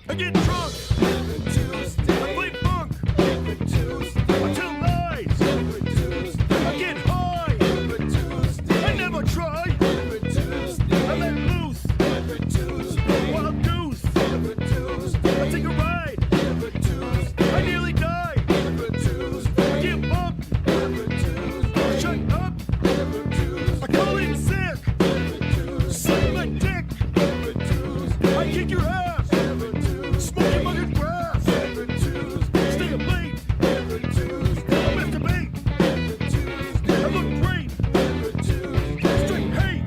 I get drunk. I play funk. I tell lies. I get high. I never try. I let loose. Wild goose. I take a ride. I nearly die. I give up. Shut up. I call in sick. Suck my dick. I kick your ass. Smoke your mother's grass. Stay up late. I masturbate. I look great. Straight hate.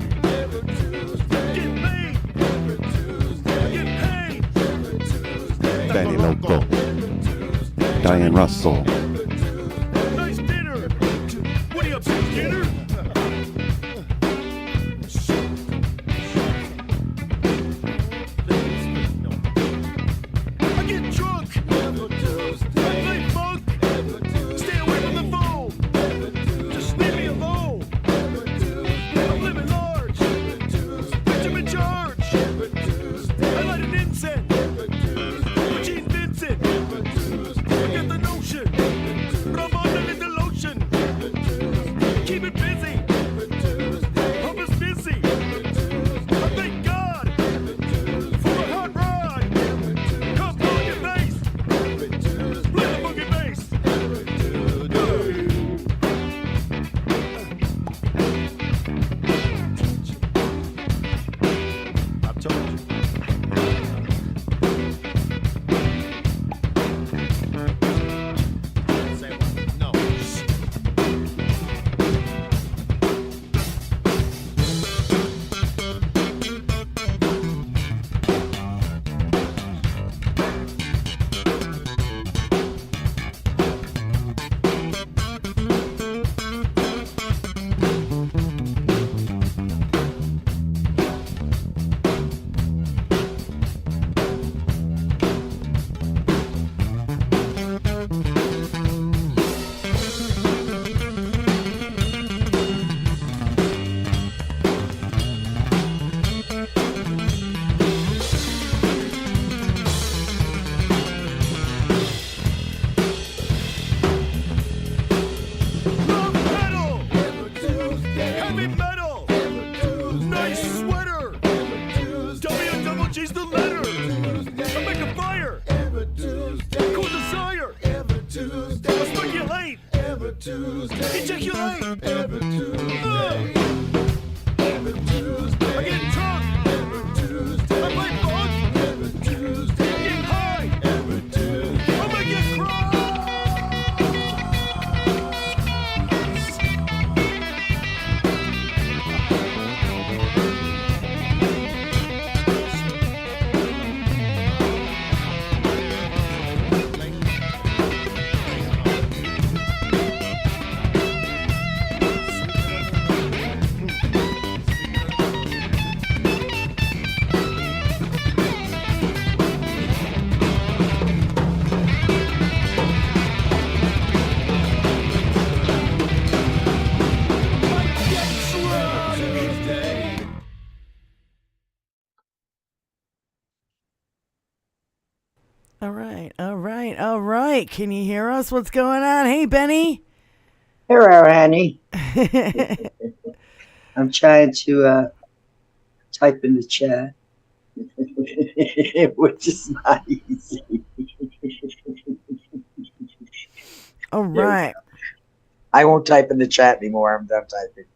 Get laid. Get paid. Danny Loco, Diane Russell. Nice dinner. What are you up to, dinner? I get drunk. I play funk. Stay away from the phone. Just leave me alone. I'm living large. Bitch, I'm in charge. I light an incense. Gene Vincent. I get the notion. But I'm on a little lotion. Keep it busy. Hope it's busy. I thank God for a hot ride. Come on your face. Play the funky bass. I told you. Say what? No. Love metal. Heavy metal. Nice sweater. W-double-G's the letter. I make a fire. Cool desire. I speculate. Ejaculate. I get drunk. I play funk. I get high. I make it cry. All right. Can you hear us? What's going on? Hey, Benny. Hello, Annie. I'm trying to type in the chat, which is not easy. All right. I won't type in the chat anymore. I'm done typing.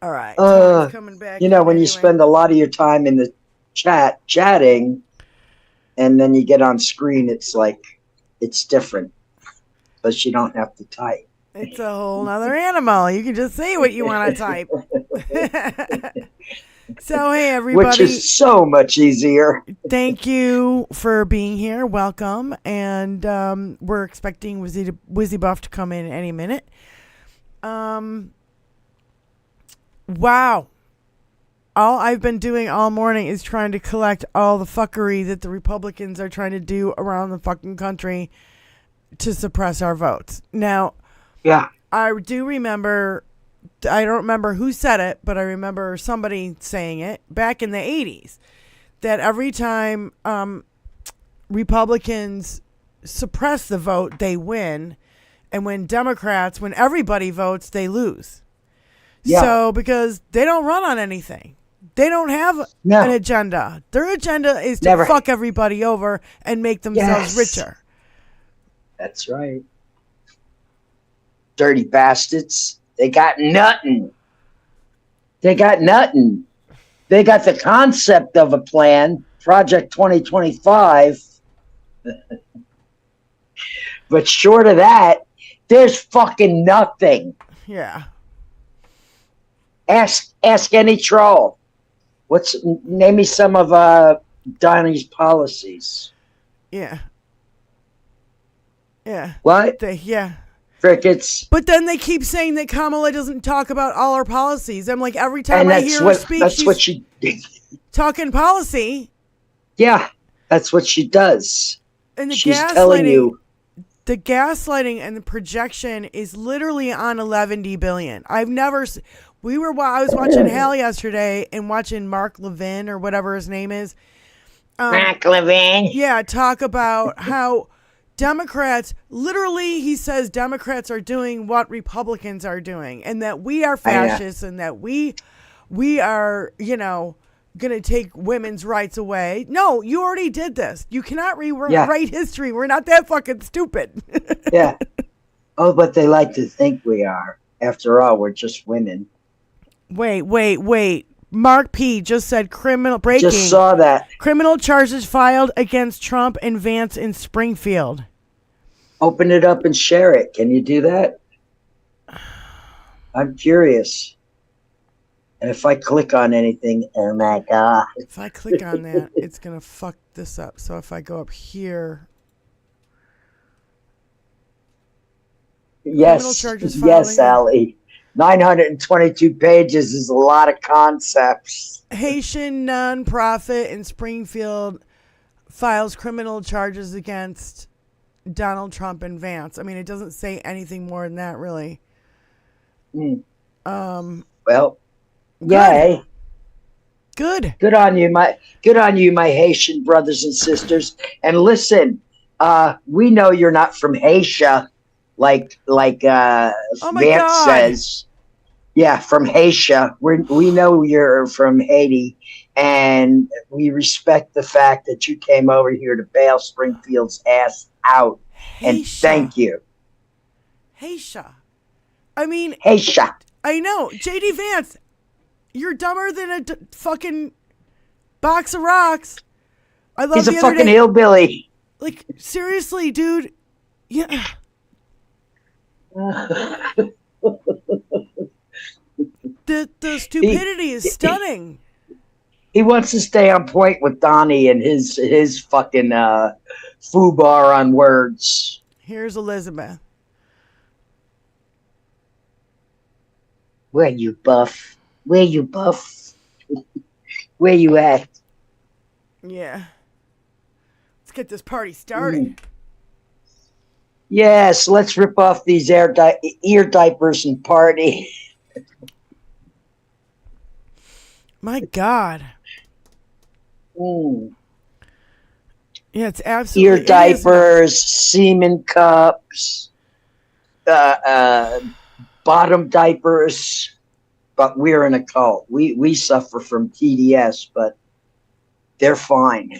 All right. Tom's coming back. You know, when you anyway. spend a lot of your time in the chat chatting, and then you get on screen, it's like it's different, but you don't have to type. It's a whole nother animal. You can just say what you want to type. So, hey, everybody. Which is so much easier. Thank you for being here. Welcome. And we're expecting Wizzy Buff to come in any minute. Wow. All I've been doing all morning is trying to collect all the fuckery that the Republicans are trying to do around the fucking country to suppress our votes. Now, yeah, I do remember I don't remember who said it, but I remember somebody saying it back in the 80s, that every time Republicans suppress the vote, they win. And when everybody votes, they lose. Yeah. So, because they don't run on anything. They don't have an agenda. Their agenda is to fuck everybody over and make themselves richer. That's right. Dirty bastards. They got nothing. They got nothing. They got the concept of a plan, Project 2025. But short of that, there's fucking nothing. Yeah. Ask any troll. Name me some of Donnie's policies. Yeah. Yeah. What? Crickets. But then they keep saying that Kamala doesn't talk about all her policies. I'm like, every time I hear her speak, that's what she talking policy. Yeah, that's what she does. And she's telling you. The gaslighting and the projection is literally on 11 billion. I was watching Hal yesterday and watching Mark Levin or whatever his name is. Mark Levin. Yeah, talk about how Democrats, literally he says Democrats are doing what Republicans are doing, and that we are fascists and that we are, going to take women's rights away. No, you already did this. You cannot rewrite history. We're not that fucking stupid. Yeah. Oh, but they like to think we are. After all, we're just women. Wait. Mark P. just said breaking. Just saw that. Criminal charges filed against Trump and Vance in Springfield. Open it up and share it. Can you do that? I'm curious. And if I click on anything, oh my God. If I click on that, it's going to fuck this up. So if I go up here. Yes, Allie. 922 pages is a lot of concepts. Haitian nonprofit in Springfield files criminal charges against Donald Trump and Vance. I mean, it doesn't say anything more than that, really. Well, yay. Good on you, my Haitian brothers and sisters. And listen, we know you're not from Haiti, like Vance says. Yeah, from Haiti. We know you're from Haiti, and we respect the fact that you came over here to bail Springfield's ass out. And thank you. Haiti. I mean, Haiti. I know. J.D. Vance, you're dumber than a fucking box of rocks. I love He's a fucking hillbilly. Like, seriously, dude. Yeah. The stupidity is stunning. He wants to stay on point with Donnie and his fucking foobar on words. Here's Elizabeth. Where you buff? Where you at? Yeah. Let's get this party started. Yes, let's rip off these ear diapers and party. My God. Mm. Yeah, it's absolutely ear diapers, semen cups, bottom diapers. But we're in a cult. We suffer from TDS, but they're fine.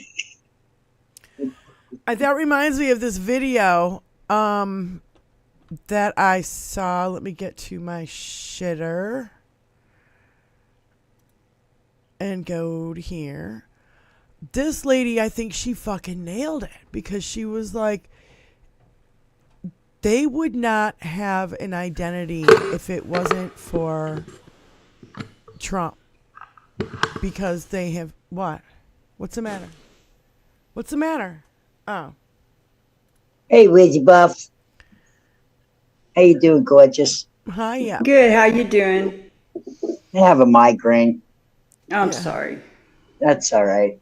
That reminds me of this video that I saw. Let me get to my shitter and go to here. This lady, I think she fucking nailed it, because she was like, they would not have an identity if it wasn't for Trump, because they have what? What's the matter? What's the matter? Oh. Hey, Wizzy Buff. How you doing, gorgeous? Hi, yeah. Good. How you doing? I have a migraine. I'm sorry. That's all right.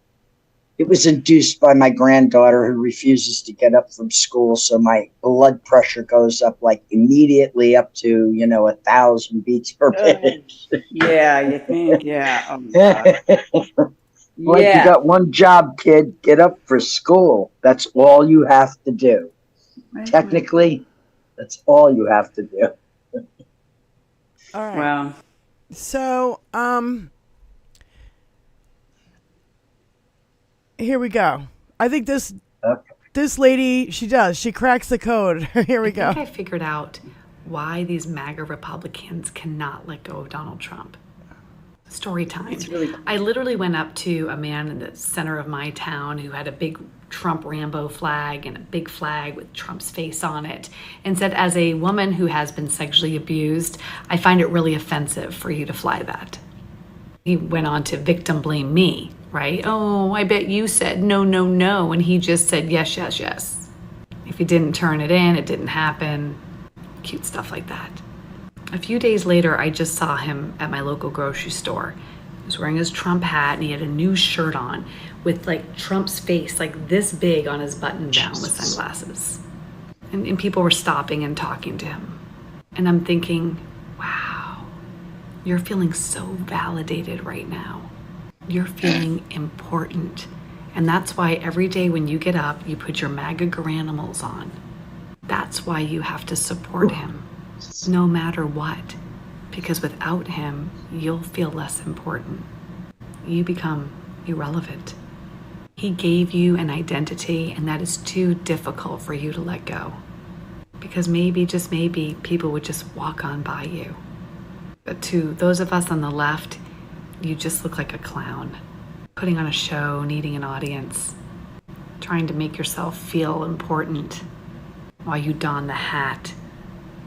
It was induced by my granddaughter who refuses to get up from school. So my blood pressure goes up like immediately up to, 1,000 beats per minute. Yeah, you think, yeah. Oh, God. Like, you got one job, kid. Get up for school. That's all you have to do. Technically, that's all you have to do. All right. Wow. So, here we go. I think this lady, she cracks the code. Here we go. I think I figured out why these MAGA Republicans cannot let go of Donald Trump. Story time. I literally went up to a man in the center of my town who had a big Trump Rambo flag and a big flag with Trump's face on it, and said, as a woman who has been sexually abused, I find it really offensive for you to fly that. He went on to victim blame me, right? Oh, I bet you said no, no, no. And he just said yes, yes, yes. If he didn't turn it in, it didn't happen. Cute stuff like that. A few days later, I just saw him at my local grocery store. He was wearing his Trump hat and he had a new shirt on with like Trump's face like this big on his button down with sunglasses. And people were stopping and talking to him. And I'm thinking, wow, you're feeling so validated right now. You're feeling important. And that's why every day when you get up, you put your MAGA Garanimals on. That's why you have to support him, no matter what. Because without him, you'll feel less important. You become irrelevant. He gave you an identity, and that is too difficult for you to let go. Because maybe, just maybe, people would just walk on by you. But to those of us on the left, you just look like a clown, putting on a show, needing an audience, trying to make yourself feel important while you don the hat,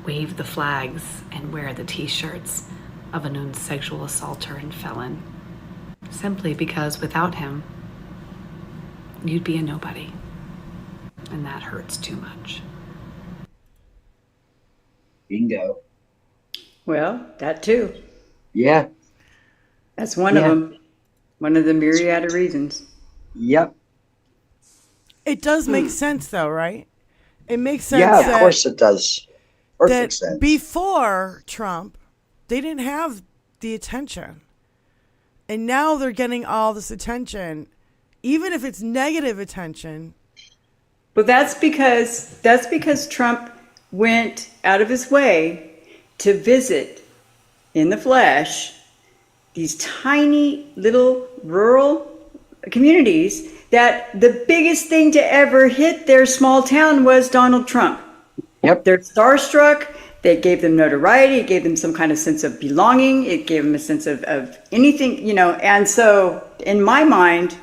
wave the flags, and wear the t-shirts of a known sexual assaulter and felon. Simply because without him, you'd be a nobody. And that hurts too much. Bingo. Well, that too. Yeah. That's one of them. One of the myriad of reasons. Yep. It does make sense, though, right? It makes sense. Yeah, of course it does. Perfect sense. Before Trump, they didn't have the attention. And now they're getting all this attention, even if it's negative attention. But that's because Trump went out of his way to visit in the flesh these tiny little rural communities that the biggest thing to ever hit their small town was Donald Trump. Yep. They're starstruck. They gave them notoriety. It gave them some kind of sense of belonging. It gave them a sense of anything, And so in my mind,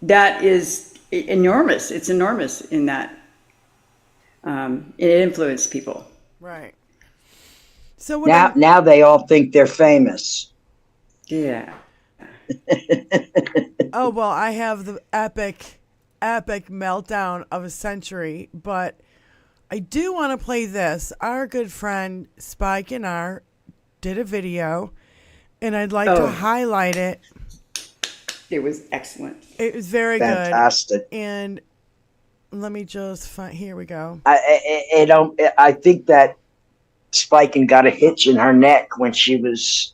that is enormous. It's enormous in that it influenced people. Right. So now they all think they're famous. Yeah. Oh, well, I have the epic meltdown of a century, but I do want to play this. Our good friend Spike and R did a video, and I'd like to highlight it. It was excellent. It was very Fantastic. good. And let me just find. Here we go. I think that Spike got a hitch in her neck when she was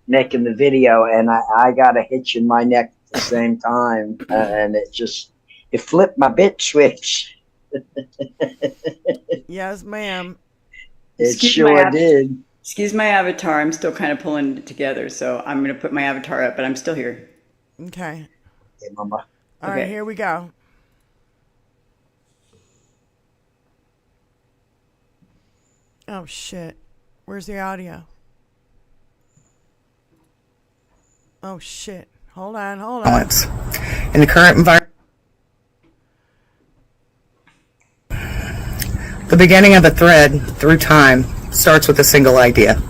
making the video, and I got a hitch in my neck at the same time, and it flipped my bit switch. Yes, ma'am. It sure did. Excuse my avatar. I'm still kind of pulling it together, so I'm going to put my avatar up, but I'm still here. Okay. Hey, Mama. All right, here we go. Oh, shit. Where's the audio? Oh, shit. Hold on. In the current environment, the beginning of a thread through time starts with a single idea.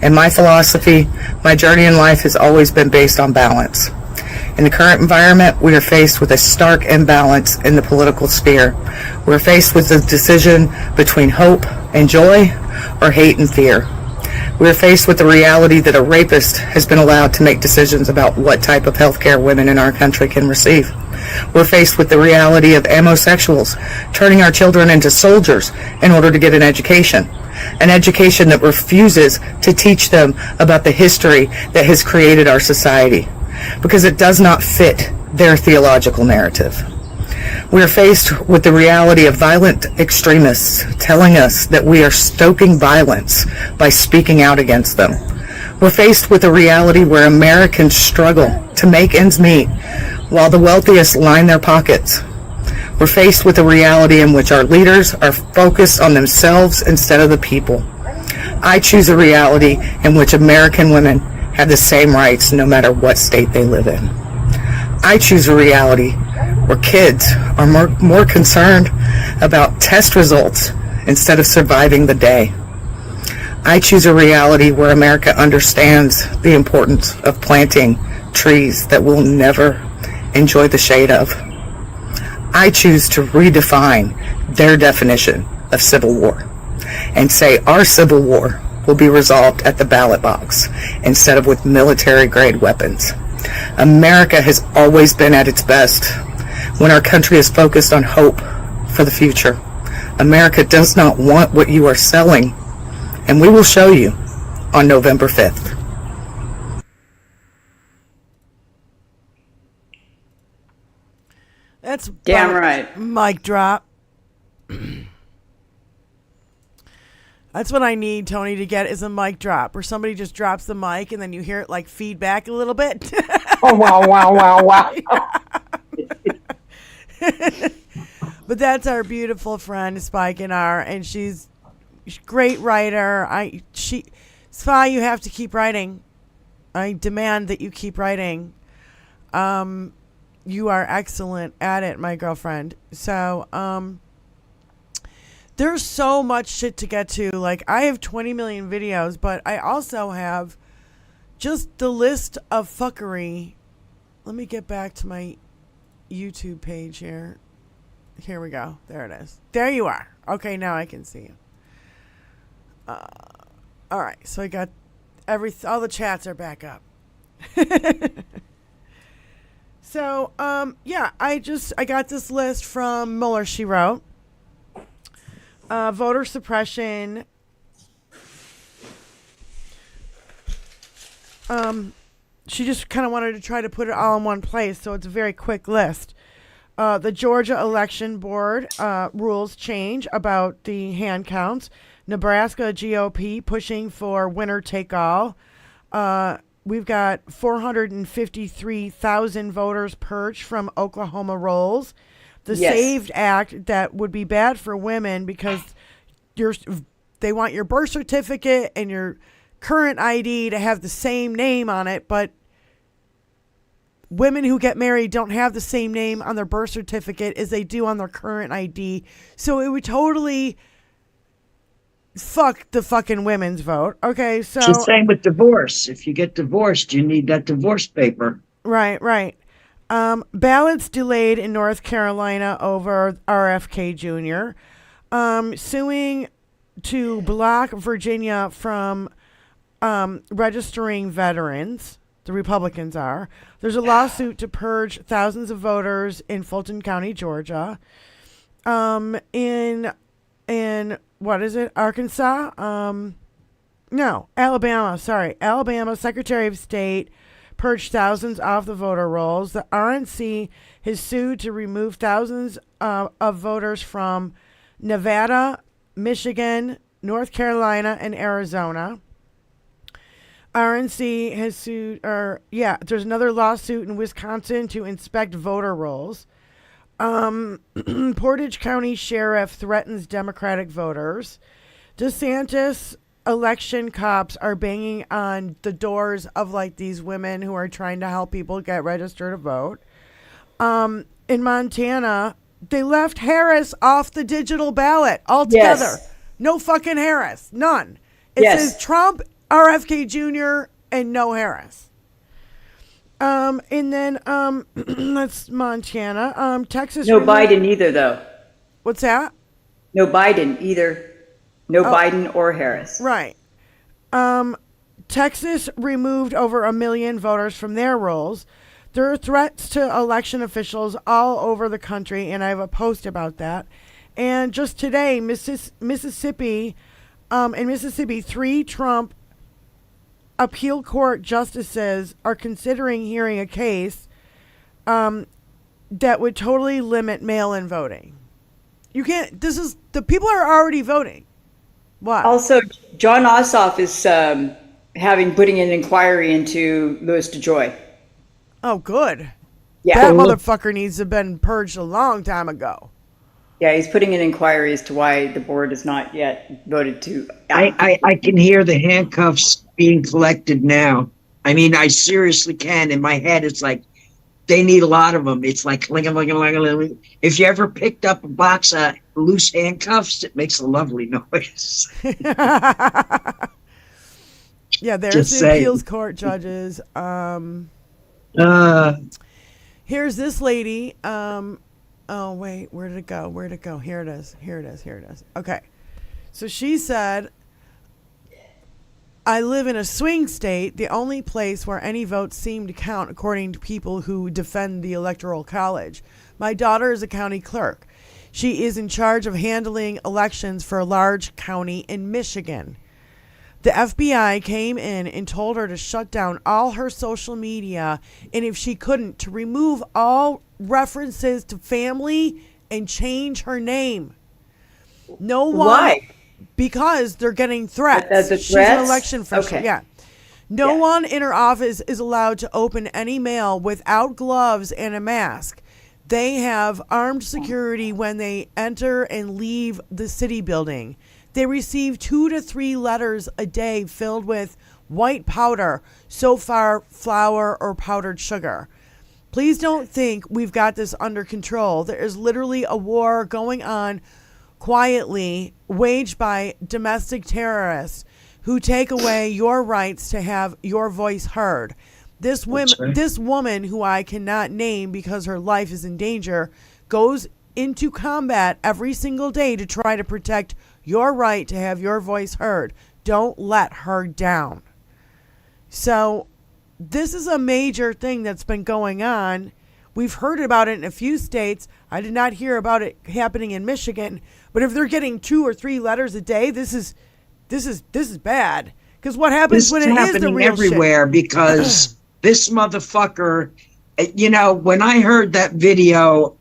In my philosophy, my journey in life has always been based on balance. In the current environment, we are faced with a stark imbalance in the political sphere. We're faced with the decision between hope and joy or hate and fear. We are faced with the reality that a rapist has been allowed to make decisions about what type of health care women in our country can receive. We're faced with the reality of homosexuals turning our children into soldiers in order to get an education that refuses to teach them about the history that has created our society, because it does not fit their theological narrative. We are faced with the reality of violent extremists telling us that we are stoking violence by speaking out against them. We're faced with a reality where Americans struggle to make ends meet while the wealthiest line their pockets. We're faced with a reality in which our leaders are focused on themselves instead of the people. I choose a reality in which American women have the same rights no matter what state they live in. I choose a reality where kids are more concerned about test results instead of surviving the day. I choose a reality where America understands the importance of planting trees that we'll never enjoy the shade of. I choose to redefine their definition of civil war and say our civil war will be resolved at the ballot box instead of with military-grade weapons. America has always been at its best when our country is focused on hope for the future. America does not want what you are selling, and we will show you on November 5th. That's damn right. Mic drop. That's what I need, Tony, to get is a mic drop, where somebody just drops the mic and then you hear it like feedback a little bit. Oh, wow, wow, wow, wow. But that's our beautiful friend Spike and R, and she's a great writer. Svi, you have to keep writing. I demand that you keep writing. You are excellent at it, my girlfriend. So, there's so much shit to get to. Like, I have 20 million videos, but I also have just the list of fuckery. Let me get back to my YouTube page here. Here we go. There it is. There you are. Okay, now I can see you. All right, so I got all the chats are back up. So, yeah, I got this list from Mueller, she wrote. Voter suppression. She just kind of wanted to try to put it all in one place, so it's a very quick list. The Georgia Election Board rules change about the hand counts. Nebraska GOP pushing for winner take all. We've got 453,000 voters purged from Oklahoma rolls. The SAVED Act that would be bad for women because they want your birth certificate and your current ID to have the same name on it, but women who get married don't have the same name on their birth certificate as they do on their current ID. So it would totally fuck the fucking women's vote. Okay, so... It's the same with divorce. If you get divorced, you need that divorce paper. Right. Ballots delayed in North Carolina over RFK Jr. Suing to block Virginia from registering veterans. The Republicans are. There's a lawsuit to purge thousands of voters in Fulton County, Georgia. In what is it? Arkansas? No, Alabama. Sorry. Alabama Secretary of State purged thousands off the voter rolls. The RNC has sued to remove thousands of voters from Nevada, Michigan, North Carolina, and Arizona. RNC has sued, there's another lawsuit in Wisconsin to inspect voter rolls. Portage County Sheriff threatens Democratic voters. DeSantis election cops are banging on the doors of like these women who are trying to help people get registered to vote. In Montana, they left Harris off the digital ballot altogether. Yes. No fucking Harris. None. It says Trump, RFK Jr., and no Harris. And then that's Montana. Texas. No Biden either, though. What's that? No Biden either. No Biden or Harris. Right. Texas removed over 1 million voters from their rolls. There are threats to election officials all over the country, and I have a post about that. And just today, Mississippi, 3 Trump appeal court justices are considering hearing a case that would totally limit mail-in voting. You can't. The people are already voting. What? Also, John Ossoff is putting an inquiry into Louis DeJoy. Oh, good. Yeah. That motherfucker needs to have been purged a long time ago. Yeah, he's putting an inquiry as to why the board has not yet voted to. I can hear the handcuffs being collected now. I mean, I seriously can. In my head, it's like they need a lot of them. It's like ling-a-ling-a-ling-a-ling. If you ever picked up a box of loose handcuffs, it makes a lovely noise. Yeah, there's Just the saying. appeals court judges. Here's this lady. Oh, wait, where did it go? Where did it go? Here it is. Here it is. Here it is. Okay. So she said, I live in a swing state, the only place where any votes seem to count according to people who defend the Electoral College. My daughter is a county clerk. She is in charge of handling elections for a large county in Michigan. The FBI came in and told her to shut down all her social media, and if she couldn't, to remove all references to family and change her name. No one. Why? Because they're getting threats. The She's an threats? election official. Okay. Yeah. No one in her office is allowed to open any mail without gloves and a mask. They have armed security when they enter and leave the city building. They receive 2 to 3 letters a day filled with white powder, so far flour or powdered sugar. Please don't think we've got this under control. There is literally a war going on quietly, waged by domestic terrorists who take away your rights to have your voice heard. This woman, who I cannot name because her life is in danger, goes into combat every single day to try to protect your right to have your voice heard. Don't let her down. So this is a major thing that's been going on. We've heard about it in a few states. I did not hear about it happening in Michigan. But if they're getting 2 or 3 letters a day, this is bad. Because what happens when it is the real everywhere shit? because this motherfucker, when I heard that video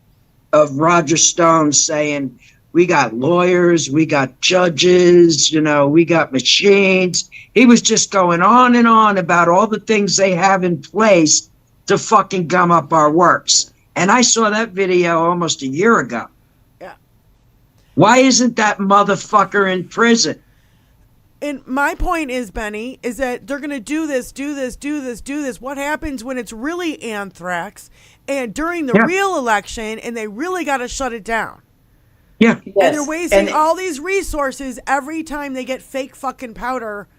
of Roger Stone saying, we got lawyers, we got judges, we got machines. He was just going on and on about all the things they have in place to fucking gum up our works. And I saw that video almost a year ago. Yeah. Why isn't that motherfucker in prison? And my point is, Benny, is that they're going to do this. What happens when it's really anthrax and during the real election and they really got to shut it down? Yeah. Yes. And they're wasting all these resources every time they get fake fucking powder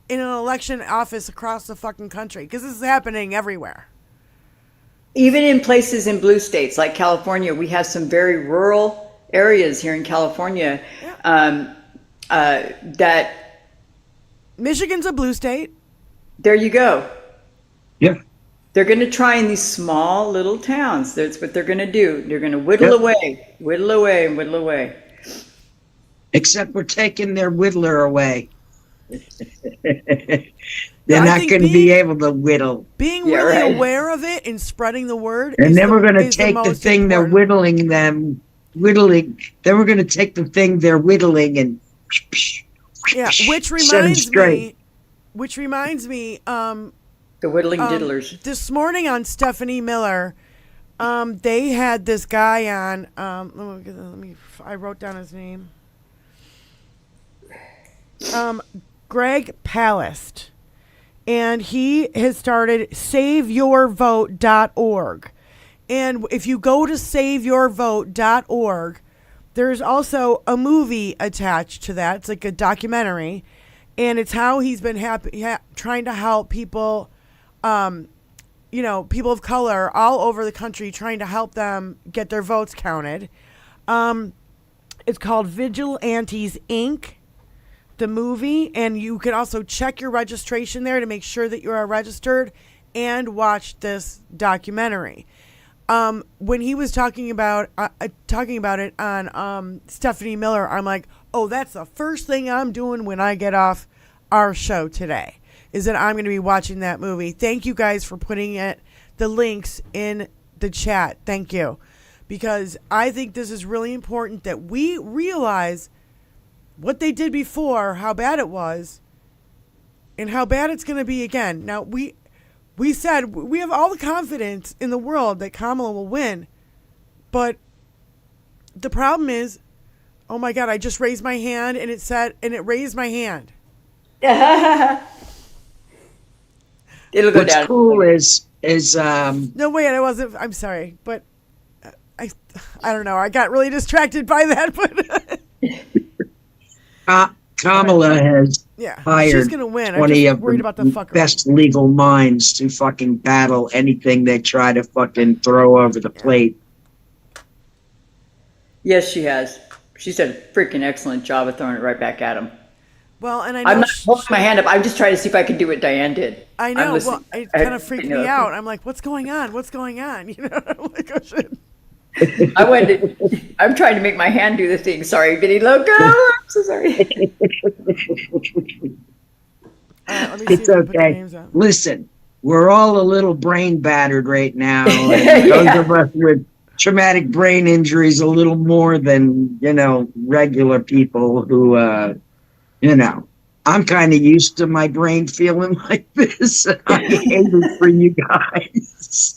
in an election office across the fucking country. Because this is happening everywhere. Even in places in blue states like California, we have some very rural areas here in California that. Michigan's a blue state. There you go. Yeah. They're going to try in these small little towns. That's what they're going to do. They're going to whittle away. Except we're taking their whittler away. They're I not think going to be able to whittle. Being really aware of it and spreading the word. And then we're going to is take the most thing they're important. whittling. Then we're going to take the thing they're whittling and which set 'em straight. reminds me, The whittling diddlers. this morning on Stephanie Miller, they had this guy on. I wrote down his name. Greg Palast, and he has started SaveYourVote.org. And if you go to SaveYourVote.org, there's also a movie attached to that. It's like a documentary, and it's how he's been trying to help people, people of color all over the country, trying to help them get their votes counted. It's called Vigilantes Inc., the movie, and you can also check your registration there to make sure that you are registered and watch this documentary. When he was talking about it on Stephanie Miller, I'm like, oh, that's the first thing I'm doing when I get off our show today, is that I'm going to be watching that movie. Thank you guys for putting the links in the chat. Thank you. Because I think this is really important that we realize what they did before, how bad it was, and how bad it's going to be again. Now, we said we have all the confidence in the world that Kamala will win. But the problem is, oh my God, I just raised my hand and it raised my hand. It'll go What's down. cool is No, wait, I wasn't. I'm sorry, but I don't know. I got really distracted by that. But Kamala has hired she's gonna win. 20 I'm of just worried the about the fucker. best legal minds to fucking battle anything they try to fucking throw over the plate. Yes, she has. She's done a freaking excellent job of throwing it right back at him. Well, and I know I'm not holding my hand up. I'm just trying to see if I can do what Diane did. I know. Well, it kind of freaked me out. I'm like, what's going on? What's going on? You know, I'm like, oh shit. I'm trying to make my hand do the thing. Sorry, Vinny Loco. I'm so sorry. Let me see It's if I can put the okay. names out. Listen, we're all a little brain battered right now. And those of us with traumatic brain injuries a little more than, regular people who, I'm kind of used to my brain feeling like this. I hate it for you guys.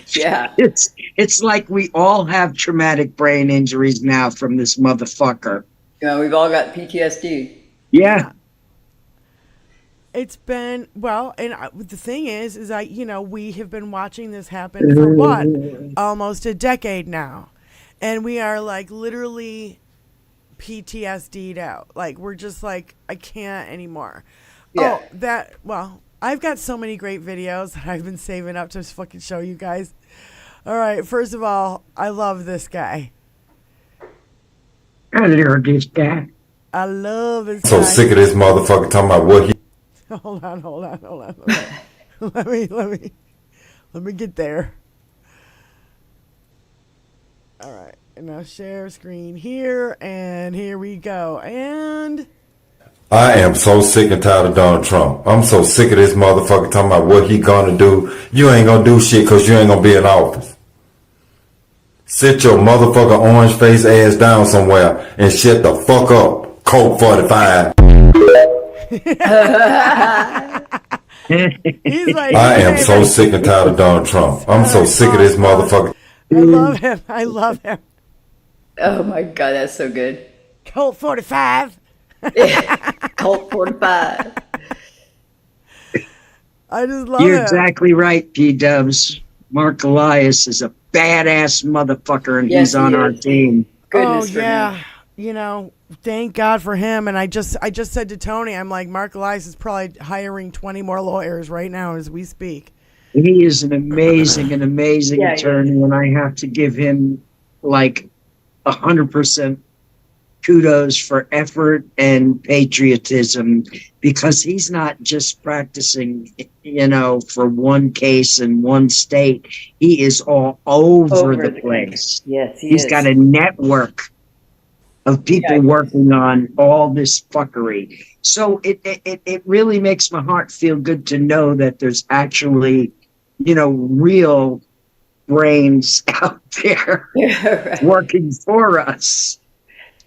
Yeah. It's like we all have traumatic brain injuries now from this motherfucker. We've all got PTSD. Yeah. It's been, well, and the thing is we have been watching this happen for what? Almost a decade now. And we are like literally PTSD'd out. Like, we're just like, I can't anymore. Yeah. I've got so many great videos that I've been saving up to fucking show you guys. All right, first of all, I love this guy. I love this guy. I love this So guy. sick of this motherfucker talking about what he. Hold on. let me get there. All right, and now share screen here, and here we go. And I am so sick and tired of Donald Trump. I'm so sick of this motherfucker talking about what he gonna do. You ain't gonna do shit because you ain't gonna be in office. Sit your motherfucker orange face ass down somewhere and shut the fuck up. Colt 45. he's like, I am so sick and tired of Donald Trump. I'm so sick of this motherfucker. I love him. Oh my God, that's so good. Colt 45. Colt 45. I just love You're it. exactly right, P-Dubs. Mark Elias is a badass motherfucker, and Yes, he's on he our is. team. Goodness for yeah. him. Thank God for him. And I just said to Tony, I'm like, Mark Elias is probably hiring 20 more lawyers right now as we speak. He is an amazing Yeah, attorney, and I have to give him like 100% kudos for effort and patriotism, because he's not just practicing, for one case in one state. He is all over the place. Yes, He's got a network of people working on all this fuckery. So it really makes my heart feel good to know that there's actually, real brains out there working for us,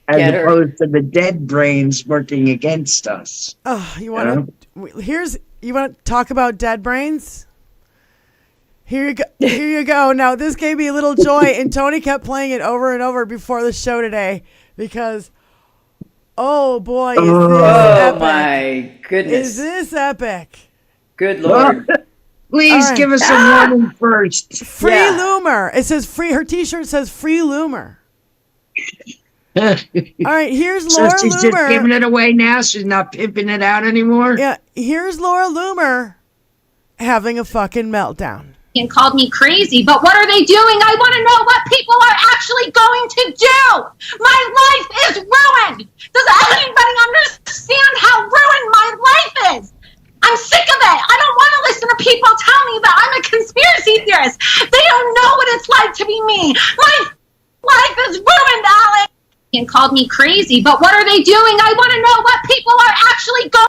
as opposed to the dead brains working against us. Oh, you want to talk about dead brains? Here you go. Now, this gave me a little joy, and Tony kept playing it over and over before the show today because, oh boy, is this epic. My goodness. Is this epic? Good Lord. Please All right. give us a warning first. Free Loomer. It says free. Her T-shirt says free Loomer. All right, here's So Laura she's Loomer. just giving it away now? She's not pimping it out anymore? Yeah, here's Laura Loomer having a fucking meltdown. And called me crazy, but what are they doing? I want to know what people are actually going to do. My life is ruined. Does anybody understand how ruined my life is? I'm sick of it. I don't where people tell me that I'm a conspiracy theorist. They don't know what it's like to be me. My life is ruined, Alex. And called me crazy, but what are they doing? I want to know what people are actually going.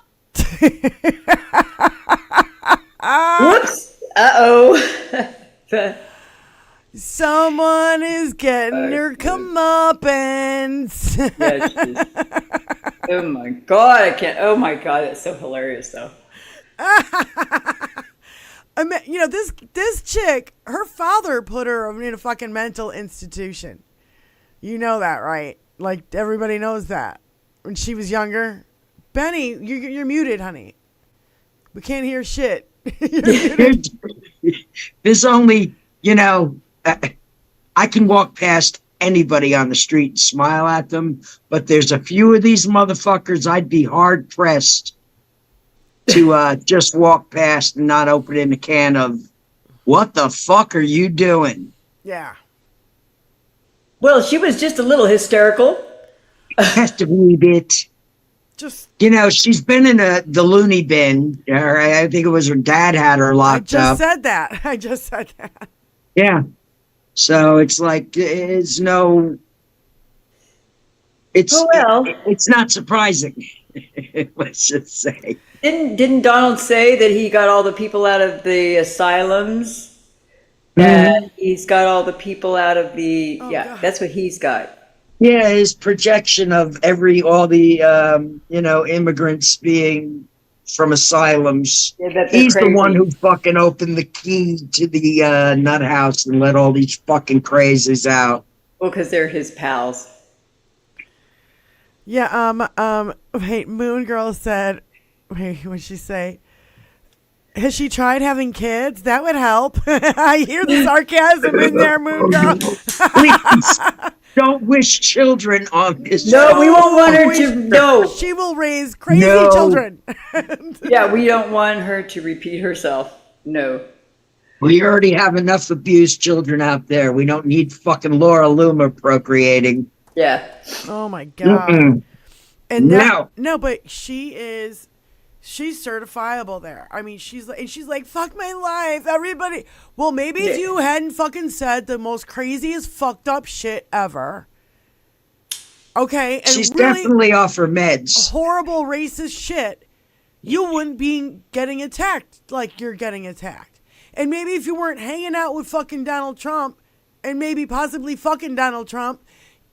Whoops. Uh-oh. Someone is getting her comeuppance. Yeah, oh my God, I can't. Oh my God, that's so hilarious, though. I mean, you know, this chick, her father put her in a fucking mental institution. You know that, right? Like, everybody knows that. When she was younger. Benny, you're muted, honey. We can't hear shit. There's only, you know, I can walk past anybody on the street and smile at them, but there's a few of these motherfuckers I'd be hard pressed to just walk past and not open a can of, what the fuck are you doing? Yeah. Well, she was just a little hysterical. Has to be a bit. Just, you know, she's been in the loony bin. Or I think it was her dad had her locked up. I just said that. Yeah. So it's like, it's no. It's it's not surprising. Let's just say. Didn't Donald say that he got all the people out of the asylums? And he's got all the people out of the God. That's what he's got. Yeah, his projection of all the you know, immigrants being from asylums. Yeah, he's crazy. The one who fucking opened the key to the nut house and let all these fucking crazies out. Well, because they're his pals. Yeah, wait, Moon Girl said, wait, what'd she say? Has she tried having kids? That would help. I hear the sarcasm in there, Moon Girl. Please don't wish children on this. No, we won't want her to. No, she will raise crazy children. Yeah, we don't want her to repeat herself. No. We already have enough abused children out there. We don't need fucking Laura Loomer procreating. Yeah. Oh my God. Mm-mm. And that, no, but she's certifiable there. I mean, she's like, fuck my life, everybody. Well, maybe if you hadn't fucking said the most craziest fucked up shit ever. Okay, and she's really definitely off her meds. Horrible racist shit. You wouldn't be getting attacked like you're getting attacked. And maybe if you weren't hanging out with fucking Donald Trump, and maybe possibly fucking Donald Trump,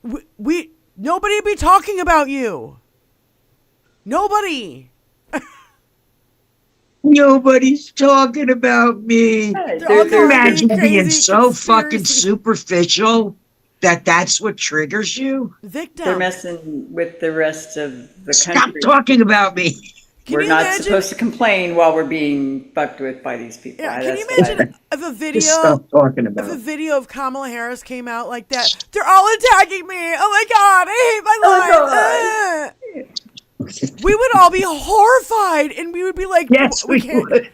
nobody would be talking about you. Nobody. Nobody's talking about me. Imagine being so fucking superficial that's what triggers you. Victim. They're messing with the rest of the Stop country. talking about me. We're not supposed to complain while we're being fucked with by these people. Yeah, can you imagine if a video? Just stop talking about if a video of Kamala Harris came out like that? They're all attacking me. Oh my God, I hate my life. We would all be horrified, and we would be like, yes, we would.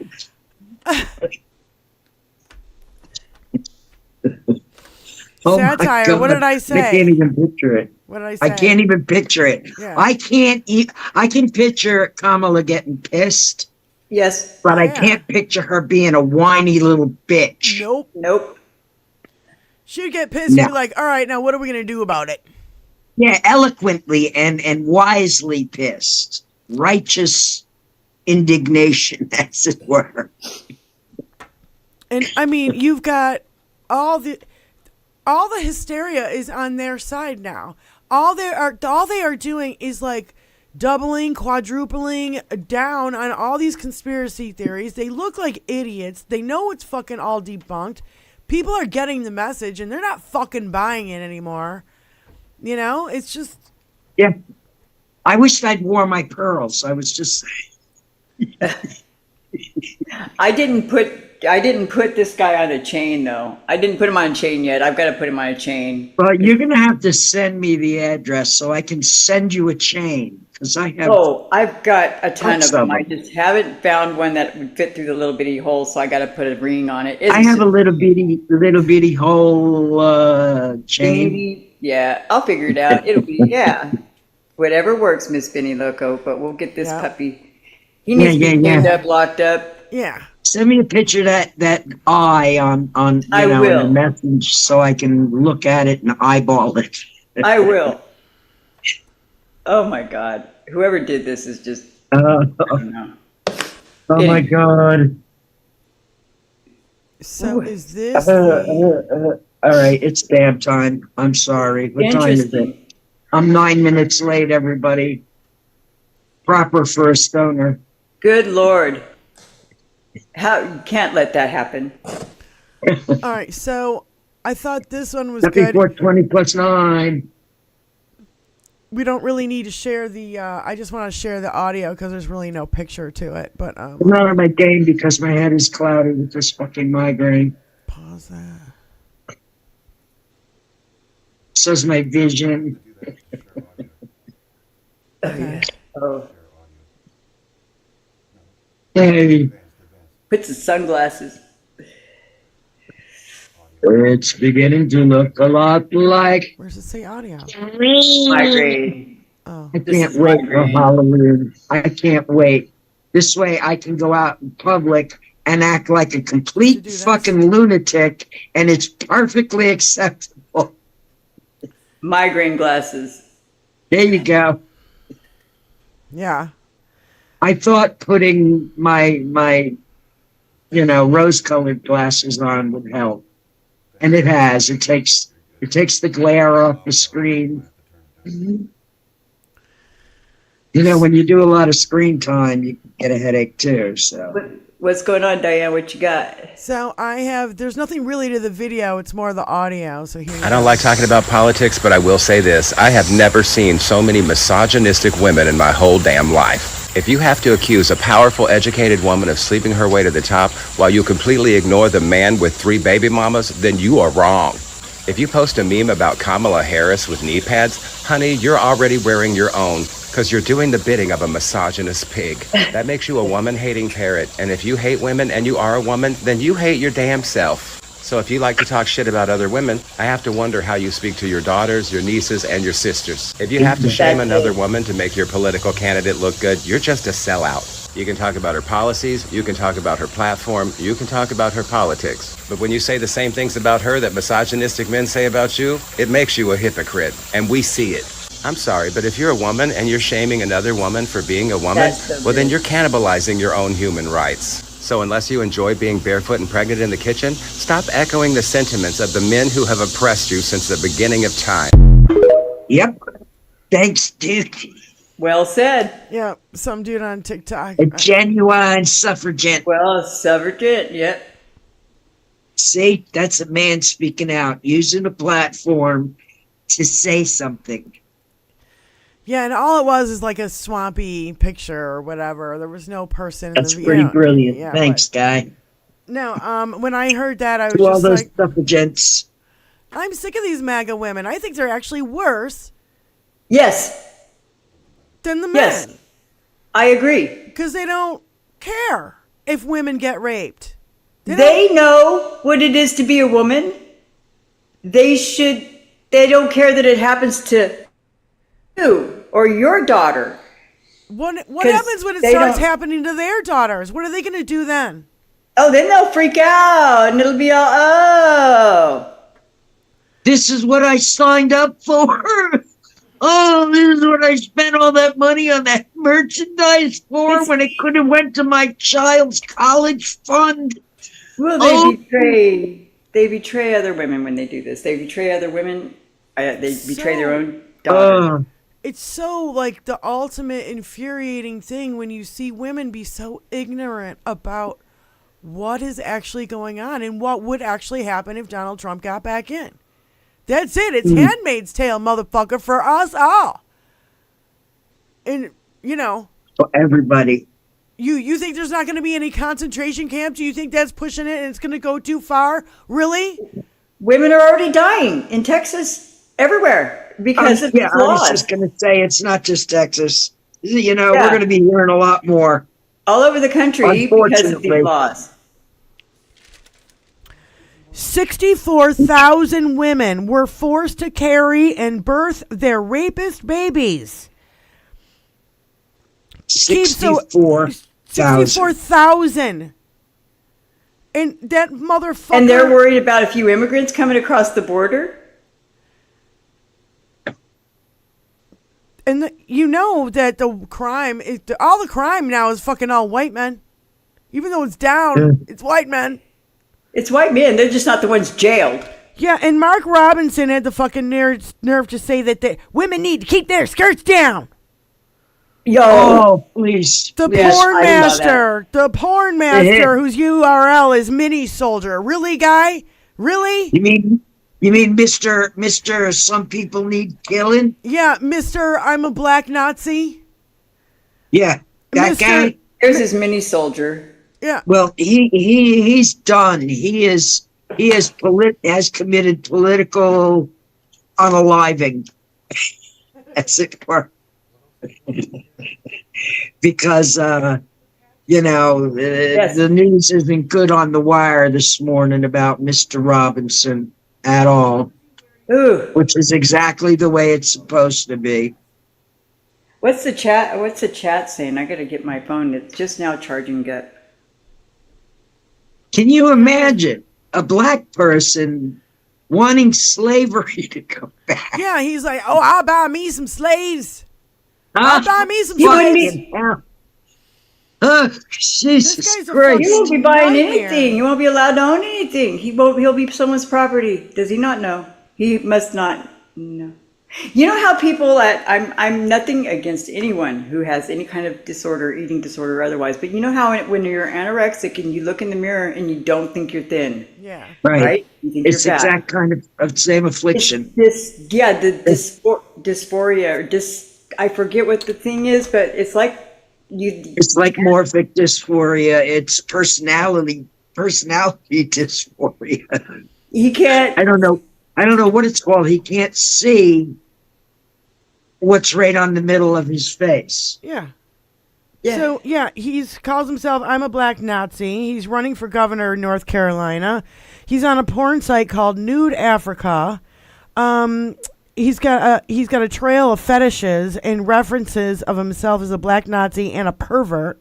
Oh satire. What did I say? I can't even picture it. What did I say? I can't even picture it. Yeah. I can picture Kamala getting pissed. Yes. But I can't picture her being a whiny little bitch. Nope. She'd get pissed and be like, all right, now what are we going to do about it? Yeah, eloquently and wisely pissed. Righteous indignation, as it were. And I mean, you've got all the hysteria is on their side now. All they are doing is like doubling, quadrupling down on all these conspiracy theories. They look like idiots. They know it's fucking all debunked. People are getting the message and they're not fucking buying it anymore. You know, it's just. Yeah. I wished I'd wore my pearls. I was just. I didn't put this guy on a chain though. I didn't put him on a chain yet. I've got to put him on a chain. Well, you're gonna have to send me the address so I can send you a chain because I have. Oh, I've got a ton of them. I just haven't found one that would fit through the little bitty hole, so I got to put a ring on it. I have a little bitty hole chain. Maybe, yeah, I'll figure it out. It'll be whatever works, Miss Benny Loco. But we'll get this puppy. He needs to be cleaned up, locked up. Yeah. Send me a picture of that eye on I in a will. message so I can look at it and eyeball it. I will. Oh my God. Whoever did this is just, I don't know. Oh my God. So is this All right, it's damn time. I'm sorry. What time is it? Interesting. I'm 9 minutes late, everybody. Proper for a stoner. Good Lord. How, you can't let that happen. all right? So I thought this one was Happy good. 420 plus 9. We don't really need to share the. I just want to share the audio because there's really no picture to it. But I'm not on my game because my head is cloudy with this fucking migraine. pause that. So's my vision. Okay. Oh, Hey, put the sunglasses. it's beginning to look a lot like. Where's it say audio? Migraine. Oh, I This can't is wait for migraine. Halloween. I can't wait. This way I can go out in public and act like a complete To do this? fucking lunatic, and it's perfectly acceptable. Migraine glasses. There you go. yeah. I thought putting my rose-colored glasses on would help, and it has. It takes the glare off the screen. You know, when you do a lot of screen time, you get a headache too. So What's going on, Diane? What you got? So there's nothing really to the video. It's more the audio. So here. I don't like talking about politics, but I will say this. I have never seen so many misogynistic women in my whole damn life. If you have to accuse a powerful, educated woman of sleeping her way to the top while you completely ignore the man with 3 baby mamas, then you are wrong. If you post a meme about Kamala Harris with knee pads, honey, you're already wearing your own because you're doing the bidding of a misogynist pig. That makes you a woman-hating parrot. And if you hate women and you are a woman, then you hate your damn self. So if you like to talk shit about other women, I have to wonder how you speak to your daughters, your nieces, and your sisters. If you have to shame another woman to make your political candidate look good, you're just a sellout. You can talk about her policies, you can talk about her platform, you can talk about her politics. But when you say the same things about her that misogynistic men say about you, it makes you a hypocrite, and we see it. I'm sorry, but if you're a woman and you're shaming another woman for being a woman, That's so well then good. you're cannibalizing your own human rights. So unless you enjoy being barefoot and pregnant in the kitchen, stop echoing the sentiments of the men who have oppressed you since the beginning of time. yep. Thanks, dude. Well said. Yeah, some dude on TikTok. A genuine suffragette. Well, suffragette. Yep. See, that's a man speaking out, using a platform to say something. Yeah, and all it was is like a swampy picture or whatever. There was no person in That's the pretty video. brilliant. Yeah, Thanks, guy. but- No, when I heard that, I was To all just those like, suffragettes. I'm sick of these MAGA women. I think they're actually worse Yes. than the Yes. men I agree. because they don't care if women get raped. They know what it is to be a woman. They don't care that it happens to you or your daughter. What 'Cause happens when it they starts don't- happening to their daughters? What are they going to do then? Oh, then they'll freak out and it'll be all, oh. This is what I signed up for. Oh, this is what I spent all that money on that merchandise for when it could have went to my child's college fund. Well, Oh. they betray other women when they do this. They betray other women. They betray their own daughter. It's so like the ultimate infuriating thing when you see women be so ignorant about what is actually going on and what would actually happen if Donald Trump got back in. That's it. It's Handmaid's Tale, motherfucker, for us all. And, For everybody. you think there's not going to be any concentration camps? Do you think that's pushing it and it's going to go too far? Really? Women are already dying in Texas, everywhere, because of these I was laws. just going to say it's not just Texas. Yeah. We're going to be hearing a lot more. All over the country because of Unfortunately. these laws. 64,000 women were forced to carry and birth their rapist babies. 64,000. 64,000. And that motherfucker. And they're worried about a few immigrants coming across the border. And you know that the crime is all the crime now is fucking all white men. Even though it's down, it's white men. It's white men. They're just not the ones jailed. Yeah, and Mark Robinson had the fucking nerve to say that women need to keep their skirts down. Yo, Oh, please. The Yes, porn I love master, whose URL is Mini Soldier. Really, guy? Really? You mean Mr. Some people need killing? Yeah, Mr. I'm a black Nazi. Yeah, that Mr. guy. there's his mini soldier. Yeah. Well, he's done. He has committed political unaliving. That's it for because the news isn't good on the wire this morning about Mr. Robinson at all. Ooh. Which is exactly the way it's supposed to be. What's the chat saying? I gotta get my phone. It's just now charging up. Can you imagine a black person wanting slavery to come back? Yeah, he's like, oh, I'll buy me some slaves. Huh? I'll buy me some Fucking slaves. hell. Oh, Jesus This guy's a Christ. He won't be buying Nightmare. anything. He won't be allowed to own anything. He'll be someone's property. Does he not know? He must not know. You know how people I'm nothing against anyone who has any kind of disorder, eating disorder or otherwise, but you know how when you're anorexic and you look in the mirror and you don't think you're thin. Yeah. Right. You think It's you're fat. exact kind of same affliction. The dysphoria or I forget what the thing is, but it's like It's like morphic dysphoria. It's personality dysphoria. he can't. I don't know what it's called. He can't see what's right on the middle of his face. Yeah. Yeah. So, yeah, calls himself, I'm a black Nazi. He's running for governor in North Carolina. He's on a porn site called Nude Africa. He's got a trail of fetishes and references of himself as a black Nazi and a pervert.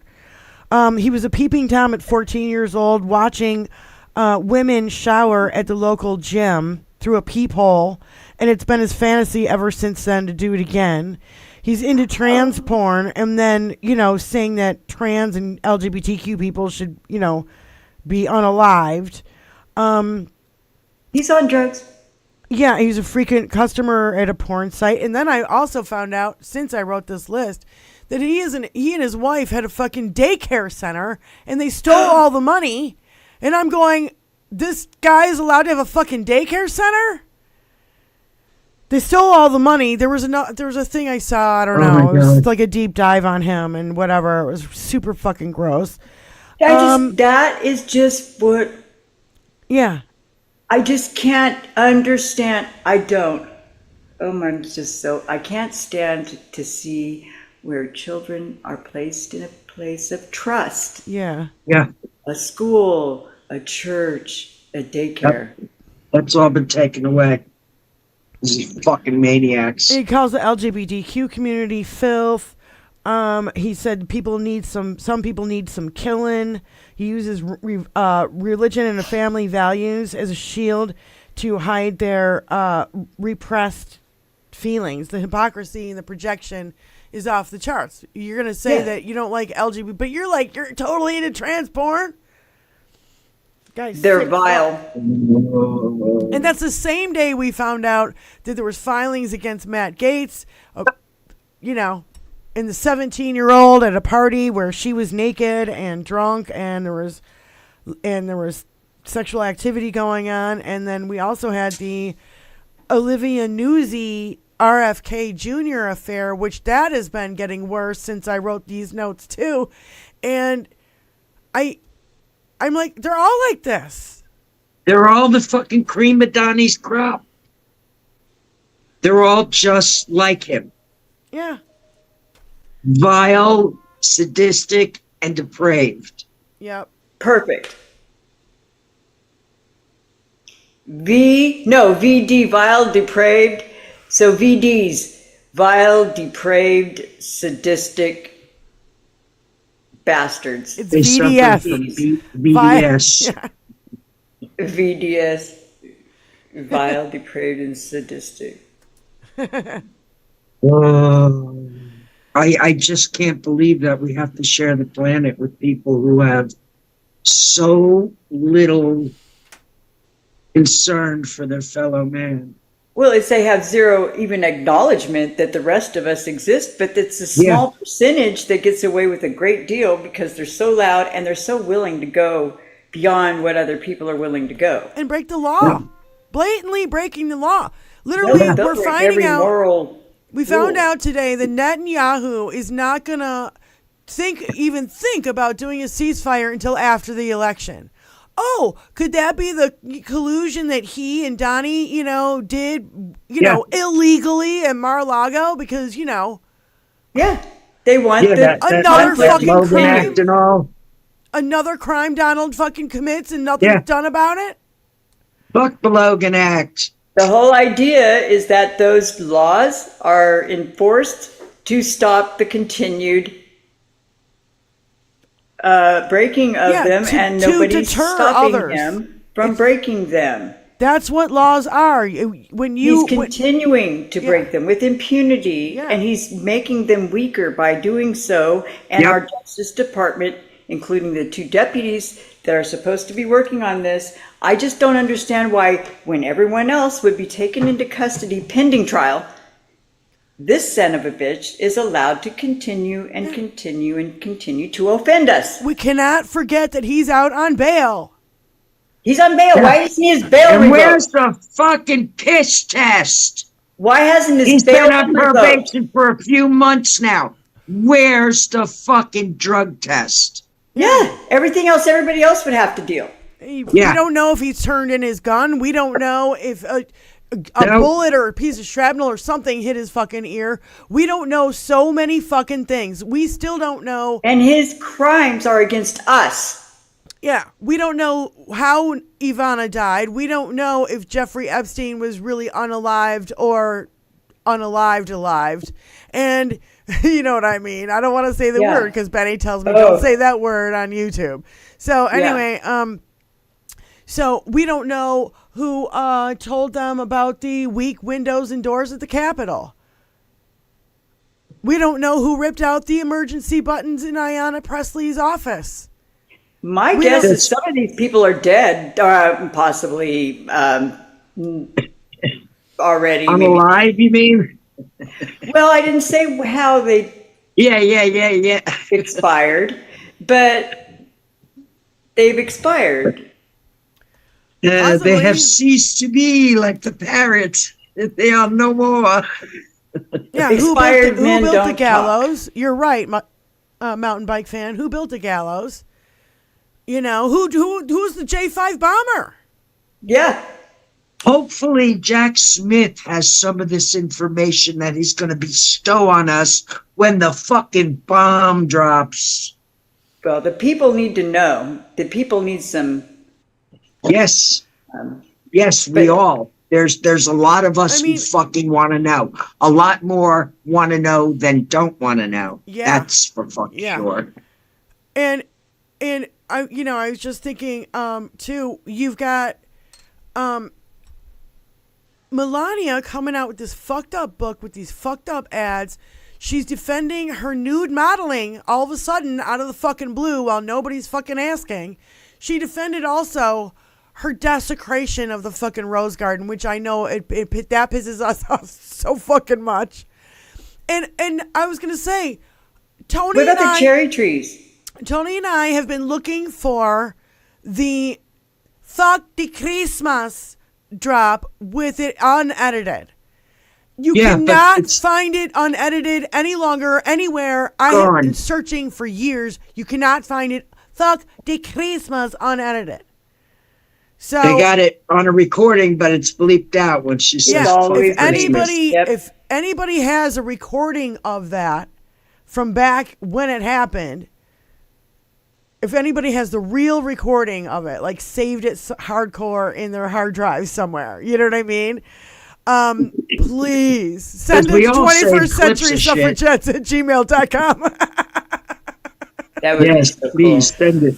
He was a peeping Tom at 14 years old, watching women shower at the local gym through a peephole, and it's been his fantasy ever since then to do it again. He's into trans porn, and then, saying that trans and LGBTQ people should, be unalived. He's on drugs. Yeah, he's a frequent customer at a porn site. And then I also found out, since I wrote this list, that he and his wife had a fucking daycare center, and they stole all the money. And I'm going, this guy is allowed to have a fucking daycare center? They stole all the money. There was a thing I saw, I don't know. It was like a deep dive on him and whatever. It was super fucking gross. That is just what... Yeah. I just can't understand. I don't. I can't stand to see where children are placed in a place of trust. Yeah. Yeah. A school, a church, a daycare. That's all been taken away. These fucking maniacs. He calls the LGBTQ community filth. He said some people need some killing. He uses religion and family values as a shield to hide their repressed feelings. The hypocrisy and the projection is off the charts. You're going to say that you don't like LGBT, but you're totally into trans porn? Guys, they're vile. And that's the same day we found out that there was filings against Matt Gaetz, and the 17-year-old at a party where she was naked and drunk, and there was sexual activity going on. And then we also had the Olivia Newsy RFK Jr. affair, which that has been getting worse since I wrote these notes too. And I'm like, they're all like this. They're all the fucking cream of Donnie's crop. They're all just like him. Yeah. Vile, sadistic, and depraved. Yep. Perfect. VD, vile, depraved. So VD's vile, depraved, sadistic bastards. It's They suffer VDS. from VDS. VDS, vile, depraved, and sadistic. I just can't believe that we have to share the planet with people who have so little concern for their fellow man. Well, it's they have zero even acknowledgement that the rest of us exist, but it's a small percentage that gets away with a great deal because they're so loud and they're so willing to go beyond what other people are willing to go. And break the law. Blatantly breaking the law. Literally, we're finding out. We found out today that Netanyahu is not going to even think about doing a ceasefire until after the election. Oh, could that be the collusion that he and Donnie, did, illegally at Mar-a-Lago? Because, they want another fucking Logan crime. Act and all. Another crime Donald fucking commits and nothing's done about it? Fuck the Logan Act. The whole idea is that those laws are enforced to stop the continued breaking of them, and nobody's stopping him from breaking them. That's what laws are. He's continuing to break them with impunity, and he's making them weaker by doing so. And our Justice Department, including the 2 deputies that are supposed to be working on this, I just don't understand why, when everyone else would be taken into custody pending trial, this son of a bitch is allowed to continue and continue and continue to offend us. We cannot forget that he's out on bail. He's on bail. Why isn't his bail And revoked? where's the fucking piss test? Why hasn't his He's bail been on revoked? probation for a few months now. Where's the fucking drug test? Yeah, everything else, everybody else would have to deal. We don't know if he's turned in his gun. We don't know if a bullet or a piece of shrapnel or something hit his fucking ear. We don't know so many fucking things. We still don't know. And his crimes are against us. Yeah, we don't know how Ivana died. We don't know if Jeffrey Epstein was really unalived or unalived. And you know what I mean? I don't want to say the word because Benny tells me don't say that word on YouTube. So anyway, so we don't know who told them about the weak windows and doors at the Capitol. We don't know who ripped out the emergency buttons in Ayanna Pressley's office. My guess is some of these people are dead, possibly already. Unalive, you mean? Well, I didn't say how they expired, but they've expired. They have ceased to be like the parrots. They are no more. Yeah, who built the gallows? You're right, mountain bike fan. Who built the gallows? You know, who's the J5 bomber? Yeah. Hopefully Jack Smith has some of this information that he's going to bestow on us when the fucking bomb drops. Well, the people need to know. The people need some. Yes. We all. There's a lot of us who fucking want to know. A lot more want to know than don't want to know. Yeah. That's for fucking sure. And I was just thinking, too, you've got Melania coming out with this fucked up book with these fucked up ads. She's defending her nude modeling all of a sudden out of the fucking blue while nobody's fucking asking. She defended also her desecration of the fucking Rose Garden, which I know that pisses us off so fucking much. And I was going to say, Tony what about the cherry trees? Tony and I have been looking for the Fuck the Christmas drop with it unedited. You cannot find it unedited any longer anywhere. I have been searching for years. You cannot find it. Fuck the Christmas unedited. So they got it on a recording, but it's bleeped out when she says. If anybody has a recording of that from back when it happened, if anybody has the real recording of it, like saved it hardcore in their hard drive somewhere, you know what I mean? Please send it to 21st Century Suffragettes at gmail.com. That would be so please send it.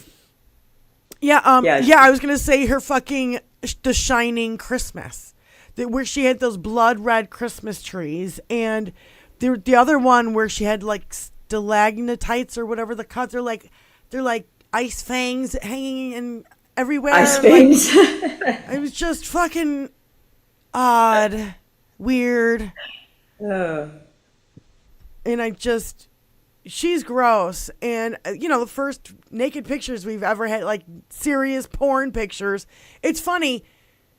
Yeah, Yeah. I was gonna say her fucking The Shining Christmas, where she had those blood red Christmas trees, and the other one where she had like stalagmatites or whatever the cuts are like. They're like ice fangs hanging in everywhere. Ice fangs. It was just fucking odd, weird. Oh. And she's gross. And, the first naked pictures we've ever had, like serious porn pictures. It's funny.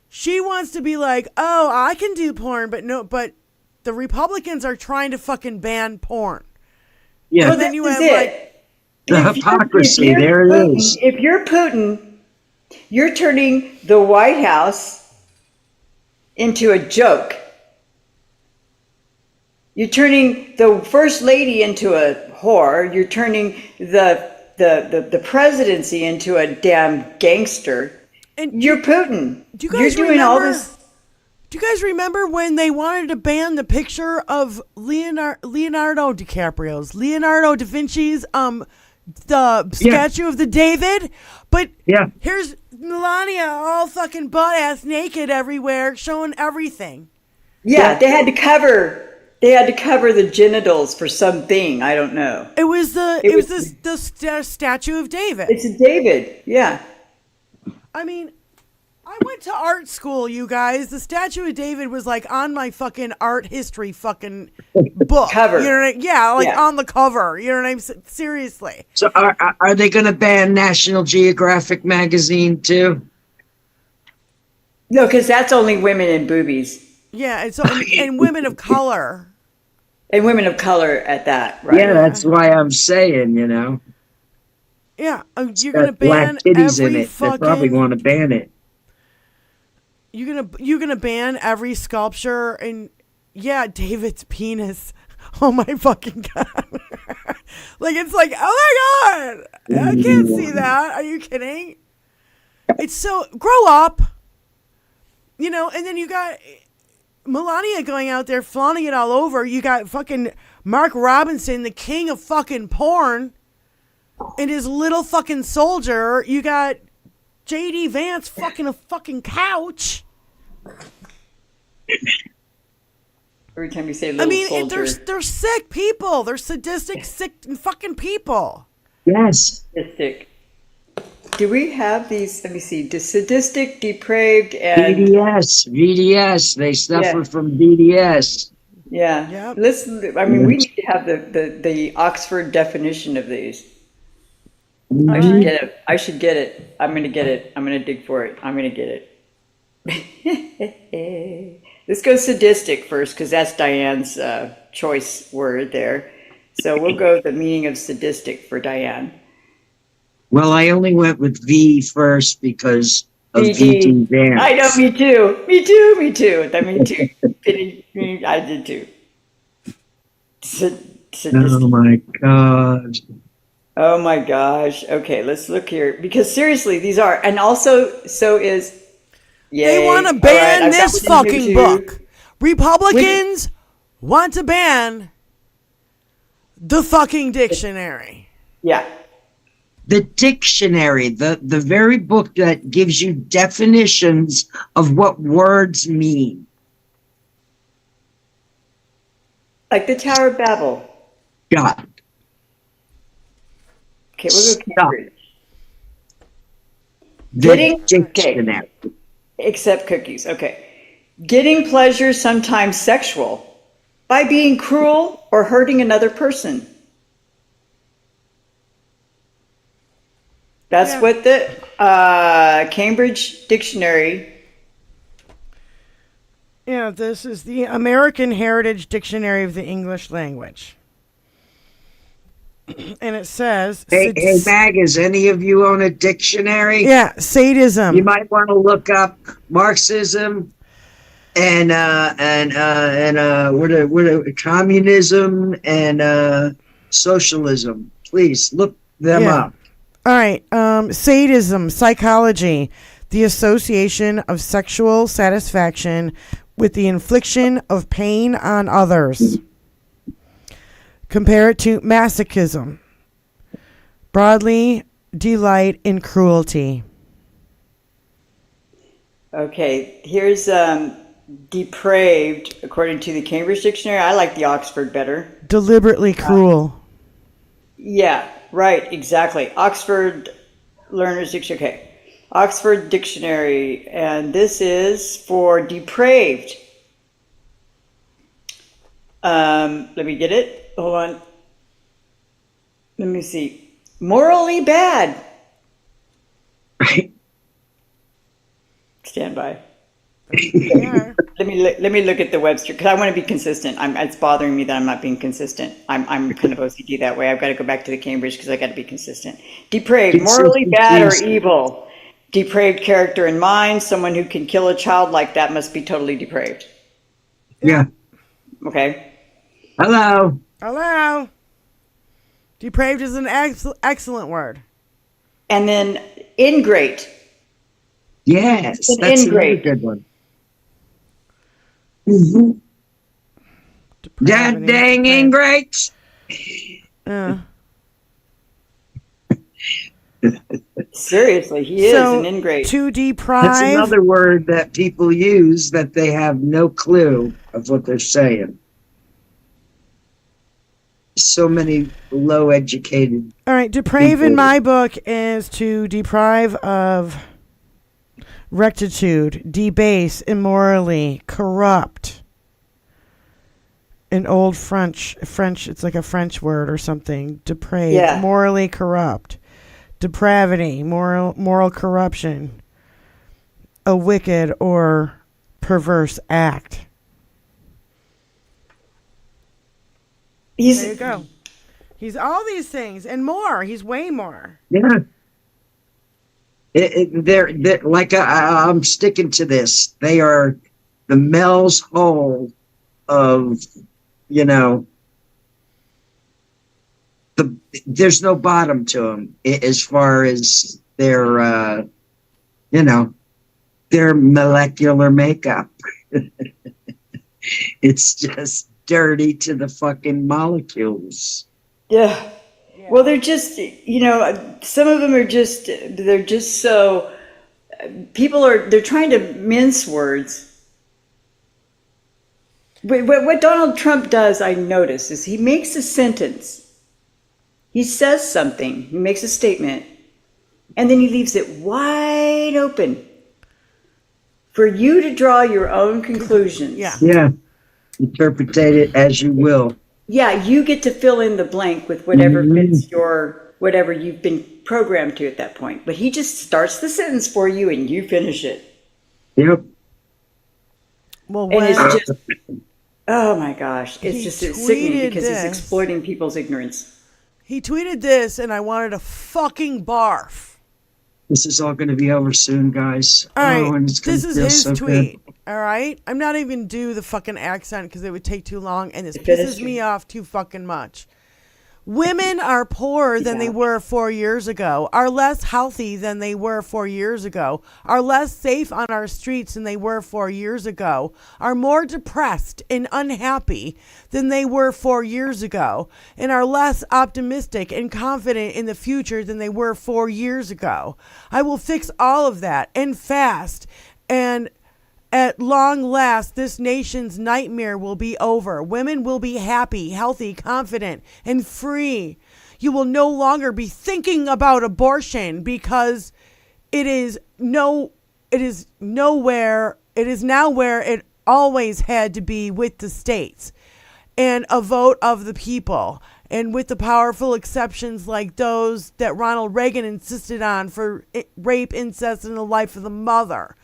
She wants to be like, oh, I can do porn, but the Republicans are trying to fucking ban porn. Yeah. And then you have like, the hypocrisy, there it is. If you're Putin, you're turning the White House into a joke. You're turning the First Lady into a whore. You're turning the presidency into a damn gangster. And you're Putin. Do you guys you're doing all this. Do you guys remember when they wanted to ban the picture of Leonardo DiCaprio's, Leonardo da Vinci's, the statue of the David? But here's Melania all fucking butt ass naked everywhere, showing everything. Yeah, they had to cover the genitals for something. I don't know. It was the statue of David. It's a David. Yeah. I mean, I went to art school, you guys. The statue of David was like on my fucking art history fucking book. Cover. You know what I mean? Yeah, on the cover. You know what I'm saying? Seriously. So are they going to ban National Geographic magazine too? No, because that's only women and boobies. Yeah, and women of color. And women of color at that, right? Yeah, that's why I'm saying, Yeah, you're gonna black ban titties every in it. fucking. They probably want to ban it. You're gonna ban every sculpture and David's penis. Oh my fucking god! Like it's like, oh my god, I can't see that. Are you kidding? It's so grow up. And then you got Melania going out there flaunting it all over. You got fucking Mark Robinson, the king of fucking porn, and his little fucking soldier. You got JD Vance fucking a fucking couch. Every time you say little soldier. They're sick people. They're sadistic, sick fucking people. Yes. Sadistic. Do we have these? Let me see. Sadistic, depraved, and VDS. They suffer from VDS. Yeah. Yep. We need to have the Oxford definition of these. Mm-hmm. I should get it. I'm gonna get it. I'm gonna dig for it. I'm gonna get it. Let's go sadistic first, because that's Diane's choice word there. So we'll go the meaning of sadistic for Diane. Well, I only went with V first because of VD Vance. I know, me too. Me too. Me too. I did too. Oh my god. Oh my gosh. Okay, let's look here. Because seriously, these are, and also, so is. Yay. They want to ban this fucking book. Republicans want to ban the fucking dictionary. Yeah. The dictionary, the very book that gives you definitions of what words mean. Like the Tower of Babel. God. Okay, we'll go Cambridge. The dictionary. Okay. Except cookies. Okay. Getting pleasure, sometimes sexual, by being cruel or hurting another person. That's what the Cambridge Dictionary. Yeah, this is the American Heritage Dictionary of the English Language. And it says... Hey, Mag, is any of you own a dictionary? Yeah, sadism. You might want to look up Marxism and communism and socialism. Please look them up. All right. Sadism, psychology, the association of sexual satisfaction with the infliction of pain on others. Compare it to masochism. Broadly, delight in cruelty. Okay, here's depraved, according to the Cambridge Dictionary. I like the Oxford better. Deliberately cruel. Yeah, right, exactly. Oxford Learner's Dictionary. Okay. Oxford Dictionary, and this is for depraved. Let me get it. Hold on. Let me see. Morally bad. Stand by. Yeah. Let me look at the Webster because I want to be consistent. It's bothering me that I'm not being consistent. I'm kind of OCD that way. I've got to go back to the Cambridge because I got to be consistent. Depraved, morally bad or evil. Depraved character and mind. Someone who can kill a child like that must be totally depraved. Yeah. Okay. Hello. Hello. Depraved is an excellent word. And then ingrate. Yes, An that's ingrate. another good one. Mm-hmm. That Depravity, dang depraved. ingrates. Seriously, he is So, an ingrate. to That's deprive. another word that people use that they have no clue of what they're saying. So many low educated. All right, deprave in people. my book is to deprive of rectitude, debase, immorally, corrupt. An old French, it's like a French word or something. Depraved, Yeah. morally corrupt. Depravity, moral corruption. A wicked or perverse act. There you go. He's all these things and more. He's way more. Yeah. They're like I'm sticking to this. They are the Mel's hole of, there's no bottom to them as far as their molecular makeup. It's just dirty to the fucking molecules. Yeah. Well, they're just, some of them are just, they're just so, they're trying to mince words. What Donald Trump does, I notice, is he makes a sentence. He says something, he makes a statement, and then he leaves it wide open for you to draw your own conclusions. Yeah. Yeah. Interpretate it as you will. Yeah, you get to fill in the blank with whatever fits whatever you've been programmed to at that point. But he just starts the sentence for you and you finish it. Yep. Well, And it's just, oh my gosh, it's sickening because this. he's exploiting people's ignorance. He tweeted this, and I wanted to fucking barf. This is all going to be over soon, guys. All right, and it's gonna this is feel his so tweet. good. All right, I'm not even do the fucking accent because it would take too long, and this Finish pisses it. me off too fucking much. Women are poorer than they were 4 years ago, are less healthy than they were 4 years ago, are less safe on our streets than they were 4 years ago, are more depressed and unhappy than they were 4 years ago, and are less optimistic and confident in the future than they were 4 years ago. I will fix all of that and fast, and at long last, this nation's nightmare will be over. Women will be happy, healthy, confident, and free. You will no longer be thinking about abortion because it is now where it always had to be, with the states and a vote of the people, and with the powerful exceptions like those that Ronald Reagan insisted on for rape, incest, and the life of the mother,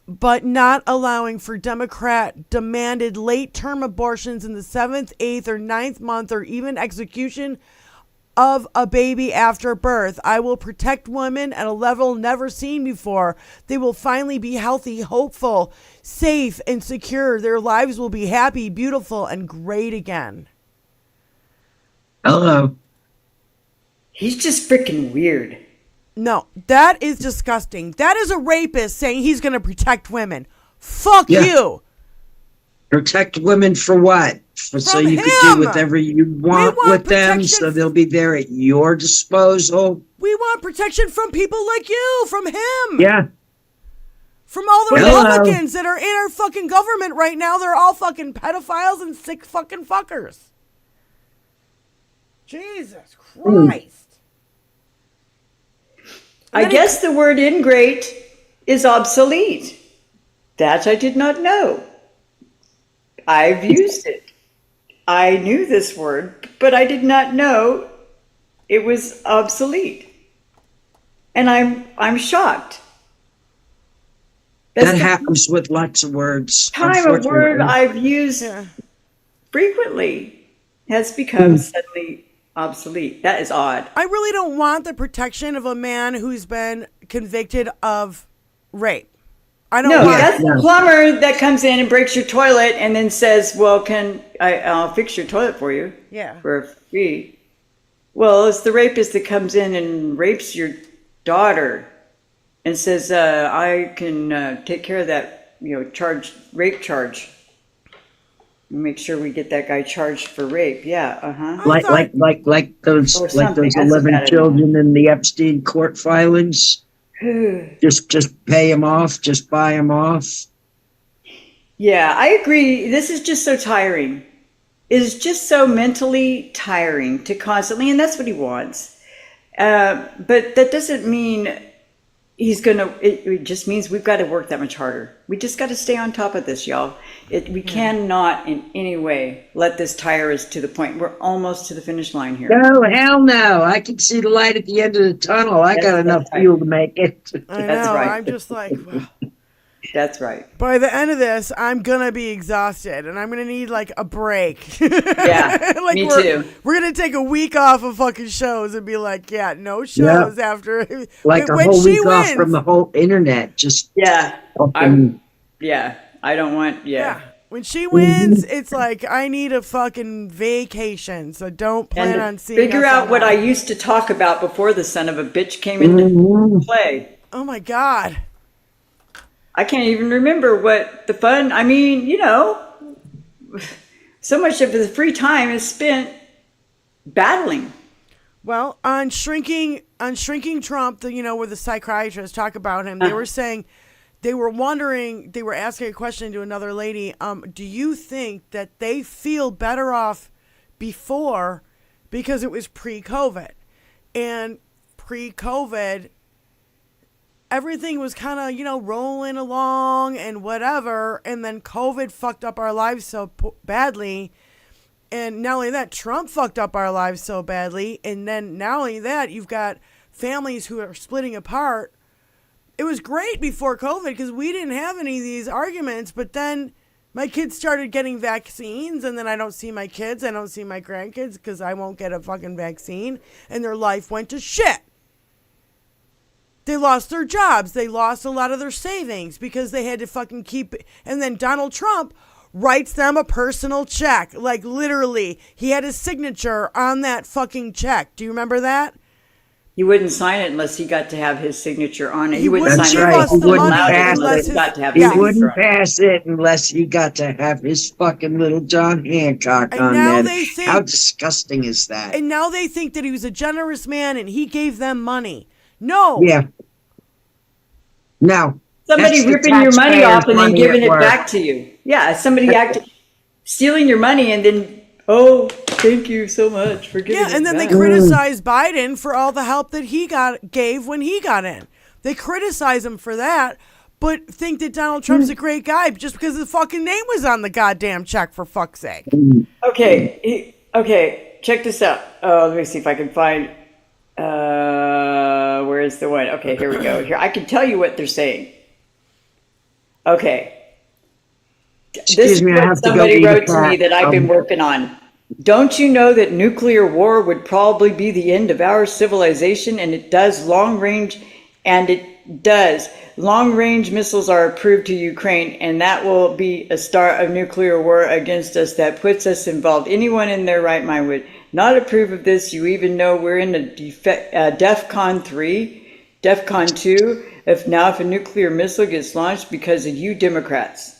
but not allowing for Democrat demanded late term abortions in the 7th, 8th, or 9th month, or even execution of a baby after birth. I will protect women at a level never seen before. They will finally be healthy, hopeful, safe, and secure. Their lives will be happy, beautiful, and great again. Hello. He's just freaking weird. No, that is disgusting. That is a rapist saying he's going to protect women. Fuck you. Protect women for what? So you can do whatever you want with them, so they'll be there at your disposal. We want protection from people like you, from him. Yeah. From all the Hello. Republicans that are in our fucking government right now, they're all fucking pedophiles and sick fucking fuckers. Jesus Christ. I guess the word ingrate is obsolete. That I did not know. I've used it. I knew this word, but I did not know it was obsolete. And I'm shocked. That's That the happens with lots of words. time a word unfortunately. I've used frequently has become suddenly obsolete. That is odd. I really don't want the protection of a man who's been convicted of rape. I don't No, want that's the plumber that comes in and breaks your toilet and then says, well, I'll fix your toilet for you. Yeah. For a fee. Well, it's the rapist that comes in and rapes your daughter and says, I can take care of that, rape charge. Make sure we get that guy charged for rape. Yeah, Like those Or something. That's 11 about it. children in the Epstein court filings. just pay them off, just buy them off. Yeah, I agree. This is just so tiring. It is just so mentally tiring to constantly, and that's what he wants. But that doesn't mean he's gonna. It just means we've got to work that much harder. We just got to stay on top of this, y'all. We cannot in any way let this tire us to the point. We're almost to the finish line here. No, hell no. I can see the light at the end of the tunnel. I got enough fuel to make it. I know. That's right. I'm just like, well, That's right. by the end of this, I'm gonna be exhausted, and I'm gonna need like a break. Yeah, like me too. We're gonna take a week off of fucking shows and be like, yeah, no shows after. Like a when whole she week off wins. from the whole internet. Just Yeah, fucking- I don't want. Yeah. When she wins, it's like I need a fucking vacation. So don't plan on seeing. Figure us out what I online. used to talk about before the son of a bitch came into play. Oh my god. I can't even remember what the fun. I mean, so much of the free time is spent battling. Well, on shrinking Trump, where the psychiatrists talk about him, they were saying, they were asking a question to another lady. Do you think that they feel better off before because it was pre-COVID, and pre-COVID, everything was kind of, rolling along and whatever. And then COVID fucked up our lives so badly. And not only that, Trump fucked up our lives so badly. And then not only that, you've got families who are splitting apart. It was great before COVID because we didn't have any of these arguments. But then my kids started getting vaccines. And then I don't see my kids. I don't see my grandkids because I won't get a fucking vaccine. And their life went to shit. They lost their jobs. They lost a lot of their savings because they had to fucking keep it. And then Donald Trump writes them a personal check. Like literally, he had his signature on that fucking check. Do you remember that? He wouldn't sign it unless he got to have his signature on it. He wouldn't wouldn't sign give it us He the wouldn't money pass unless it. he got to have He his signature wouldn't on it. pass it unless he got to have his fucking little John Hancock And on now there. they think- How disgusting is that? And now they think that he was a generous man and he gave them money. No. Yeah. No. Somebody That's the ripping your money taxpayers' off and then money giving at it work. back to you. Yeah, somebody stealing your money and then, oh, thank you so much for giving Yeah, it and then they back. criticize Biden for all the help that he gave when he got in. They criticize him for that, but think that Donald Trump's a great guy just because his fucking name was on the goddamn check, for fuck's sake. Okay, check this out. Oh, let me see if I can find, where's the one? Okay, here we go. Here, I can tell you what they're saying. Okay. This Excuse is me, I what have to go somebody eat a wrote to me cat. that I've been working on. Don't you know that nuclear war would probably be the end of our civilization? And it does long range missiles are approved to Ukraine, and that will be a start of nuclear war against us that puts us involved. Anyone in their right mind would not approve of this. You even know we're in a DEFCON 3, DEFCON 2. If a nuclear missile gets launched because of you Democrats.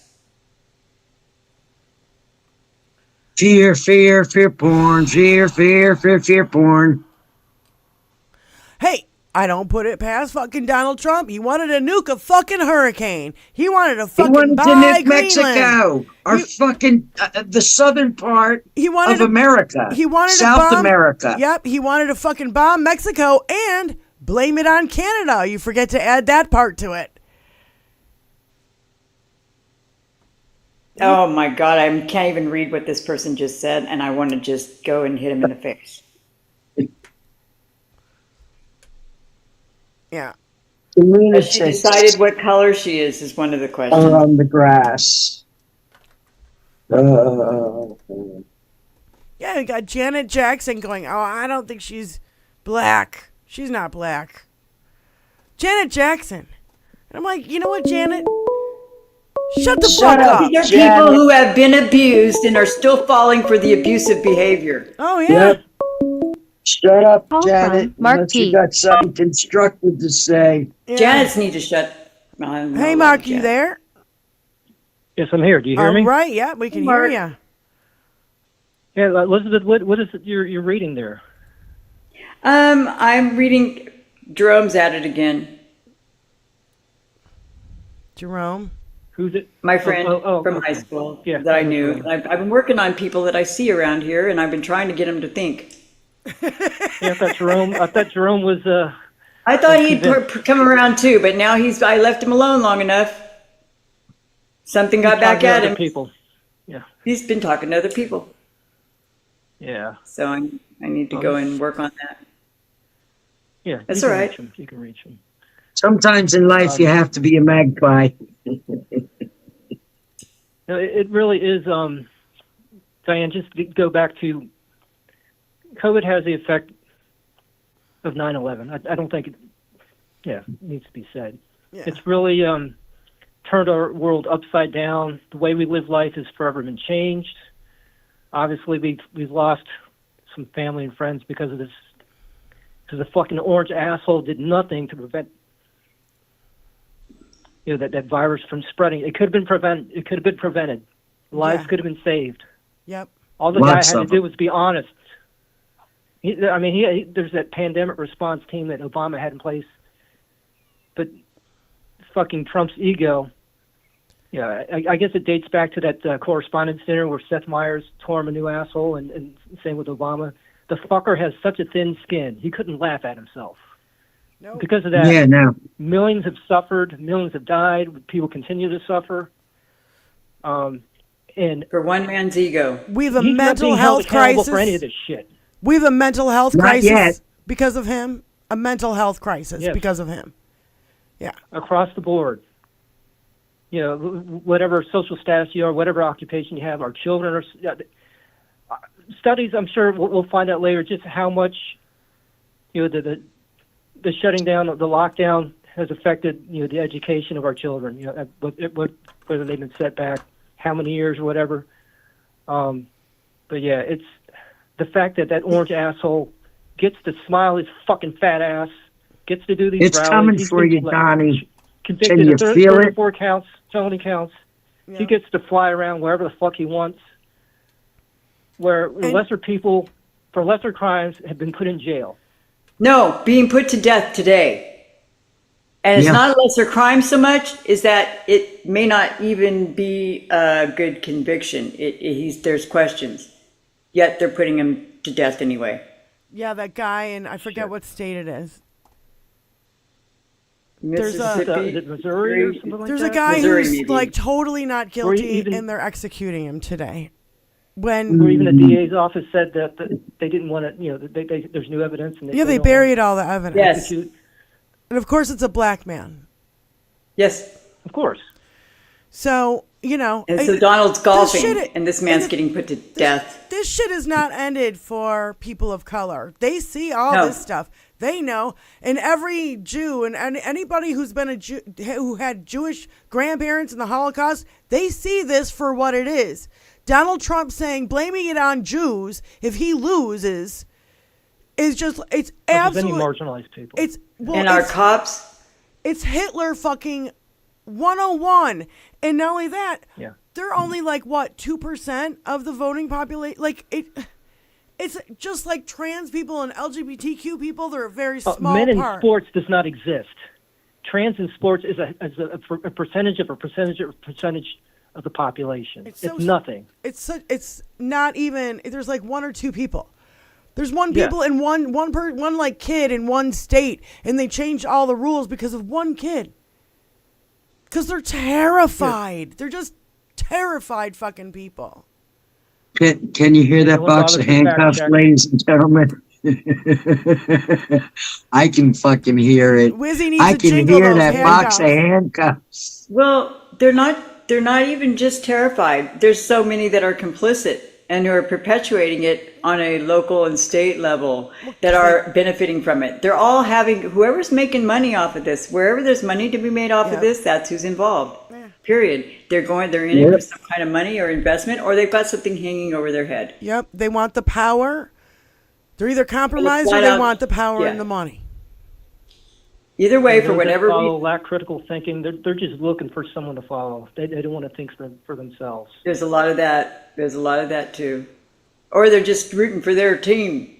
Fear, fear, fear porn. Fear, fear, fear, fear porn. Hey, I don't put it past fucking Donald Trump. He wanted to nuke a fucking hurricane. He wanted to He fucking wanted to buy nuke Greenland. Mexico, our fucking the southern part of America. He wanted South to bomb, America. Yep, he wanted to fucking bomb Mexico and blame it on Canada. You forget to add that part to it. Oh my God, I can't even read what this person just said, and I want to just go and hit him in the face. Yeah. Has she decided what color she is one of the questions. On the grass. Yeah, we got Janet Jackson going, oh, I don't think she's black. She's not black. Janet Jackson. And I'm like, you know what, Janet? Shut the fuck up. These are people who have been abused and are still falling for the abusive behavior. Oh, yeah. Yep. Shut up, Call Janet. from Mark Unless P. you got something constructive to say. Yeah. Janet's need to shut. Hey, Mark, you there? Yes, I'm here. Do you hear me? All right, yeah, we can hear you. Yeah, Elizabeth, what is it you're reading there? I'm reading. Jerome's at it again. Jerome? Who's it? My friend from okay. high school Yeah. that I knew. I've been working on people that I see around here, and I've been trying to get them to think. Yeah, I thought Jerome was. I thought he'd come around too, but now I left him alone long enough. Something got back at him. People. Yeah. He's been talking to other people. Yeah. So I need to go and work on that. Yeah. That's you all can right. reach him. You can reach him. Sometimes in life you have to be a magpie. No, it really is. Diane, just to go back to COVID has the effect of 9/11. I don't think it needs to be said. Yeah. It's really turned our world upside down. The way we live life has forever been changed. Obviously, we've lost some family and friends because of this. Because the fucking orange asshole did nothing to prevent that virus from spreading. It could have been prevented. Lives could have been saved. Yep. All the guy had to do was be honest. There's that pandemic response team that Obama had in place, but fucking Trump's ego. Yeah, I guess it dates back to that correspondence dinner where Seth Meyers tore him a new asshole, and same with Obama. The fucker has such a thin skin, he couldn't laugh at himself. Nope. Because of that, millions have suffered, millions have died, people continue to suffer. And for one man's ego. We have a he's mental not being health held accountable crisis. for any of this shit. We have a mental health Not crisis yet. because of him. A mental health crisis Yes. because of him. Yeah. Across the board. Whatever social status you are, whatever occupation you have, our children are. Studies, I'm sure we'll find out later, just how much the shutting down, the lockdown has affected the education of our children. Whether they've been set back, how many years or whatever. But yeah, it's the fact that orange asshole gets to smile his fucking fat ass, gets to do these It's rallies. coming He's for been you, Donnie. convicted Can you of feel 34 counts, felony counts. Yeah. He gets to fly around wherever the fuck he wants. Where lesser people, for lesser crimes, have been put in jail. No, being put to death today. And it's not a lesser crime so much, is that it may not even be a good conviction. There's questions. Yet they're putting him to death anyway. Yeah, that guy, and I forget what state it is. Mississippi. Is it Missouri or something like There's that? a guy Missouri, who's maybe. like totally not guilty, even- and they're executing him today. Where even the DA's office said that they didn't want to, there's new evidence. And they don't buried all the evidence. Yes. execute. And of course, it's a black man. Yes. Of course. So, And so Donald's golfing, shit- and this man's getting put to death. This shit is not ended for people of color. They see all No. this stuff. They know. And every Jew and anybody who's been a Jew, who had Jewish grandparents in the Holocaust, they see this for what it is. Donald Trump saying, blaming it on Jews if he loses, is just, it's absolutely. Any marginalized people. And our cops. It's Hitler fucking 101. And not only that, Yeah. they're only like, what, 2% of the voting population? Like, It's just like trans people and LGBTQ people. They're a very small Men in part. sports does not exist. Trans in sports is a percentage of the population. It's nothing. It's not even. There's like one or two people. There's one people in one like kid in one state, and they changed all the rules because of one kid. Because they're terrified. They're just terrified fucking people. Can you hear that box of handcuffs, ladies and gentlemen? I can fucking hear it. Wizzy needs I to can jingle hear those that box of handcuffs. handcuffs. Well, they're not even just terrified. There's so many that are complicit and who are perpetuating it on a local and state level that are benefiting from it. They're all having, whoever's making money off of this, wherever there's money to be made off of this, that's who's involved. Period. They're in it for some kind of money or investment, or they've got something hanging over their head. Yep. They want the power. They're either compromised or they want the power and the money. Either way, for whatever reason, lack critical thinking. They're just looking for someone to follow. They don't want to think for themselves. There's a lot of that. There's a lot of that too. Or they're just rooting for their team.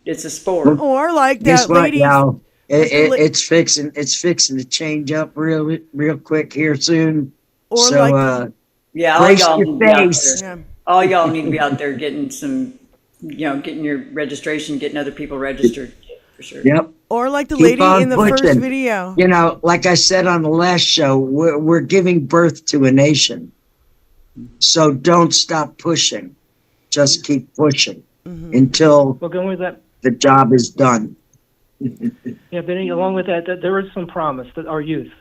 It's a sport. Or like Guess that what, lady. y'all? It's fixing to change up real quick here soon. Or so like all y'all your need to be out face. there. All y'all need to be out there getting some, getting your registration, getting other people registered for sure. Yep. Or like the Keep lady on in the pushing. first video. Like I said on the last show, we're giving birth to a nation. So don't stop pushing. Just keep pushing until the job is done. Yeah, but along with that, there is some promise that our youth.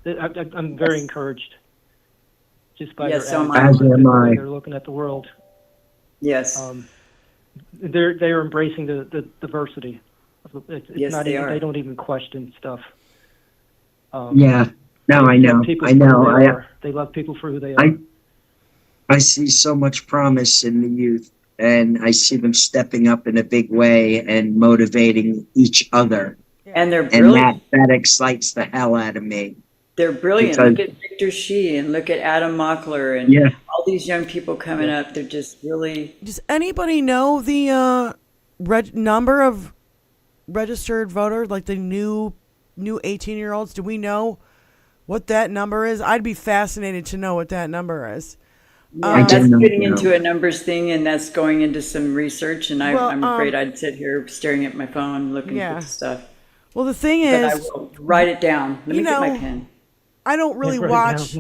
I'm very encouraged just by their attitude, they're looking at the world. Yes. They're embracing the diversity. Yes, not they even, are. They don't even question stuff. I know. They love people for who they are. I see so much promise in the youth, and I see them stepping up in a big way and motivating each other. And they're brilliant. And that excites the hell out of me. They're brilliant. Because, look at Victor Shi and look at Adam Mockler and all these young people coming up. They're just really. Does anybody know the number of registered voters, like the new 18-year-olds? Do we know what that number is? I'd be fascinated to know what that number is. That's getting into a numbers thing, and that's going into some research. And I'm afraid I'd sit here staring at my phone looking for the stuff. Well, the thing is, but I will write it down. Let me get my pen. I don't really watch.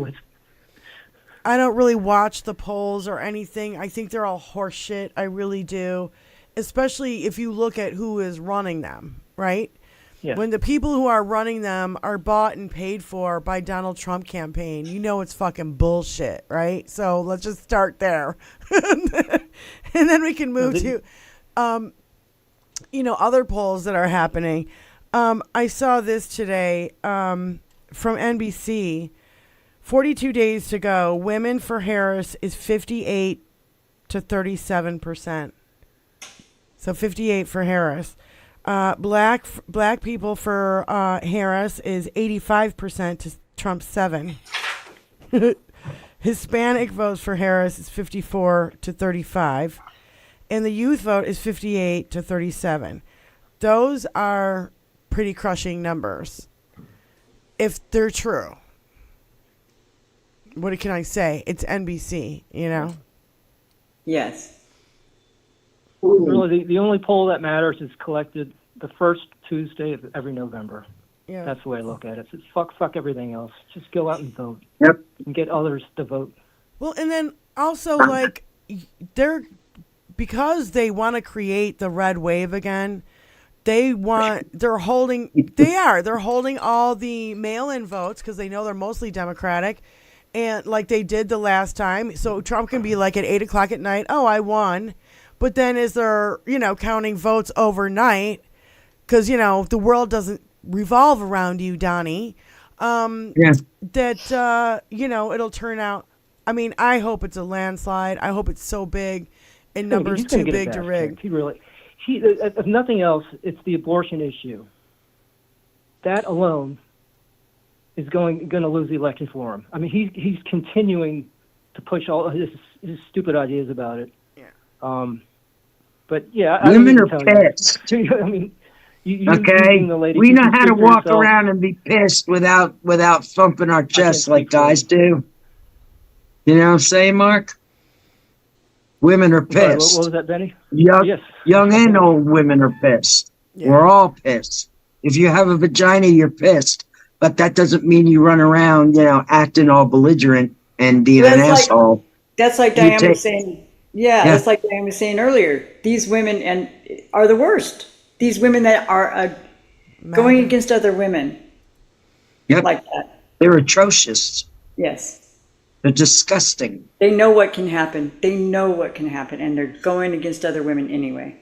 I don't really watch the polls or anything. I think they're all horseshit. I really do, especially if you look at who is running them, right? Yeah. When the people who are running them are bought and paid for by Donald Trump campaign, it's fucking bullshit, right? So let's just start there. And then we can move to, other polls that are happening. I saw this today from NBC. 42 days to go. Women for Harris is 58 to 37%. So 58 for Harris. Black people for Harris is 85% to Trump 7. Hispanic votes for Harris is 54 to 35. And the youth vote is 58 to 37. Those are pretty crushing numbers, if they're true. What can I say? It's NBC, Yes. Really, the only poll that matters is collected the first Tuesday of every November. Yeah. That's the way I look at it. It's fuck everything else. Just go out and vote. Yep. And get others to vote. Well, and then also, because they want to create the red wave again, they're holding all the mail-in votes because they know they're mostly Democratic. And like they did the last time. So Trump can be like at 8:00 at night, oh, I won. But then as they're, counting votes overnight, because, the world doesn't revolve around you, Donnie, that, it'll turn out. I mean, I hope it's a landslide. I hope it's so big and numbers too big to rig. If nothing else, it's the abortion issue. That alone is going to lose the election for him. I mean, he's continuing to push all his stupid ideas about it. Yeah. But yeah, I Women need are to tell you. pissed. I mean, you Okay, being the lady, we you know can how to speak for walk yourself. around and be pissed without thumping our chests speak like for you. guys do. You know what I'm saying, Mark? Women are Sorry, what pissed. was that, Benny? Young, Yes. young and old women are pissed. Yeah. We're all pissed. If you have a vagina, you're pissed. But that doesn't mean you run around, acting all belligerent and being an asshole. That's like You Diane take- was saying. Yeah, Yeah. that's like Diane was saying earlier. These women are the worst. These women that are going against other women Yep. like that. They're atrocious. Yes. They're disgusting. They know what can happen. They know what can happen, and they're going against other women anyway.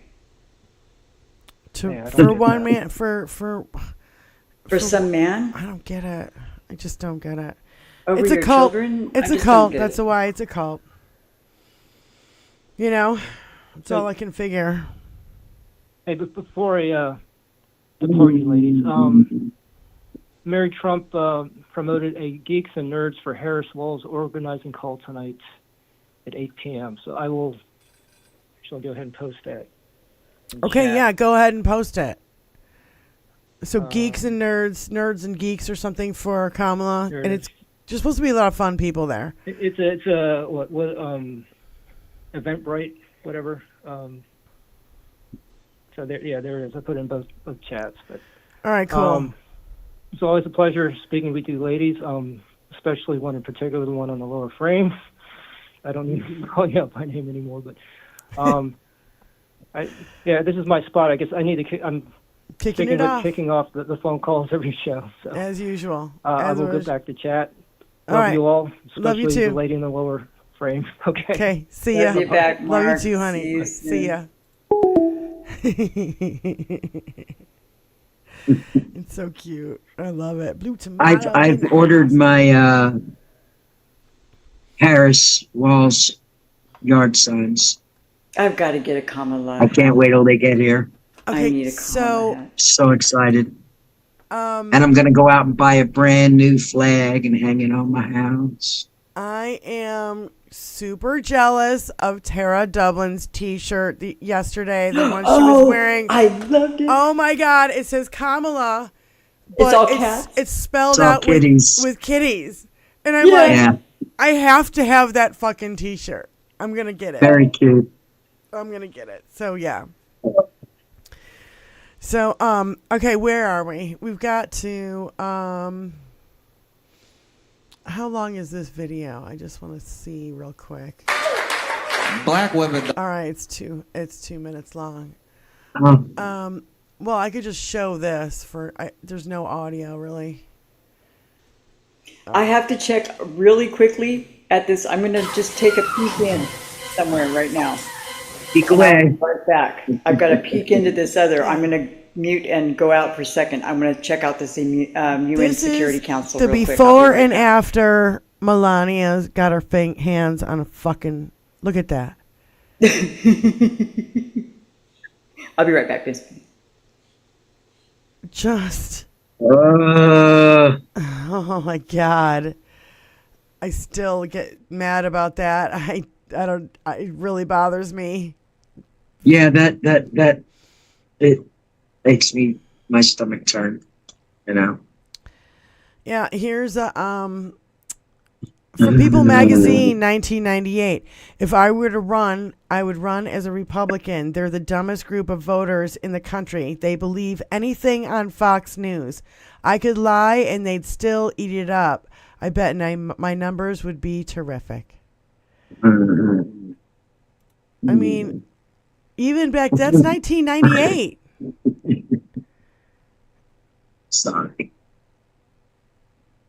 For one man, for some man, I don't get it. I just don't get it. Over It's a your cult. children? It's I a just cult. don't get That's it. why it's a cult. That's all I can figure. Hey, but before you ladies, Mary Trump promoted a Geeks and Nerds for Harris Walls organizing call tonight at 8 p.m. So she'll go ahead and post that. Okay, chat. yeah, go ahead and post it. So Geeks and Nerds and Geeks or something for Kamala, and it's just supposed to be a lot of fun people there. It's a what Eventbrite, whatever. So there it is. I put in both chats. But all right, cool. It's always a pleasure speaking with you, ladies. Especially one in particular, the one on the lower frame. I don't need to call you out by name anymore, but this is my spot. I guess I need to. I'm kicking off the phone calls every show. So as usual. I will get back to chat. All Love right. you all, Love you especially too. the lady in the lower frame. Okay. Okay, see ya. Love you back, Love you Mark. too, honey. See you See ya. It's so cute. I love it. Blue tomato. I've ordered my Harris Walls yard signs. I've got to get a Kamala. I can't wait till they get here. Okay, I need a Kamala hat. So excited. And I'm gonna go out and buy a brand new flag and hang it on my house. I am super jealous of Tara Dublin's t-shirt yesterday, the one she was wearing. I loved it. Oh my God, it says Kamala, but It's all cats? it's spelled It's all out kitties. with kitties. And I'm like, Yeah, I have to have that fucking t-shirt. I'm going to get it. very cute. I'm going to get it. So yeah. So, okay, where are we? We've got to, how long is this video? I just want to see real quick. Black women. All right, it's 2 minutes long. Oh, Well, I could just show this there's no audio really. I have to check really quickly at this. I'm going to just take a peek in somewhere right now. peek away. Right back. I've got to peek into this other. I'm going to mute and go out for a second. I'm going to check out this UN This Security is Council the real quick. before I'll be right and back. after Melania's got her hands on a fucking. Look at that. I'll be right back, Miss. Just. Uh, Oh my God. I still get mad about that. I don't. It really bothers me. yeah, that it makes my stomach turn. Yeah, here's a from People Magazine, 1998. If I were to run, I would run as a Republican. They're the dumbest group of voters in the country. They believe anything on Fox News. I could lie and they'd still eat it up. I bet my numbers would be terrific. I mean, even back, that's 1998. Sorry.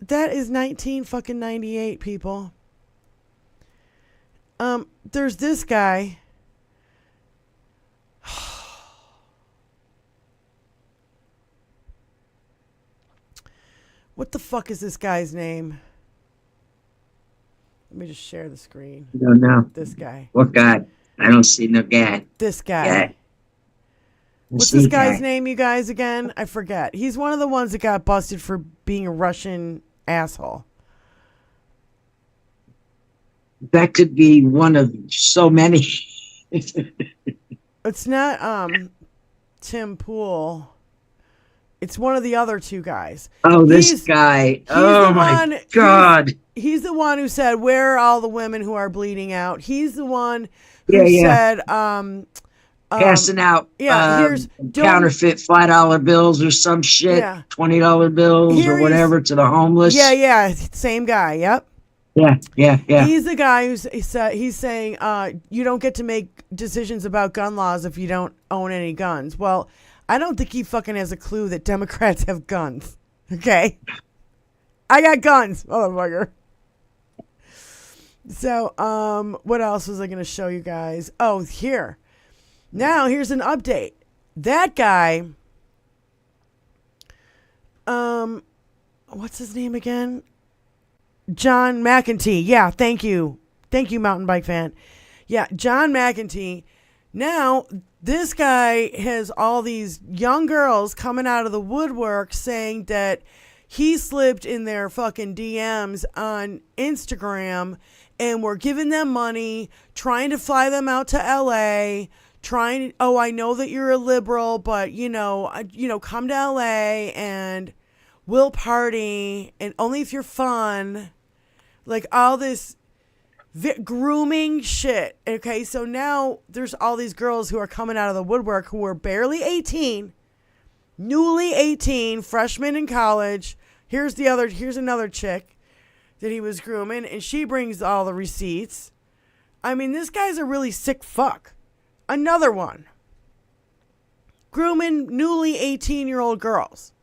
That is 1998, people. There's this guy. What the fuck is this guy's name? Let me just share the screen. I don't know. This guy. What guy? I don't see no guy. This guy. Guy. What's this guy's name, you guys, again? I forget. He's one of the ones that got busted for being a Russian asshole. That could be one of so many. It's not Tim Pool. It's one of the other two guys. Oh, this guy. Oh my God. He's the one who said, "Where are all the women who are bleeding out?" He's the one who Yeah. said, Passing out here's counterfeit $5 bills or some shit, Yeah. $20 bills Here or whatever to the homeless. Yeah, same guy. Yep. Yeah. He's the guy he's saying you don't get to make decisions about gun laws if you don't own any guns. Well, I don't think he fucking has a clue that Democrats have guns. Okay, I got guns, motherfucker. So, what else was I going to show you guys? Oh, here. Now, here's an update. That guy, what's his name again? John McEntee. Yeah, thank you. Thank you, mountain bike fan. Yeah, John McEntee. Now, this guy has all these young girls coming out of the woodwork saying that he slipped in their fucking DMs on Instagram and we're giving them money, trying to fly them out to LA, I know that you're a liberal, but come to LA and we'll party and only if you're fun. Like all this grooming shit. Okay, so now there's all these girls who are coming out of the woodwork who were barely 18, newly 18, freshmen in college. Here's another chick that he was grooming, and she brings all the receipts. I mean, this guy's a really sick fuck. Another one. Grooming newly 18-year-old girls.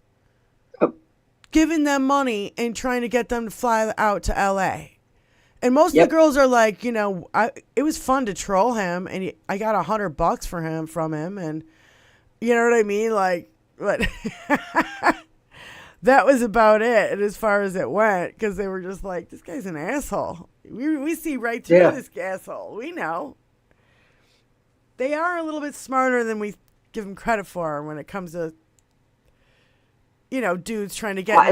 Giving them money and trying to get them to fly out to LA. And most of the girls are like, it was fun to troll him, and I got $100 from him, and you know what I mean? Like, but that was about it. And as far as it went, because they were just like, this guy's an asshole. We see right through this asshole. We know. They are a little bit smarter than we give them credit for when it comes to, dudes trying to get. I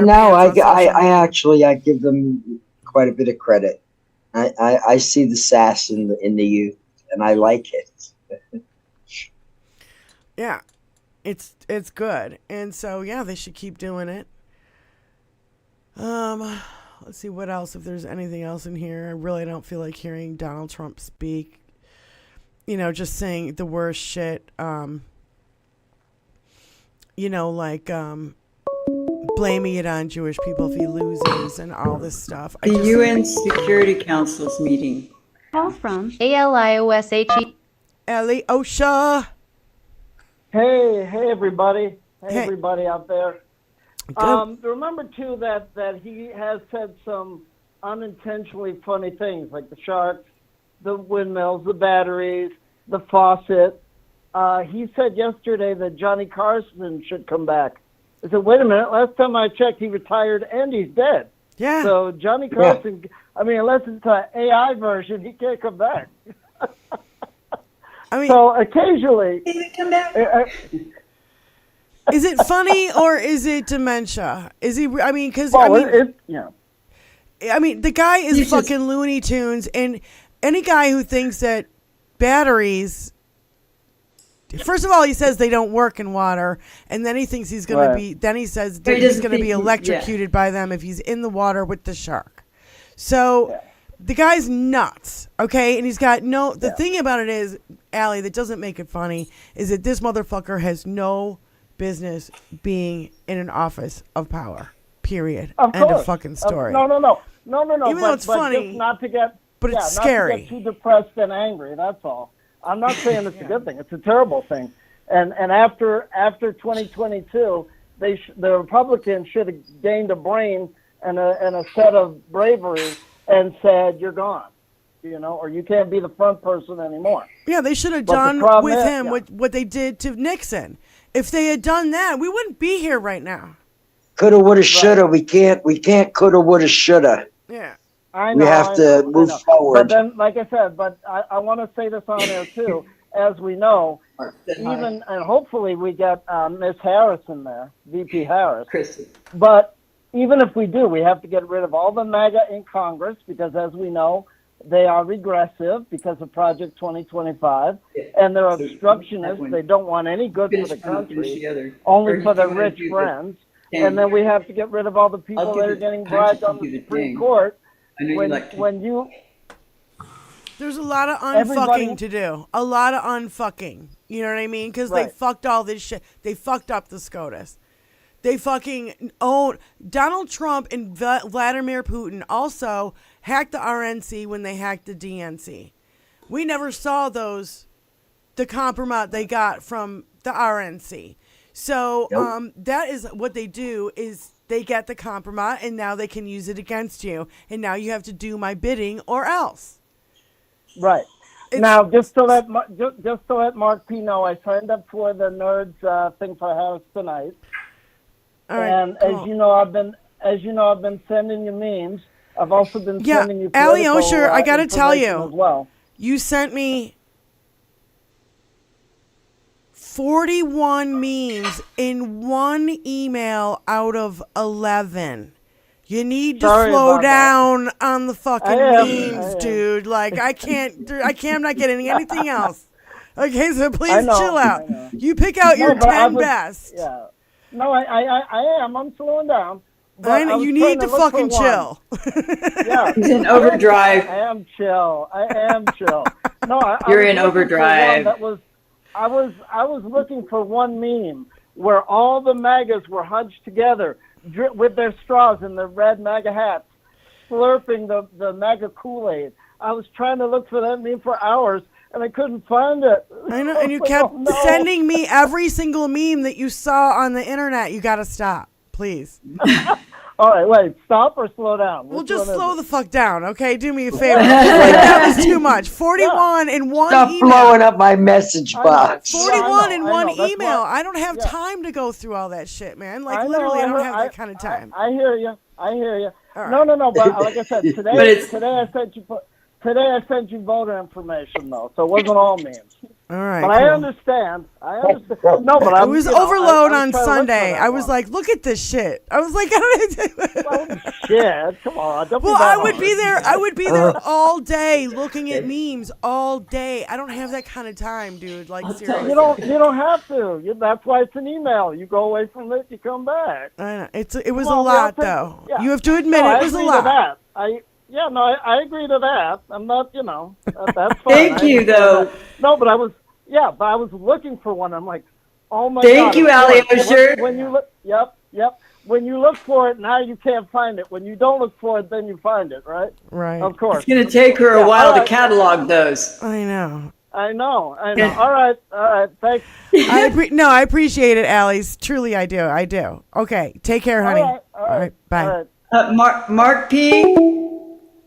give them quite a bit of credit. I see the sass in the youth, and I like it. Yeah, it's good, and so they should keep doing it. Let's see what else. If there's anything else in here, I really don't feel like hearing Donald Trump speak. Just saying the worst shit. Blaming it on Jewish people if he loses and all this stuff. The UN Security Council's meeting. Call from ALIOSHE. Ellie Osha. Hey, everybody. Hey, everybody out there. Remember, too, that he has said some unintentionally funny things, like the sharks, the windmills, the batteries, the faucet. He said yesterday that Johnny Carson should come back. I said, wait a minute. Last time I checked, he retired and he's dead. Yeah. So Johnny Carson, unless it's an AI version, he can't come back. So occasionally. He would come back. Is it funny or is it dementia? Is he? Because the guy is fucking Looney Tunes, and any guy who thinks that batteries. First of all, he says they don't work in water, and then he thinks he's going to be. Then he says that he's going to be electrocuted by them if he's in the water with the shark. So the guy's nuts, okay? And he's got no. The thing about it is, Allie, that doesn't make it funny, is that this motherfucker has no business being in an office of power. Period. Of End course. of fucking story. No. Even though it's funny, just not to get. But it's scary. Not to get too depressed and angry. That's all. I'm not saying it's a good thing. It's a terrible thing. And after 2022, the Republicans should have gained a brain and a set of bravery and said, you're gone, or you can't be the front person anymore. Yeah, they should have done with him what they did to Nixon. If they had done that, we wouldn't be here right now. Coulda, woulda, shoulda. We can't coulda, woulda, shoulda. Yeah. I know, we have to move forward. But then, like I said, I want to say this on there too. As we know, and hopefully we get Miss Harris in there, VP Harris. Chrissy. But even if we do, we have to get rid of all the MAGA in Congress because, as we know, They are regressive because of Project 2025, and they're obstructionists. They don't want any good for the country, only for their rich friends. And then we have to get rid of all the people that are getting bribed on the Supreme Court. There's a lot of unfucking to do. A lot of unfucking. You know what I mean? Because they fucked all this shit. They fucked up the SCOTUS. They fucking own Donald Trump and Vladimir Putin also hacked the RNC when they hacked the DNC. We never saw the compromise they got from the RNC. So that is what they do is they get the compromise and now they can use it against you. And now you have to do my bidding or else. Right. Now, just to let Mark P know, I signed up for the Nerds thing for Harris tonight. All right, and cool. as you know, I've been sending you memes. I've also been sending you Allie political, Osher, I got to tell you, as well. You sent me 41 memes in one email out of 11. You need to slow down on the fucking memes, dude. Like I'm not getting anything else. Okay, so please chill out. You pick out your 10 best. Yeah. No, I am. I'm slowing down. I know you need to fucking chill. Yeah, he's in overdrive. I am chill. No, You're in overdrive. I was looking for one meme where all the MAGAs were hunched together with their straws and their red MAGA hats, slurping the MAGA Kool-Aid. I was trying to look for that meme for hours. And I couldn't find it. I know, and you kept sending me every single meme that you saw on the internet. You got to stop, please. All right, wait, stop or slow down? Well, just slow the fuck down, okay? Do me a favor. That was too much. 41 in one Stop email. blowing up my message box. 41 in one email. I don't have time to go through all that shit, man. Like, literally, I don't have that kind of time. I hear you. Right. No, but like I said, Today I sent you voter information though, so it wasn't all memes. All right, but cool. I understand. No, but I was overload on Sunday. I was like, look at this shit. I was like, shit, come on. Well, I would be there all day looking at memes all day. I don't have that kind of time, dude. Like seriously. You don't have to. That's why it's an email. You go away from it, you come back. I know. It was a lot though. Yeah. You have to admit it was a lot. I agree to that. I'm not, that's fine. Thank you, though. No, but I was looking for one. I'm like, oh my Thank God. You, Allie Osher. When you look, yep. When you look for it, now you can't find it. When you don't look for it, then you find it, right? Right. Of course. It's going to take her a while to catalog those. I know. All right. Thanks. I appreciate it, Allie. Truly, I do. Okay. Take care, honey. All right. Bye.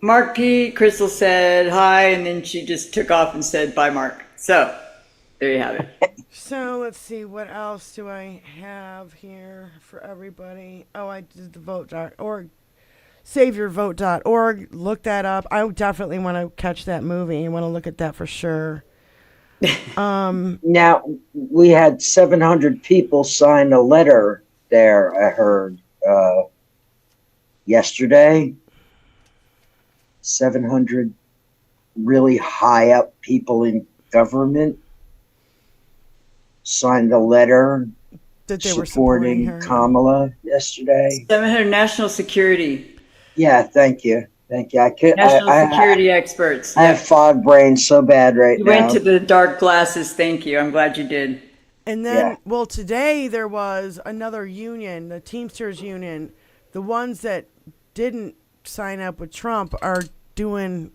Mark P. Crystal said hi, and then she just took off and said bye, Mark. So, there you have it. So, let's see. What else do I have here for everybody? Oh, I did the vote.org. SaveYourVote.org. Look that up. I definitely want to catch that movie. I want to look at that for sure. Now, we had 700 people sign a letter there, I heard, yesterday. 700 really high up people in government signed a letter that they were supporting her. Kamala yesterday. 700 national security. Yeah, thank you. National security experts. I have fog brain so bad now. You went to the dark glasses. Thank you. I'm glad you did. And then, well, today there was another union, the Teamsters Union. The ones that didn't sign up with Trump are doing,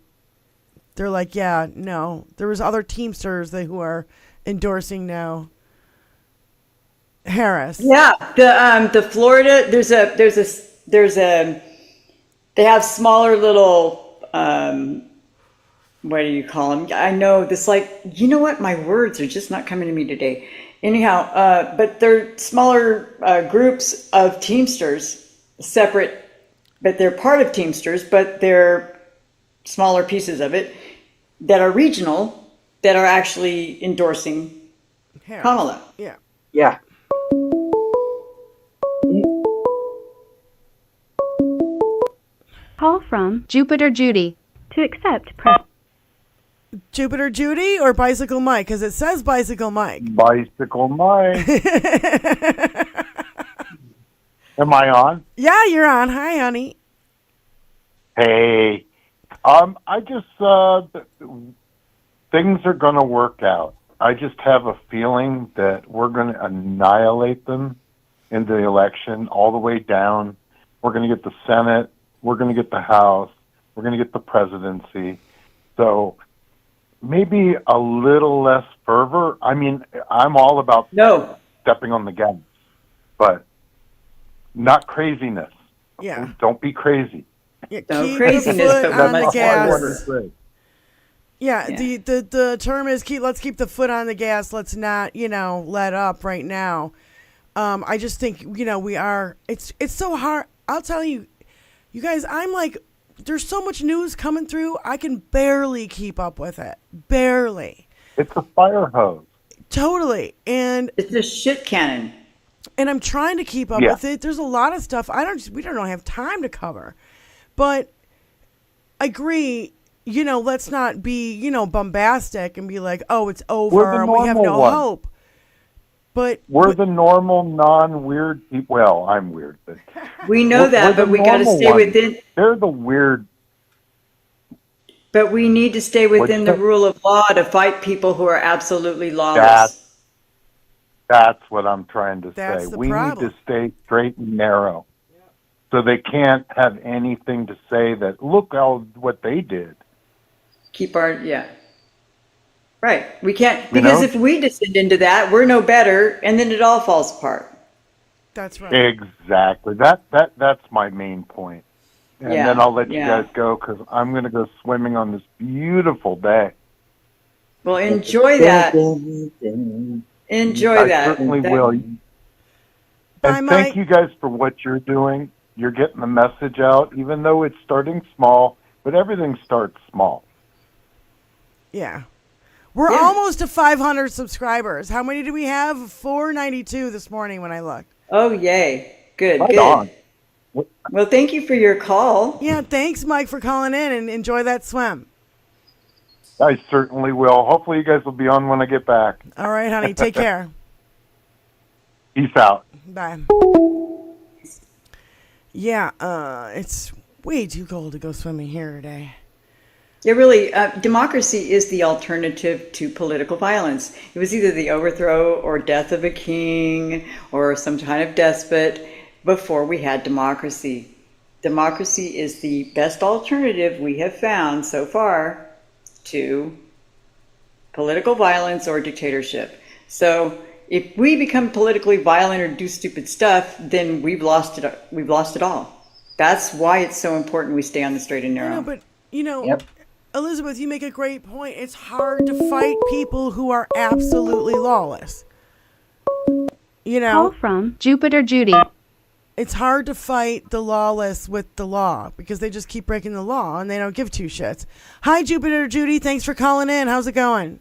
they're like, yeah, no. There was other Teamsters who are endorsing now Harris. Yeah, the Florida, there's a they have smaller little what do you call them? I know this, like, you know what, my words are just not coming to me today. Anyhow, but they're smaller groups of Teamsters, separate, but they're part of Teamsters, but they're smaller pieces of it that are regional, that are actually endorsing Harris. Kamala. Yeah. Yeah. Call from Jupiter Judy. To accept, press Jupiter Judy or Bicycle Mike? Because it says Bicycle Mike. Bicycle Mike. Am I on? Yeah, you're on. Hi, honey. Hey. I just, things are going to work out. I just have a feeling that we're going to annihilate them in the election all the way down. We're going to get the Senate. We're going to get the House. We're going to get the presidency. So maybe a little less fervor. I mean, I'm all about stepping on the gas, but not craziness. Yeah. Don't be crazy. Yeah, No keep craziness, the foot but on let's the gas. Yeah. The term is let's keep the foot on the gas. Let's not, let up right now. I just think, we are, it's so hard. I'll tell you, you guys, I'm like, there's so much news coming through. I can barely keep up with it. Barely. It's a fire hose. Totally. And it's a shit cannon. And I'm trying to keep up with it. There's a lot of stuff we don't have time to cover. But I agree, let's not be, bombastic and be like, oh, it's over and we have no hope. But we're the normal, non-weird people. Well, I'm weird, but we know that, but we got to stay within. They're the weird. But we need to stay within the rule of law to fight people who are absolutely lawless. That's what I'm trying to say. We problem. need to stay straight and narrow. So they can't have anything to say that, look what they did. Keep our, Right. We can't, because if we descend into that, we're no better, and then it all falls apart. That's right. Exactly. That's my main point. And then I'll let you guys go because I'm going to go swimming on this beautiful day. Well, enjoy that. Enjoy that. I certainly will. And thank you guys for what you're doing. You're getting the message out, even though it's starting small, but everything starts small. Yeah. We're almost to 500 subscribers. How many do we have? 492 this morning when I looked. Oh, yay. Good, Right good. on. Well, thank you for your call. Yeah, thanks, Mike, for calling in, and enjoy that swim. I certainly will. Hopefully you guys will be on when I get back. All right, honey. Take care. Peace out. Bye. Yeah, it's way too cold to go swimming here today. Yeah, really, democracy is the alternative to political violence. It was either the overthrow or death of a king or some kind of despot before we had democracy. Democracy is the best alternative we have found so far to political violence or dictatorship. So if we become politically violent or do stupid stuff, then we've lost it. We've lost it all. That's why it's so important we stay on the straight and narrow. No, but Elizabeth, you make a great point. It's hard to fight people who are absolutely lawless. Call from Jupiter Judy. It's hard to fight the lawless with the law because they just keep breaking the law and they don't give two shits. Hi, Jupiter Judy. Thanks for calling in. How's it going?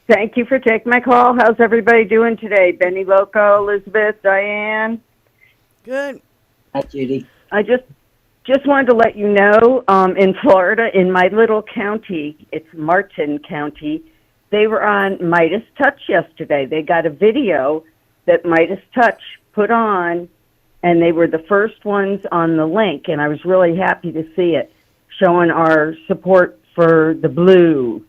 Thank you for taking my call. How's everybody doing today? Benny Loco, Elizabeth, Diane? Good. Hi, Judy. I just wanted to let you know, in Florida, in my little county, it's Martin County, they were on Midas Touch yesterday. They got a video that Midas Touch put on, and they were the first ones on the link, and I was really happy to see it, showing our support for the blue,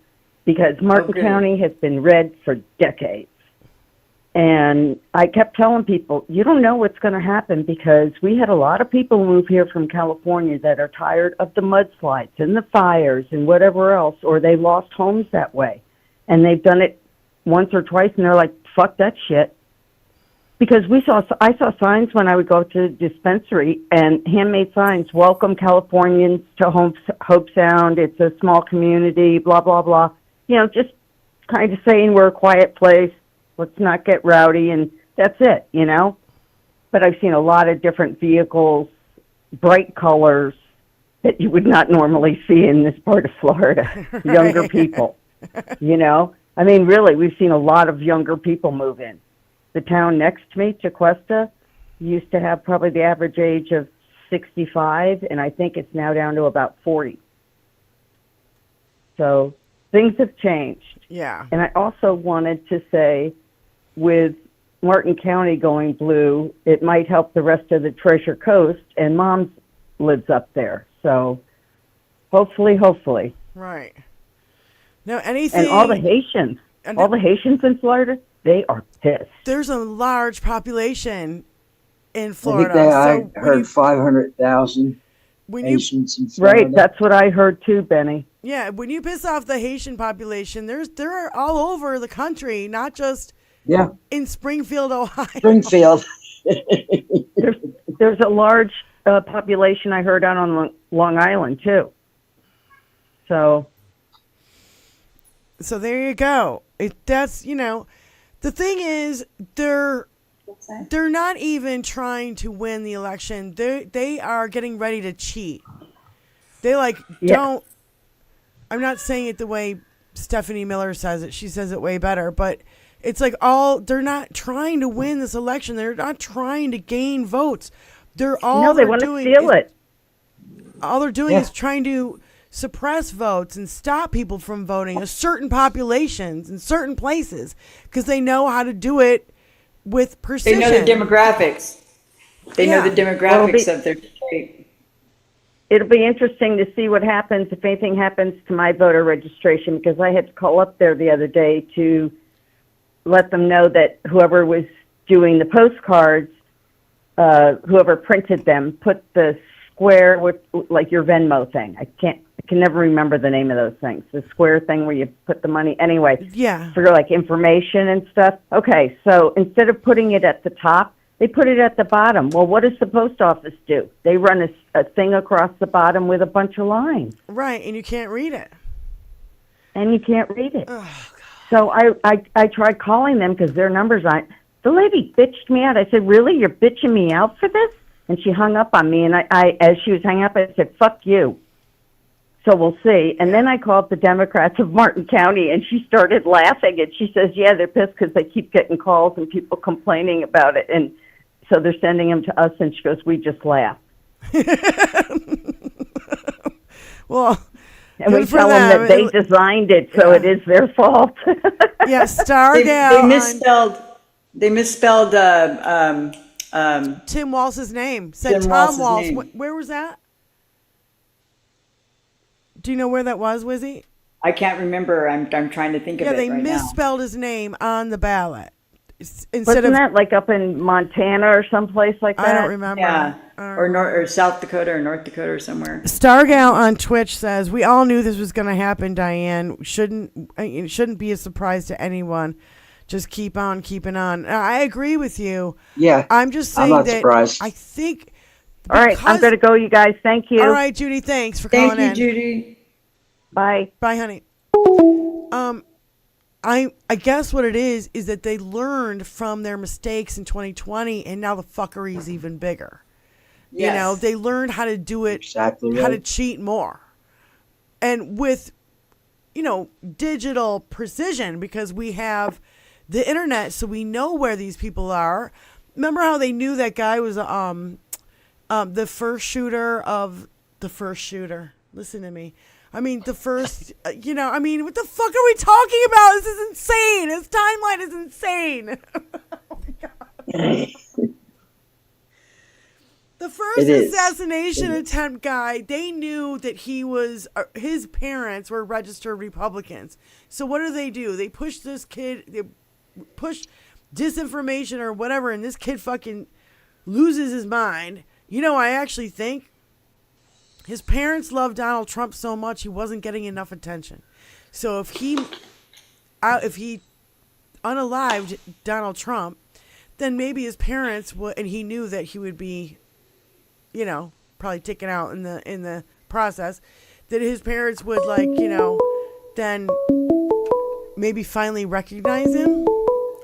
because Martin County has been red for decades. And I kept telling people, you don't know what's going to happen, because we had a lot of people move here from California that are tired of the mudslides and the fires and whatever else, or they lost homes that way. And they've done it once or twice, and they're like, fuck that shit. Because I saw signs when I would go to the dispensary, and handmade signs, welcome Californians to Hope Sound, it's a small community, blah, blah, blah. You know, just kind of saying we're a quiet place, let's not get rowdy, and that's it, you know? But I've seen a lot of different vehicles, bright colors that you would not normally see in this part of Florida. Right. Younger people, you know? I mean, really, we've seen a lot of younger people move in. The town next to me, Tequesta, used to have probably the average age of 65, and I think it's now down to about 40. So things have changed. Yeah. And I also wanted to say, with Martin County going blue, it might help the rest of the Treasure Coast, and Mom's lives up there. So hopefully. Right. No, anything. And all the Haitians in Florida, they are pissed. There's a large population in I Florida. think I heard 500,000 Haitians in Florida. Right, that's what I heard too, Benny. Yeah, when you piss off the Haitian population, they're all over the country, not just in Springfield, Ohio. Springfield. There's a large population I heard out on Long Island too. So there you go. That's, you know, the thing is they're not even trying to win the election. They are getting ready to cheat. They don't. I'm not saying it the way Stephanie Miller says it. She says it way better, but it's like they're not trying to win this election. They're not trying to gain votes. They want to steal it. All they're doing is trying to suppress votes and stop people from voting, a certain populations in certain places, because they know how to do it with precision. They know the demographics. They know the demographics of their state. It'll be interesting to see what happens if anything happens to my voter registration, because I had to call up there the other day to let them know that whoever was doing the postcards, whoever printed them, put the square with like your Venmo thing. I can never remember the name of those things. The square thing where you put the money. Anyway, for like information and stuff. Okay, so instead of putting it at the top, they put it at the bottom. Well, what does the post office do? They run a thing across the bottom with a bunch of lines. Right, and you can't read it. Oh, so I tried calling them because their numbers aren't. The lady bitched me out. I said, really? You're bitching me out for this? And she hung up on me. And I as she was hanging up, I said, fuck you. So we'll see. And then I called the Democrats of Martin County, and she started laughing. And she says, yeah, they're pissed because they keep getting calls and people complaining about it. And so they're sending them to us. And she goes, we just laugh. Well, and we tell them that they designed it, so it is their fault. Yeah, They misspelled Tim Walz's name. Said Tim Tom Walz's Walz. name. Where was that? Do you know where that was, Wizzy? I can't remember. I'm trying to think of it right now. Yeah, they misspelled his name on the ballot. Wasn't that like up in Montana or someplace like that? I don't remember. Yeah, or South Dakota or North Dakota or somewhere. Stargal on Twitch says, we all knew this was going to happen, Diane. It shouldn't be a surprise to anyone. Just keep on keeping on. I agree with you. Yeah. I'm just saying I'm not that surprised. I think. All right, I'm going to go, you guys. Thank you. All right, Judy, thanks for calling in. Thank you, Judy. Bye. Bye, honey. I guess what it is that they learned from their mistakes in 2020, and now the fuckery is even bigger. Yes. You know, they learned how to do it, Exactly how to right. cheat more. And with, digital precision, because we have the internet, so we know where these people are. Remember how they knew that guy was the first shooter of the first shooter? Listen to me. I mean, the first, what the fuck are we talking about? This is insane. His timeline is insane. Oh my God. The first assassination attempt guy, they knew that his parents were registered Republicans. So what do? They push this kid, they push disinformation or whatever, and this kid fucking loses his mind. I actually think his parents loved Donald Trump so much he wasn't getting enough attention. So if he unalived Donald Trump, then maybe his parents would, and he knew that he would be, probably taken out in the process, that his parents would then maybe finally recognize him.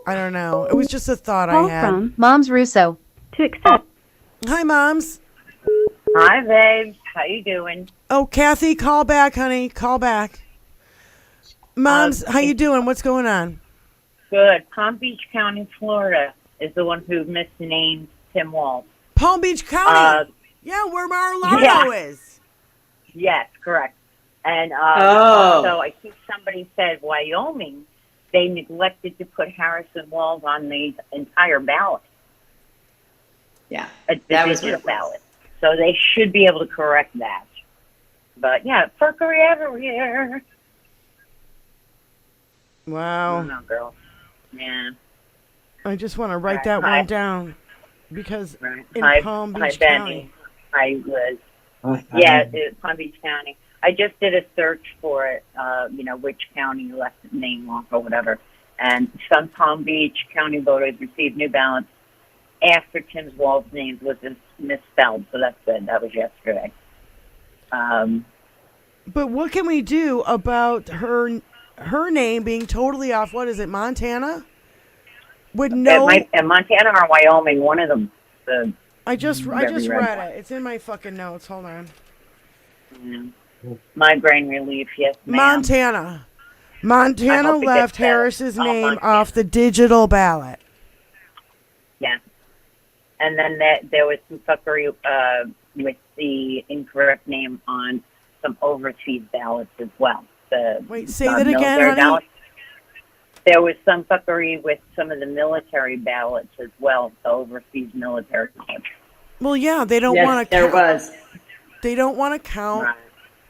I don't know. It was just a thought I had. From Moms Russo to accept. Hi, Moms. Hi, babes. How you doing? Oh, Kathy, call back, honey. Call back. Moms, how you doing? What's going on? Good. Palm Beach County, Florida is the one who misnamed Tim Walz. Palm Beach County? Yeah, where Mar-a-Lago is. Yes, correct. And Oh. also, I think somebody said Wyoming, they neglected to put Harrison Walls on the entire ballot. Yeah, The that was digital what it was. ballot. So they should be able to correct that. But yeah, fuckery everywhere. Wow. No, girl. Yeah. I just want to write Right. that Hi. one down because Right. in Hi, Palm hi, Beach Benny. County. Hi, Liz. Yeah, it's Palm Beach County. I just did a search for it, which county left the name off or whatever. And some Palm Beach County voters received new ballots after Tim's Wall's name was misspelled. So that's good. That was yesterday. But what can we do about her name being totally off? What is it, Montana? With no, Montana or Wyoming, one of them. I just read it. It's in my fucking notes. Hold on. Migraine relief, yes, ma'am. Montana. I Montana hope it left gets better. Harris's Oh, name Montana. off the digital ballot. Yeah. And then there was some fuckery with the incorrect name on some overseas ballots as well. Wait, say that again, military honey? ballots. There was some fuckery with some of the military ballots as well, the overseas military ballots. Well, yeah, they don't Yes, want to. there was. They don't want to count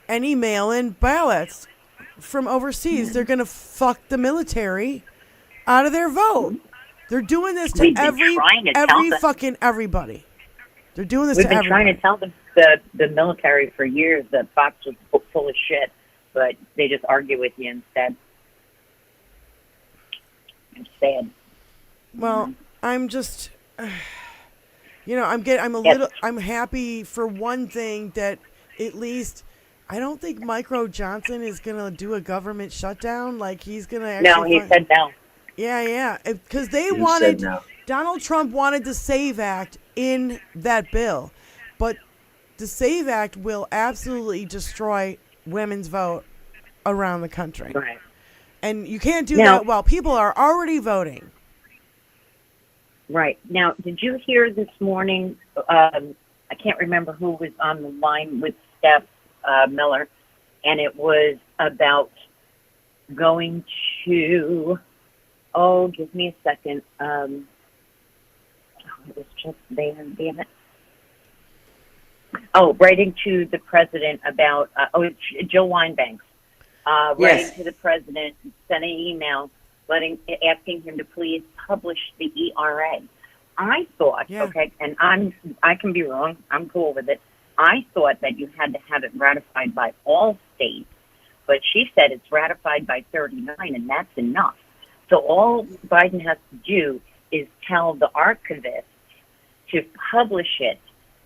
any mail-in ballots from overseas. They're gonna fuck the military out of their vote. They're doing this to We've been every trying to tell them. fucking everybody. They're doing this We've to been everybody. trying to tell them the military for years that Fox was full of shit, but they just argue with you instead. I'm sad. Well, I'm just, I'm happy for one thing that at least I don't think Micro Johnson is gonna do a government shutdown. Like he's gonna actually. No, he said no. Yeah, because they He wanted said no. Donald Trump wanted the SAVE Act in that bill, but the SAVE Act will absolutely destroy women's vote around the country. Right. And you can't do Now- that while people are already voting. Right. Now, did you hear this morning, I can't remember who was on the line with Steph Miller, and it was about going to, give me a second. It was just there, damn it. Writing to the president about, Jill Weinbanks. Writing Yes. to the president, sent an email asking him to please publish the ERA. I thought, okay, and I can be wrong, I'm cool with it. I thought that you had to have it ratified by all states, but she said it's ratified by 39, and that's enough. So all Biden has to do is tell the archivist to publish it,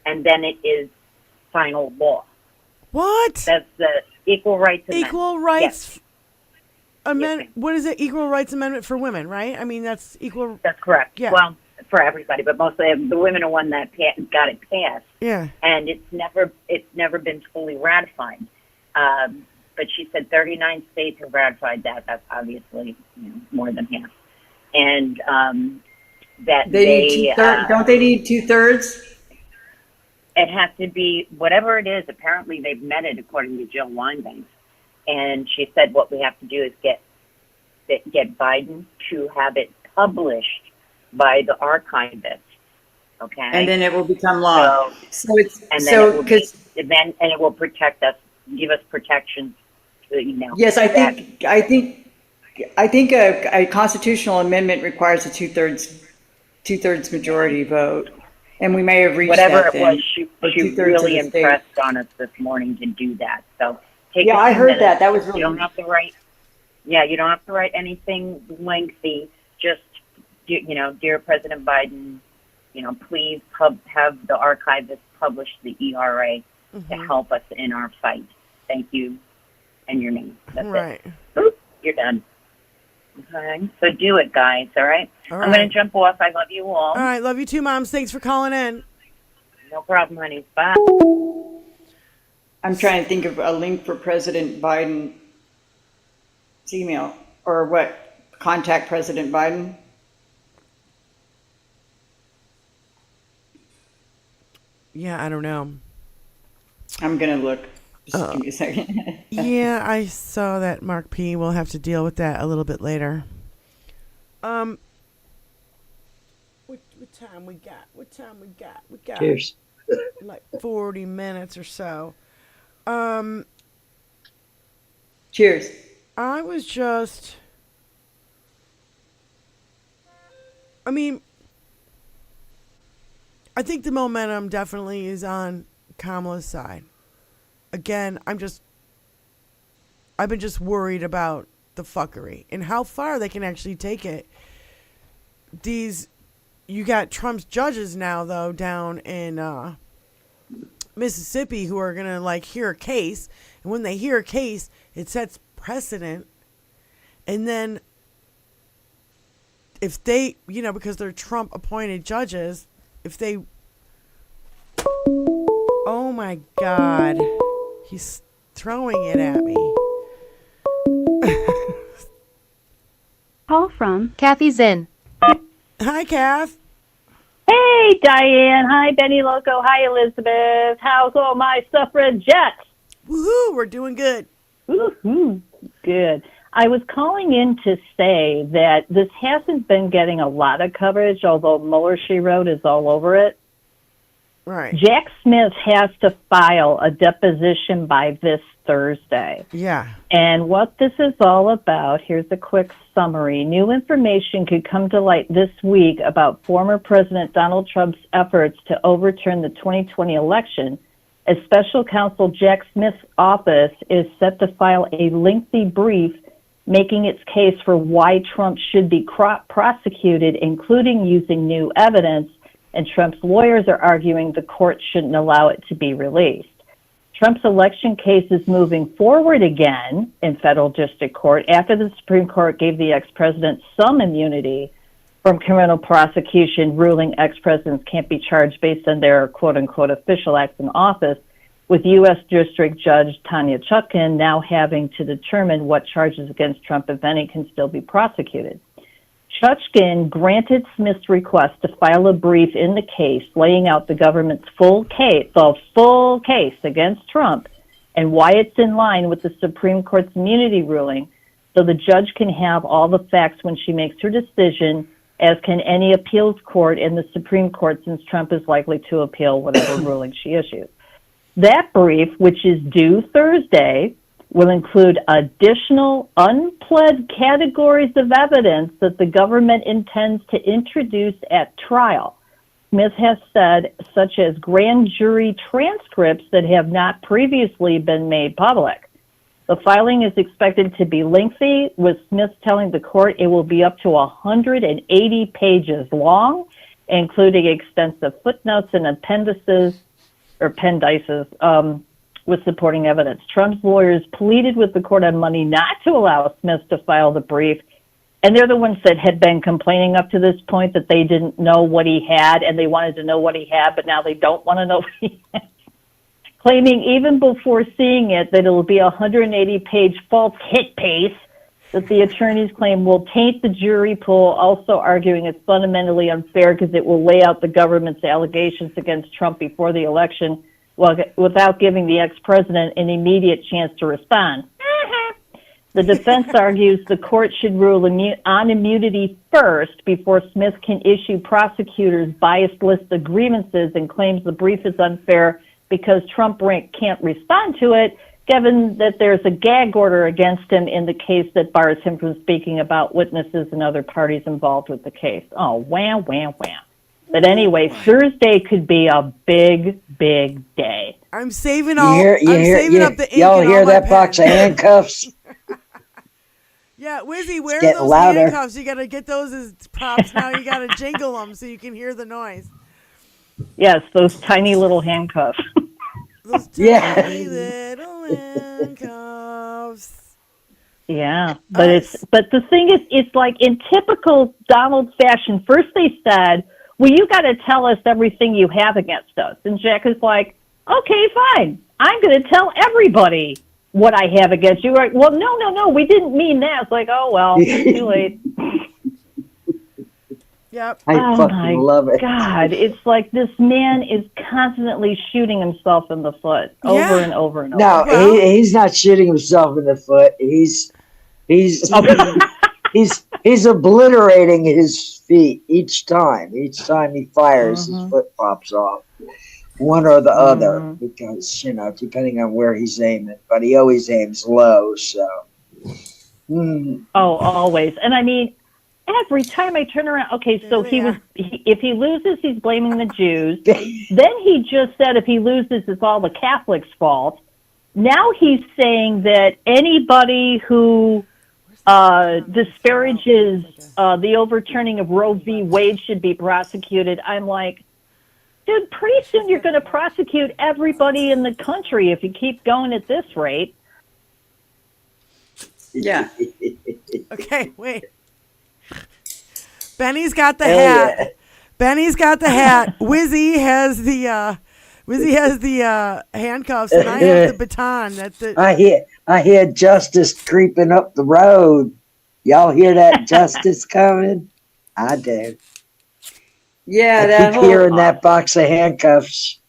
and then it is final law. What? That's the Equal Rights Amendment. Equal rights Yes. amendment. What is it? Equal rights amendment for women, right? I mean, that's equal. That's correct. Yeah. Well, for everybody, but mostly the women are one that got it passed, Yeah. and it's never been fully ratified. But she said 39 states have ratified that. That's obviously more than half, and that They need don't they need 2/3? It has to be whatever it is. Apparently, they've met it according to Jill Weinbanks, and she said what we have to do is get Biden to have it published by the archivist. Okay, And then it will become law. So it's and then so it will because it will protect us, give us protection. yes, I think a constitutional amendment requires a two-thirds majority vote, and we may have reached whatever that it then. was. She Or really two-thirds of the state. impressed on us this morning to do that. So take Yeah, a I few heard minutes. that. That was really You don't have to write. Yeah, you don't have to write anything lengthy. Just dear President Biden, please have the archivist publish the ERA to help us in our fight. Thank you, and your name. That's Right. it. Boop, you're done. Okay, so do it, guys. All right. All I'm going right. to jump off. I love you all. All right. Love you too, moms. Thanks for calling in. No problem, honey. Bye. I'm trying to think of a link for President Biden's email or what? Contact President Biden. Yeah, I don't know. I'm gonna look. Just give me a second. Yeah, I saw that, Mark P. We'll have to deal with that a little bit later. What time we got? What time we got? We got Cheers. like 40 minutes or so. Cheers. I was just, I mean, I think the momentum definitely is on Kamala's side. Again, I've been just worried about the fuckery and how far they can actually take it. You got Trump's judges now, though, down in Mississippi who are going to, like, hear a case. And when they hear a case, it sets precedent. And then if they, because they're Trump-appointed judges, if they... Oh, my God. He's throwing it at me. Call from Kathy Zinn. Hi, Kath. Hey, Diane. Hi, Benny Loco. Hi, Elizabeth. How's all my suffragettes? Woohoo, we're doing good. Woohoo, good. I was calling in to say that this hasn't been getting a lot of coverage, although Mueller, she wrote, is all over it. Right. Jack Smith has to file a deposition by this Thursday. Yeah. And what this is all about, here's a quick summary. New information could come to light this week about former President Donald Trump's efforts to overturn the 2020 election, as special counsel Jack Smith's office is set to file a lengthy brief making its case for why Trump should be prosecuted, including using new evidence, and Trump's lawyers are arguing the court shouldn't allow it to be released. Trump's election case is moving forward again in federal district court after the Supreme Court gave the ex-president some immunity from criminal prosecution, ruling ex-presidents can't be charged based on their quote-unquote official acts in office, with U.S. District Judge Tanya Chutkan now having to determine what charges against Trump, if any, can still be prosecuted. Chutkan granted Smith's request to file a brief in the case laying out the government's full case against Trump and why it's in line with the Supreme Court's immunity ruling, so the judge can have all the facts when she makes her decision, as can any appeals court in the Supreme Court, since Trump is likely to appeal whatever ruling she issues. That brief, which is due Thursday, will include additional unpled categories of evidence that the government intends to introduce at trial. Smith has said, such as grand jury transcripts that have not previously been made public. The filing is expected to be lengthy, with Smith telling the court it will be up to 180 pages long, including extensive footnotes and appendices, with supporting evidence. Trump's lawyers pleaded with the court on Monday not to allow Smith to file the brief, and they're the ones that had been complaining up to this point that they didn't know what he had, and they wanted to know what he had, but now they don't want to know what he had. Claiming even before seeing it that it will be a 180-page false hit piece that the attorneys claim will taint the jury pool, also arguing it's fundamentally unfair because it will lay out the government's allegations against Trump before the election, without giving the ex-president an immediate chance to respond. The defense argues the court should rule on immunity first before Smith can issue prosecutors' biased list of grievances, and claims the brief is unfair because Trump can't respond to it, given that there's a gag order against him in the case that bars him from speaking about witnesses and other parties involved with the case. Oh, wham, wham, wham. But anyway, Thursday could be a big, big day. I'm saving up the ink. Y'all hear that box of handcuffs? Yeah, Wizzy, where are getting those louder. handcuffs? You got to get those as props now. You got to jingle them so you can hear the noise. Yes, those tiny little handcuffs. Those tiny little handcuffs. Yeah, but but the thing is, it's like in typical Donald fashion. First they said, well, you got to tell us everything you have against us. And Jack is like, okay, fine. I'm going to tell everybody what I have against you. Right? Well, no, we didn't mean that. It's like, oh, well, too late. Yep. I fucking love it. God, it's like this man is constantly shooting himself in the foot over and over and over. No, he's not shooting himself in the foot. He's obliterating his feet each time. Each time he fires, his foot pops off. One or the other, because, depending on where he's aiming. But he always aims low, so. Oh, always. And I mean, every time I turn around, okay, so if he loses, he's blaming the Jews. Then he just said if he loses, it's all the Catholics' fault. Now he's saying that anybody who disparages the overturning of Roe v. Wade should be prosecuted. I'm like, dude, pretty soon you're going to prosecute everybody in the country if you keep going at this rate. Yeah. Okay, wait. Benny's got the hat. Yeah. Benny's got the hat. Wizzy has the handcuffs, and I have the baton. That's it. I hear justice creeping up the road. Y'all hear that justice coming? I do. Yeah, I keep hearing that box of handcuffs.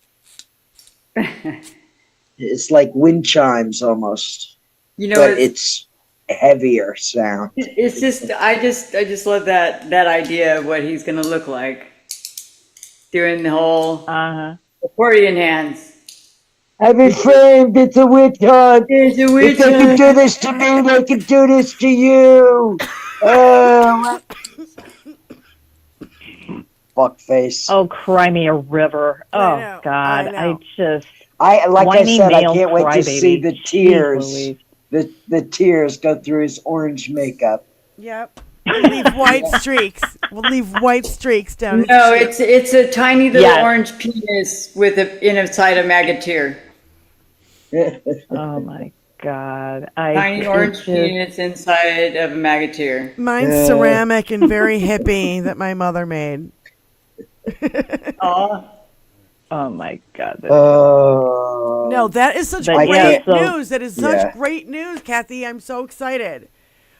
It's like wind chimes almost. But it's heavier sound. It's just I just love that idea of what he's gonna look like doing the whole accordion hands. I've been framed. It's a witch hunt. It's a witch if they can do this to me, they can do this to you. Fuck face. Oh, cry me a river. Oh God, I said, I can't wait to see the tears. The tears go through his orange makeup. Yep. We'll leave white streaks. We'll leave white streaks down. No, it's a tiny little orange penis with inside a maggot tear. Oh my God! Tiny orange penis inside of a maggot tear. Mine's ceramic and very hippie that my mother made. Oh my God! No, that is such great news. That is such great news, Kathy. I'm so excited.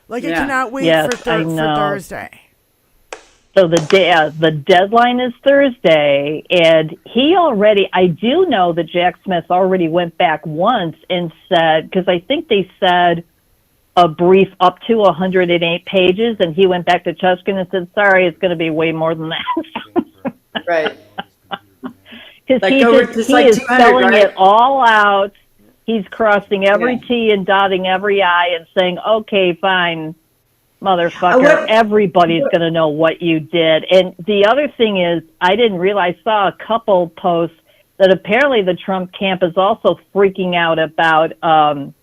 I cannot wait for Thursday. So the deadline is Thursday, and I do know that Jack Smith already went back once and said, because I think they said a brief up to 108 pages, and he went back to Chuskin and said, sorry, it's going to be way more than that. Right. Because he is spelling it all out. He's crossing every T and dotting every I and saying, okay, fine, motherfucker, everybody's going to know what you did. And the other thing is, I didn't realize, saw a couple posts that apparently the Trump camp is also freaking out about From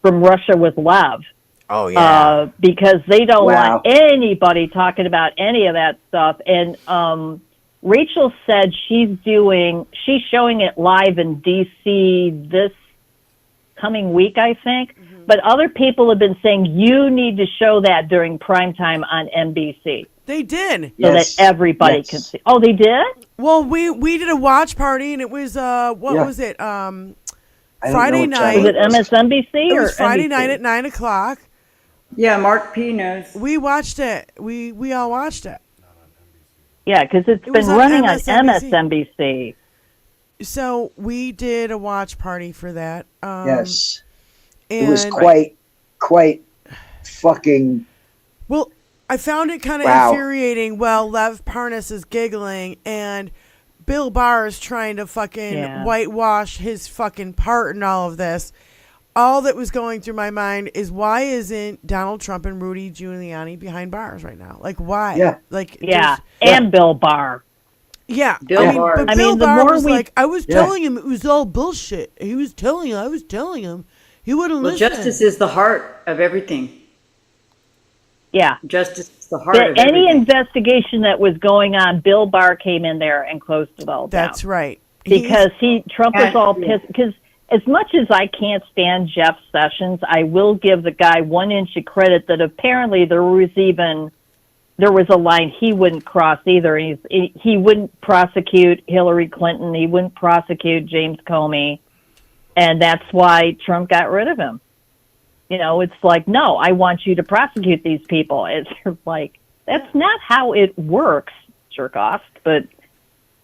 Russia with Love. Oh, yeah. Because they don't want anybody talking about any of that stuff. And Rachel said she's showing it live in D.C. this coming week, I think. Mm-hmm. But other people have been saying you need to show that during primetime on NBC. They did. So that everybody can see. Oh, they did? Well, we did a watch party, and it was, was it? Friday night. Was it MSNBC it or was Friday NBC? night at 9:00. Yeah, Mark P knows. We watched it. We all watched it. Yeah, because it's been running on MSNBC. So we did a watch party for that. Yes. It was quite fucking... Well, I found it kind of infuriating. Well, Lev Parnas is giggling, and Bill Barr is trying to fucking whitewash his fucking part in all of this. All that was going through my mind is, why isn't Donald Trump and Rudy Giuliani behind bars right now? Why? Yeah. And Bill Barr. Yeah. Bill Barr. But Bill Barr was like, I was telling him it was all bullshit. I was telling him. He wouldn't listen. Justice is the heart of everything. Yeah. Justice is the heart of everything. Any investigation that was going on, Bill Barr came in there and closed it all down. That's right. Because Trump was all pissed. Because as much as I can't stand Jeff Sessions, I will give the guy 1 inch of credit that apparently there was a line he wouldn't cross either. He wouldn't prosecute Hillary Clinton. He wouldn't prosecute James Comey. And that's why Trump got rid of him. It's like, no, I want you to prosecute these people. It's like, that's not how it works. jerk off. But,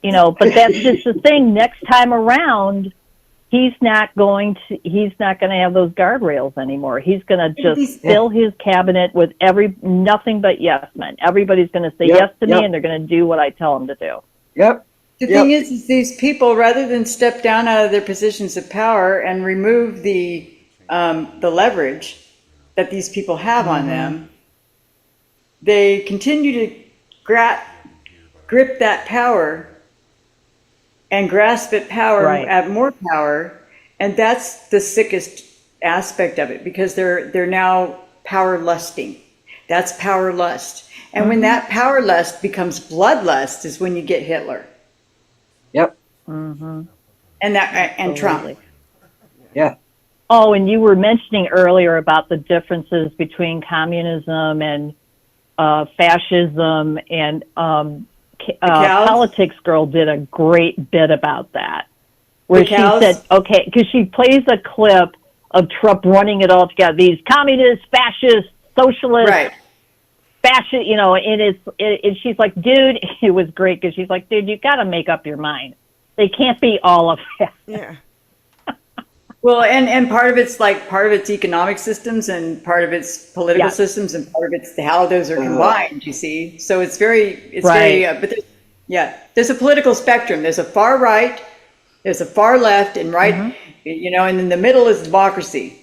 but that's just the thing. Next time around, he's not going to have those guardrails anymore. He's going to just fill his cabinet with nothing but yes men. Everybody's going to say yes to me, and they're going to do what I tell them to do. Yep. The thing is these people, rather than step down out of their positions of power and remove the leverage that these people have on them, they continue to grip that power and grasp at power, at more power, and that's the sickest aspect of it, because they're now power lusting. That's power lust, and when that power lust becomes bloodlust, is when you get Hitler. Yep. And Trump. Yeah. Oh, and you were mentioning earlier about the differences between communism and fascism, and Politics Girl did a great bit about that, where she said, okay, because she plays a clip of Trump running it all together, these communists, fascists, socialists, fascist, and she's like, dude, it was great, because she's like, dude, you got to make up your mind. They can't be all of that. Yeah. Well, and part of it's economic systems, and part of it's political systems, and part of it's how those are combined, you see. So it's very, but there's a political spectrum. There's a far right, there's a far left, and right, and in the middle is democracy.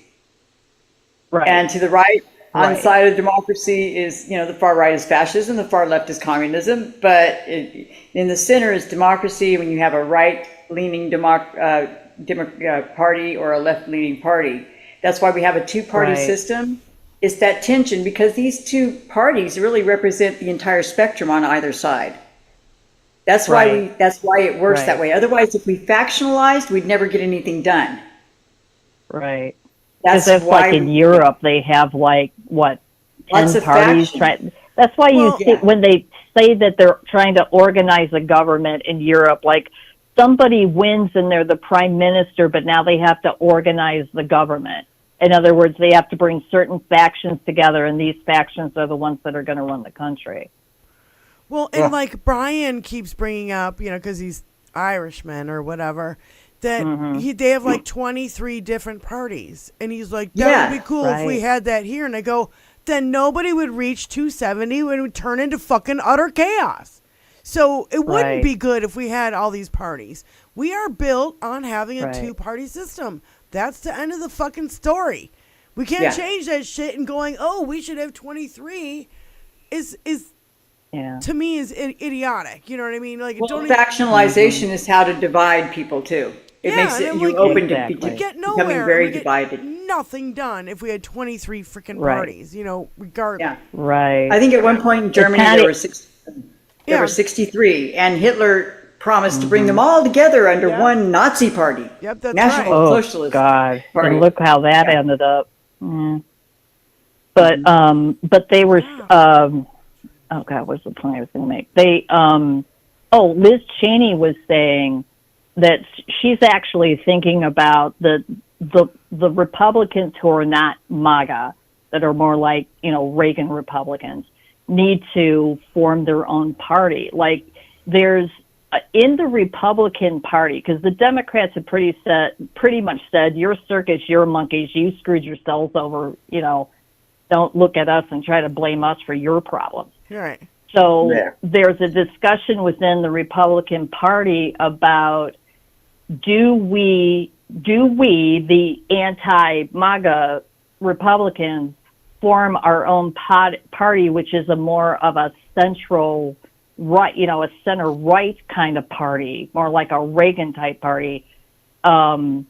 Right. And to the right, on the side of democracy is, the far right is fascism, the far left is communism, but in the center is democracy when you have a right-leaning party or a left-leaning party. That's why we have a two-party system. It's that tension, because these two parties really represent the entire spectrum on either side. That's why it works that way. Otherwise, if we factionalized, we'd never get anything done. Right. That's why, like in Europe, they have 10 parties. That's why when they say that they're trying to organize a government in Europe, like somebody wins and they're the prime minister, but now they have to organize the government. In other words, they have to bring certain factions together, and these factions are the ones that are going to run the country. Well, and like Brian keeps bringing up, because he's Irishman or whatever, that they have like 23 different parties. And he's like, that would be cool if we had that here. And I go, then nobody would reach 270 and it would turn into fucking utter chaos. So it wouldn't be good if we had all these parties. We are built on having a two-party system. That's the end of the fucking story. We can't change that shit, and going, oh, we should have 23 is to me is idiotic. You know what I mean? Like, factionalization is how to divide people too. It makes it open to get nowhere. Becoming very divided. Nothing done if we had 23 freaking parties. Regardless. Yeah. Right. I think at one point in Germany there were 63, and Hitler promised to bring them all together under one Nazi party. Yep, that's National Socialist God. Party. And look how that ended up. But they were oh God, what's the point I was going to make? They Liz Cheney was saying that she's actually thinking about the Republicans who are not MAGA, that are more like, Reagan Republicans, need to form their own party. Like, there's in the Republican Party, because the Democrats have pretty much said, your circus, your monkeys, you screwed yourselves over, don't look at us and try to blame us for your problems. Right. So there's a discussion within the Republican Party about, do we, the anti-MAGA Republicans, form our own party, which is a more of a central right, a center right kind of party, more like a Reagan type party. And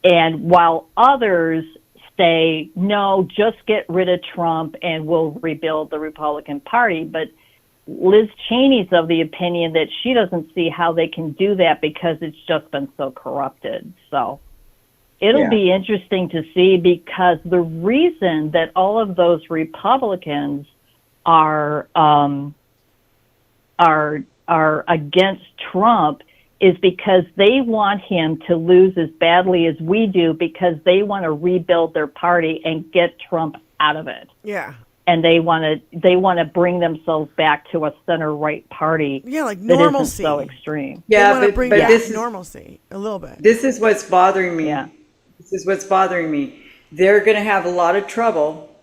while others say, no, just get rid of Trump and we'll rebuild the Republican Party. But Liz Cheney's of the opinion that she doesn't see how they can do that because it's just been so corrupted. So it'll be interesting to see, because the reason that all of those Republicans are against Trump is because they want him to lose as badly as we do, because they want to rebuild their party and get Trump out of it. Yeah. and they want to bring themselves back to a center right party. Yeah, like that normalcy. isn't so extreme. They want to bring back normalcy a little bit. This is what's bothering me. Yeah. This is what's bothering me. They're going to have a lot of trouble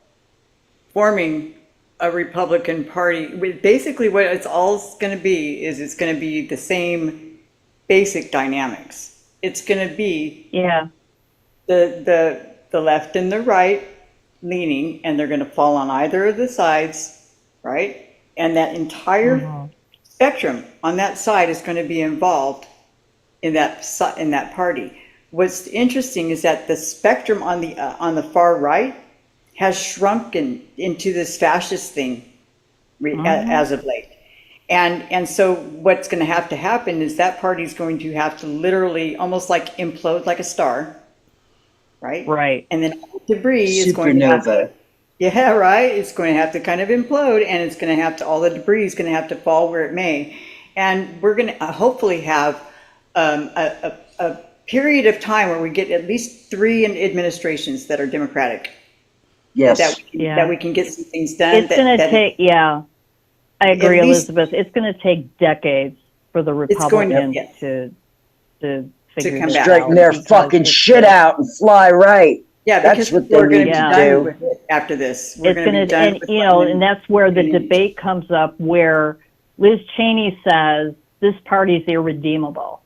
forming a Republican Party. Basically, what it's all going to be is it's going to be the same basic dynamics. It's going to be the left and the right leaning, and they're going to fall on either of the sides, right? And that entire spectrum on that side is going to be involved in that party. What's interesting is that the spectrum on the far right has shrunken into this fascist thing as of late. And so what's going to have to happen is that party's going to have to literally almost like implode like a star, right? Right. And then debris is going to have to, it's going to have to kind of implode, and it's going to have to, all the debris is going to have to fall where it may. And we're going to hopefully have a period of time where we get at least 3 administrations that are Democratic. Yes. That we can get some things done. It's going to take, I agree, Elizabeth. It's going to take decades for the Republicans to figure come this out. straighten their fucking shit out and fly right. Yeah, that's what they need to do. With it after this. It's going to, and that's where the debate comes up, where Liz Cheney says this party's irredeemable.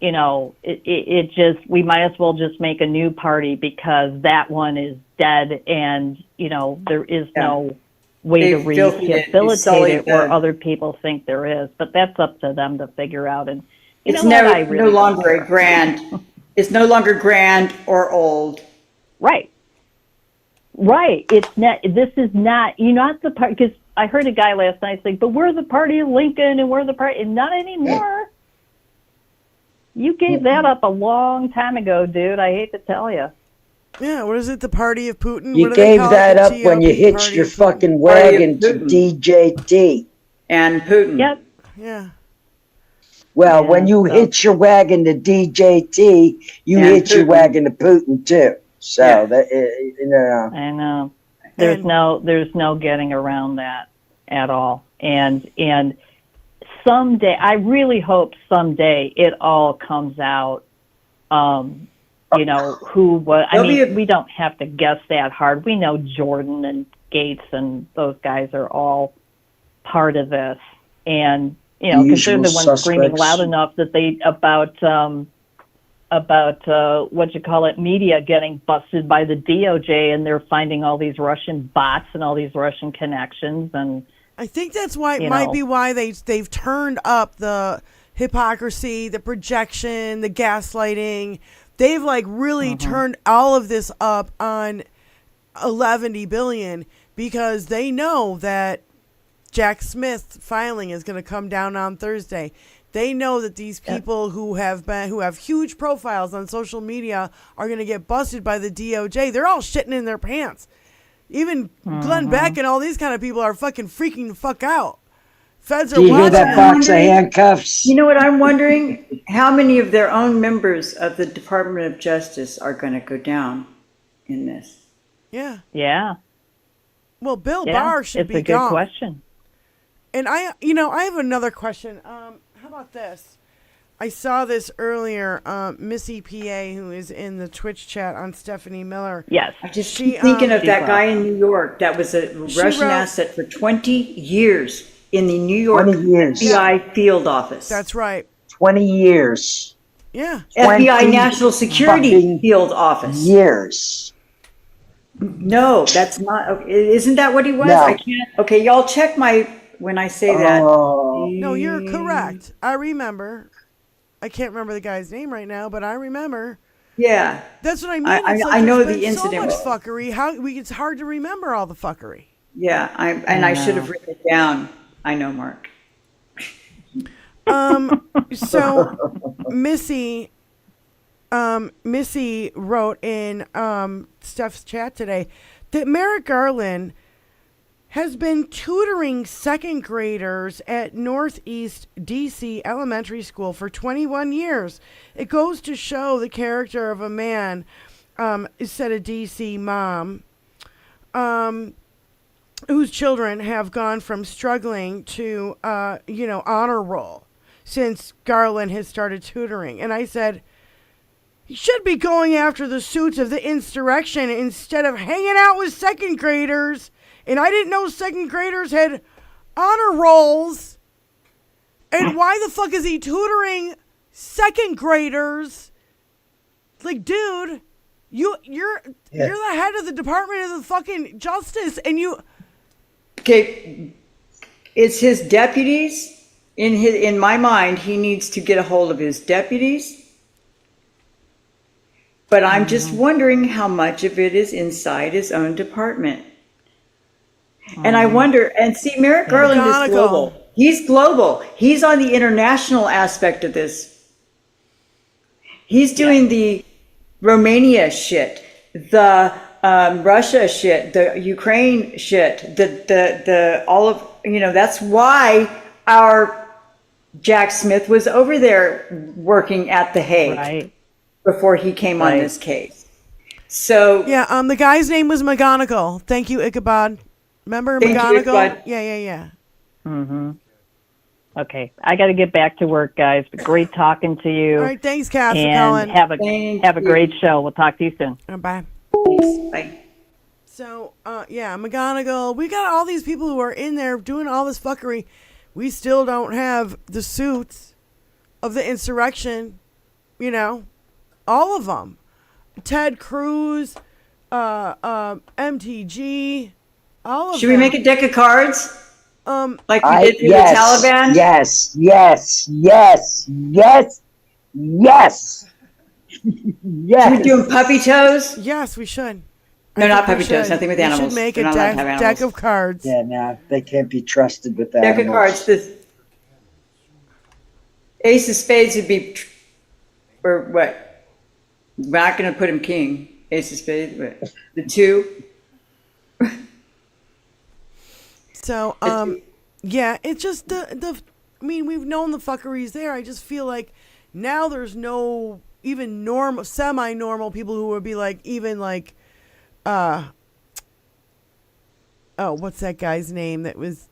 It just, we might as well just make a new party because that one is dead, and there is no way to rehabilitate it where other people think there is. But that's up to them to figure out. And it's no longer a grand. It's no longer grand or old. Right. It's not. This is not. You're not the party. Because I heard a guy last night saying, "But we're the party of Lincoln, and we're the party." And not anymore. You gave that up a long time ago, dude. I hate to tell you. Yeah, what is it? The party of Putin? You gave that up when you hitched your fucking wagon to DJT. And Putin. Yep. Yeah. Well, when you hitch your wagon to DJT, you hitch your wagon to Putin too. So I know. There's no getting around that at all. And someday, I really hope someday it all comes out. Who was? I mean, we don't have to guess that hard. We know Jordan and Gates and those guys are all part of this, and because they're the ones screaming loud enough that they about media getting busted by the DOJ, and they're finding all these Russian bots and all these Russian connections, and I think that's why it might be why they've turned up the hypocrisy, the projection, the gaslighting. They've really turned all of this up on 11 billion because they know that Jack Smith filing is going to come down on Thursday. They know that these people who have huge profiles on social media are going to get busted by the DOJ. They're all shitting in their pants. Even Glenn Beck and all these kind of people are fucking freaking the fuck out. Feds are watching. Do you hear watching that box of handcuffs? You know what I'm wondering? How many of their own members of the Department of Justice are going to go down in this? Yeah. Yeah. Well, Bill Barr should be gone. It's a good question. And I have another question. How about this? I saw this earlier. Missy PA, who is in the Twitch chat on Stephanie Miller. Yes. I just keep thinking of that guy in New York that was a Russian asset for 20 years in the New York FBI field office. That's right. 20 years. Yeah. FBI National Security field office. Years. No, that's not. Okay. Isn't that what he was? No. I can't. Okay, y'all check when I say that. No, you're correct. I remember. I can't remember the guy's name right now, but I remember. Yeah. That's what I mean. I know the incident. So much fuckery. It's hard to remember all the fuckery. Yeah, I should have written it down. I know, Mark. So Missy wrote in Steph's chat today that Merrick Garland has been tutoring second graders at Northeast DC Elementary School for 21 years. It goes to show the character of a man, said a DC mom. whose children have gone from struggling to, honor roll since Garland has started tutoring. And I said, he should be going after the suits of the insurrection instead of hanging out with second graders. And I didn't know second graders had honor rolls. And why the fuck is he tutoring second graders? Like, dude, you're the head of the Department of the fucking Justice, and you. Okay, it's his deputies. In my mind, he needs to get a hold of his deputies. But I'm just wondering how much of it is inside his own department. And I wonder, and see, Merrick Garland is global. He's global. He's on the international aspect of this. He's doing the Romania shit, the Russia shit, the Ukraine shit, the all of, that's why our Jack Smith was over there working at The Hague before he came on this case. So yeah, the guy's name was McGonigal. Thank you, Ichabod. Remember McGonigal? Yeah. Mm-hmm. Okay, I got to get back to work, guys. But great talking to you. All right, thanks, Kath, for calling. Have a great show. We'll talk to you soon. Bye. Bye. So, McGonigal. We got all these people who are in there doing all this fuckery. We still don't have the suits of the insurrection. All of them. Ted Cruz, MTG, all of them. Should we make a deck of cards? Like we did through the Taliban? Yes. Should we do puppy toes? Yes, we should. No, not puppy toes. Nothing with animals. We should make They're a not allowed to have animals. deck of cards. Yeah, no, they can't be trusted with that. Deck of cards. The ace of spades would be, or what? We're not going to put him king. Ace of spades. What? The two. So, it's just we've known the fuckery's there. I just feel like now there's no even semi-normal people who would be like, even like, what's that guy's name that was,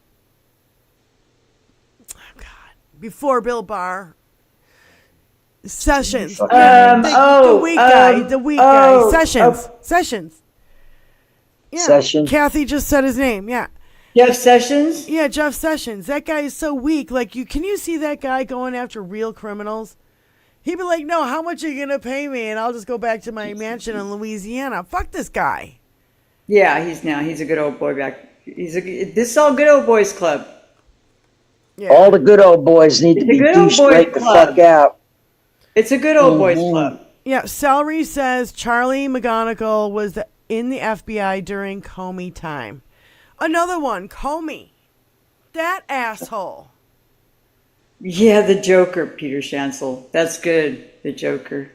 before Bill Barr? Sessions. The weak guy. Sessions. Yeah. Sessions. Kathy just said his name. Yeah. Jeff Sessions? Yeah, Jeff Sessions. That guy is so weak. Like, can you see that guy going after real criminals? He'd be like, no, how much are you going to pay me? And I'll just go back to my mansion in Louisiana. Fuck this guy. Yeah, he's a good old boy back. This is all good old boys club. Yeah. All the good old boys need to be douched right the fuck out. It's a good old boys club. Yeah, Celery says Charlie McGonigal was in the FBI during Comey time. Another one, Comey. That asshole. Yeah, the Joker, Peter Shansel. That's good, the Joker.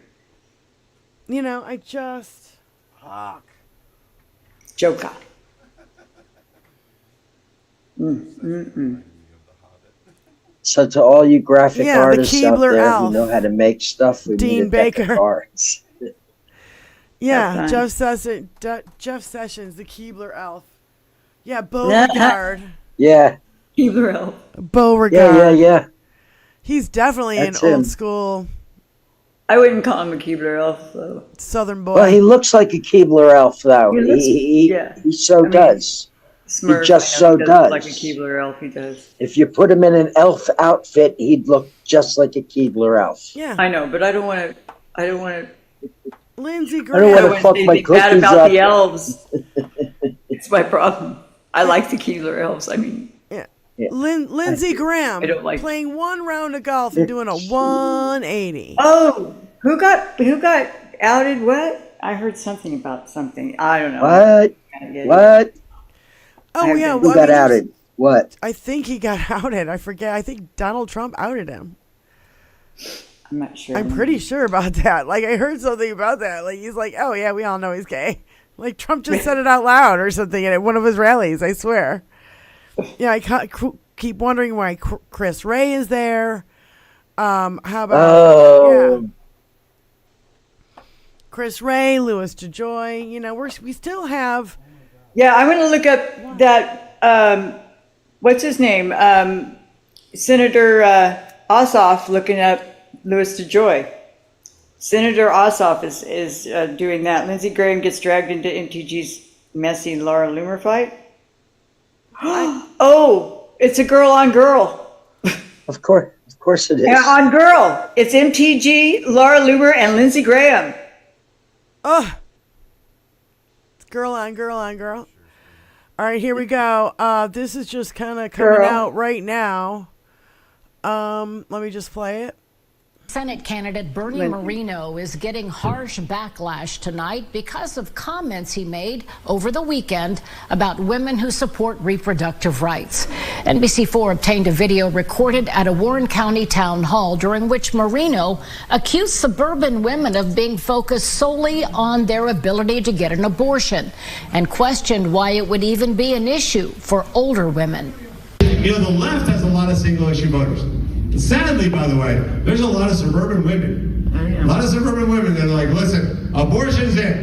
I just... Fuck. Joker. So to all you graphic artists out there Elf. who know how to make stuff, we Dean need a deck of Baker. cards. Yeah, Jeff Sessions, the Keebler Elf. Yeah, Beauregard. Yeah. Keebler Elf. Beauregard. Yeah. He's definitely That's an him. old school I wouldn't call him a Keebler Elf, though. Southern boy. Well, he looks like a Keebler elf, though. He does. Smurf, he just I know so he does. Like a Keebler Elf, he does. If you put him in an elf outfit, he'd look just like a Keebler elf. Yeah. I know, but I don't want to. Lindsey I Graham. don't want to fuck my Anything bad cookies about up. the elves. It's my problem. I like the Keebler Elves. I mean, yeah. Lindsey Graham I don't like playing one round of golf and doing a 180. Oh, who got outed? What? I heard something about something. I don't know. What? Oh yeah, Who got outed? What? I think he got outed. I forget. I think Donald Trump outed him. I'm not sure. I'm pretty sure about that. Like I heard something about that. Like he's like, oh yeah, we all know he's gay. Like Trump just said it out loud or something at one of his rallies. I swear. Yeah, I keep wondering why Chris Ray is there. How about Chris Ray, Louis DeJoy? We still have. Yeah, I'm going to look up that what's his name? Senator Ossoff looking up Louis DeJoy. Senator Ossoff is doing that. Lindsey Graham gets dragged into MTG's messy Laura Loomer fight. Oh, it's a girl on girl. Of course it is. Yeah, on girl. It's MTG, Laura Loomer, and Lindsey Graham. Ugh. It's girl on girl on girl. All right, here we go. This is just kind of coming out right now. Let me just play it. Senate candidate Bernie Moreno is getting harsh backlash tonight because of comments he made over the weekend about women who support reproductive rights. NBC4 obtained a video recorded at a Warren County town hall during which Moreno accused suburban women of being focused solely on their ability to get an abortion and questioned why it would even be an issue for older women. You know, the left has a lot of single issue voters. Sadly, by the way, there's a lot of suburban women. A lot of suburban women that are like, listen, abortion's it.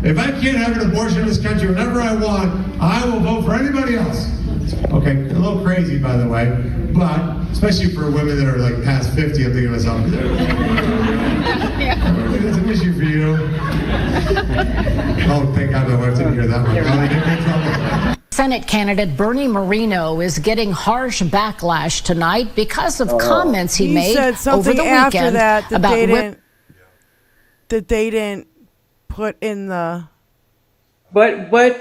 If I can't have an abortion in this country whenever I want, I will vote for anybody else. Okay, a little crazy, by the way, but especially for women that are like past 50, I'm thinking to myself, it's an issue for you. Oh, thank God my wife didn't hear that one. Oh, they get me in trouble. Senate candidate Bernie Moreno is getting harsh backlash tonight because of comments he made said over the after weekend that about they didn't put in the. What? Let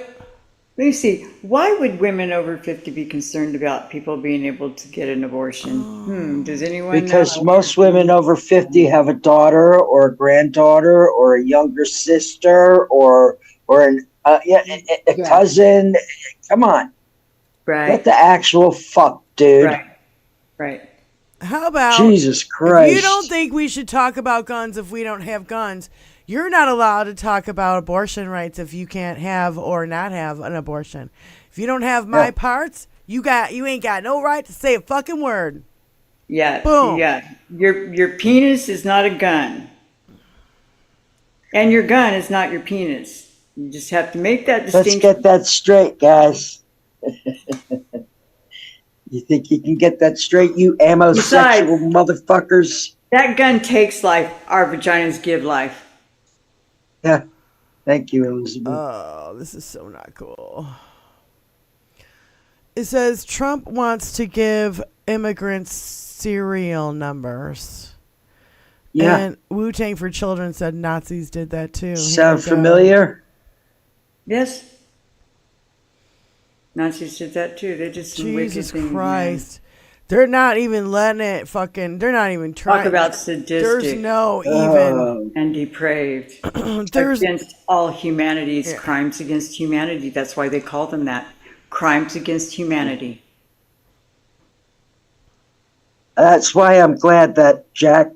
me see. Why would women over 50 be concerned about people being able to get an abortion? Does anyone Because know? most women over 50 have a daughter or a granddaughter or a younger sister or a cousin. Come on. Right. What the actual fuck, dude? Right. How about Jesus Christ? If you don't think we should talk about guns if we don't have guns, you're not allowed to talk about abortion rights if you can't have or not have an abortion. If you don't have my parts, you ain't got no right to say a fucking word. Yeah. Boom. Yeah. Your penis is not a gun. And your gun is not your penis. You just have to make that distinction. Let's get that straight, guys. You think you can get that straight, you amosexual motherfuckers? That gun takes life. Our vaginas give life. Yeah. Thank you, Elizabeth. Oh, this is so not cool. It says Trump wants to give immigrants serial numbers. Yeah. And Wu-Tang for Children said Nazis did that too. Sound familiar? Yes. Nazis did that too. They did some Jesus wicked things. Christ. They're not even letting it fucking, they're not even trying. Talk about sadistic. There's no even. And depraved. There's against all humanity. It's crimes against humanity. That's why they call them that. Crimes against humanity. That's why I'm glad that Jack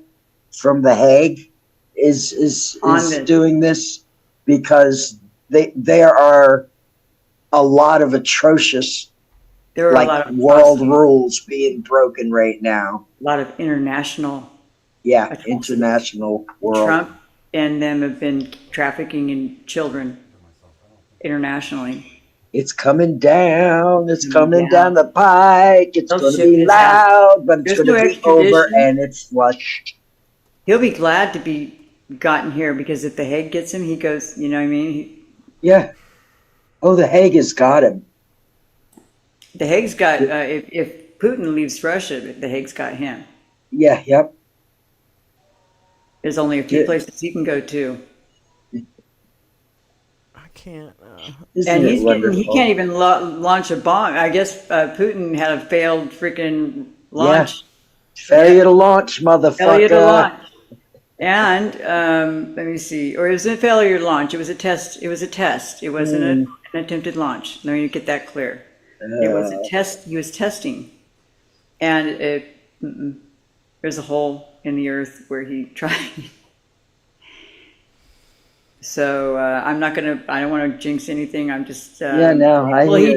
from The Hague is doing this, because there are a lot of atrocious world rules being broken right now. A lot of international. Yeah, international world. Trump and them have been trafficking in children internationally. It's coming down. It's coming down the pike. It's going to be loud, but it's going to be over and it's flushed. He'll be glad to be gotten here, because if The Hague gets him, he goes, you know what I mean? Yeah. Oh, The Hague has got him. The Hague's got, if Putin leaves Russia, The Hague's got him. Yeah, yep. There's only a few places he can go to. I can't. And he can't even launch a bomb. I guess Putin had a failed freaking launch. Yeah. Failure to launch, motherfucker. Failure to launch. And let me see. Or it was a failure to launch. It was a test. It was a test. It wasn't an attempted launch. Let me get that clear. It was a test. He was testing. And there's a hole in the earth where he tried. So I'm not gonna. I don't want to jinx anything. I'm just. Well, he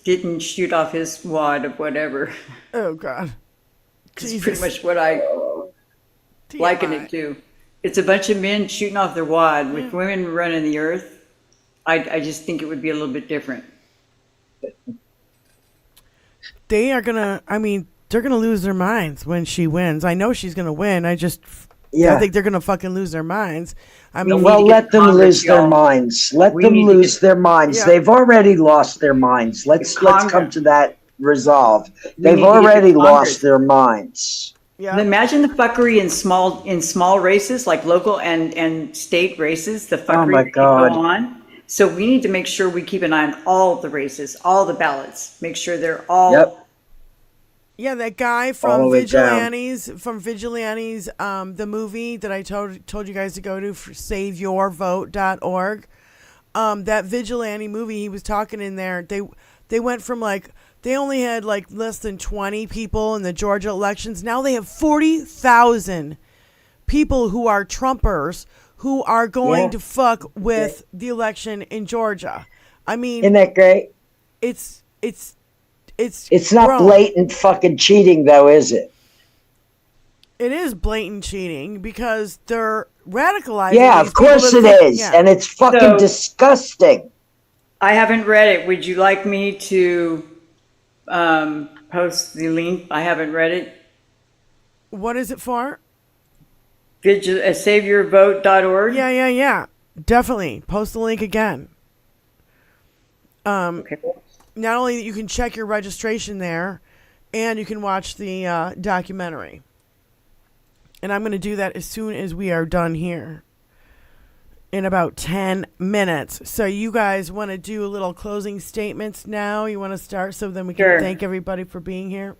didn't shoot off his wad of whatever. Oh God. It's pretty much what I liken it to. It's a bunch of men shooting off their wad with women running the earth. I just think it would be a little bit different. They are gonna. I mean, they're gonna lose their minds when she wins. I know she's gonna win. I think they're gonna fucking lose their minds. I mean, well, let them lose their minds. Let them lose their minds. Yeah. They've already lost their minds. Let's come to that resolve. They've need to get already to lost their minds. Yeah. Imagine the fuckery in small races, like local and state races. The fuckery my that God. go on. So we need to make sure we keep an eye on all the races, all the ballots. Make sure they're all. Yep. Yeah, that guy All from the way down. Vigilantes, the movie that I told you guys to go to for SaveYourVote.org. That vigilante movie, he was talking in there. They went from they only had less than 20 people in the Georgia elections. Now they have 40,000 people who are Trumpers who are going to fuck with the election in Georgia. I mean, Isn't that great? It's not grown. blatant fucking cheating, though, is it? It is blatant cheating because they're radicalizing. Yeah, these of course people it that is, yeah. and it's fucking So- disgusting. I haven't read it. Would you like me to post the link? I haven't read it. What is it for? SaveYourVote.org. Yeah. Definitely. Post the link again. Okay. Not only that you can check your registration there, and you can watch the documentary. And I'm going to do that as soon as we are done here. In about 10 minutes. So you guys want to do a little closing statements now? You want to start so then we can Sure. thank everybody for being here?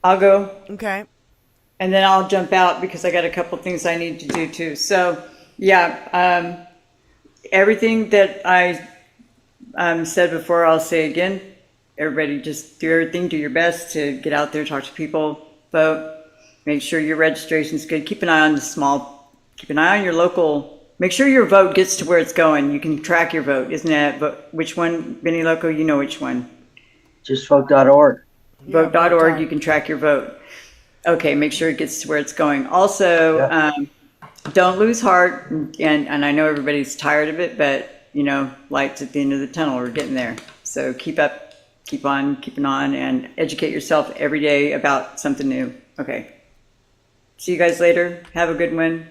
I'll go. Okay. And then I'll jump out because I got a couple things I need to do too. So yeah, everything that I said before, I'll say again. Everybody just do everything, do your best to get out there, talk to people, vote, make sure your registration's good. Keep an eye on keep an eye on your local. Make sure your vote gets to where it's going. You can track your vote, isn't that? Which one, Benny Loco? You know which one. Just vote.org. Vote.org, you can track your vote. Okay, make sure it gets to where it's going. Also, don't lose heart. And I know everybody's tired of it, but, lights at the end of the tunnel. We're getting there. So keep up, keep on, keeping on, and educate yourself every day about something new. Okay. See you guys later. Have a good one.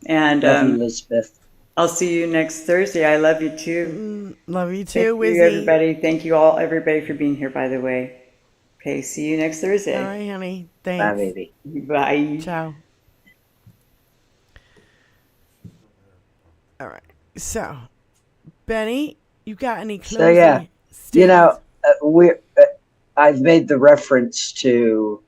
And Love you, Elizabeth. I'll see you next Thursday. I love you too. Love you too, Thank Wizzy. you, everybody. Thank you all, everybody, for being here, by the way. Okay, see you next Thursday. All right, honey. Thanks. Bye, baby. Bye. Ciao. All right. So, Benny, you got any closing So yeah, statements? I've made the reference to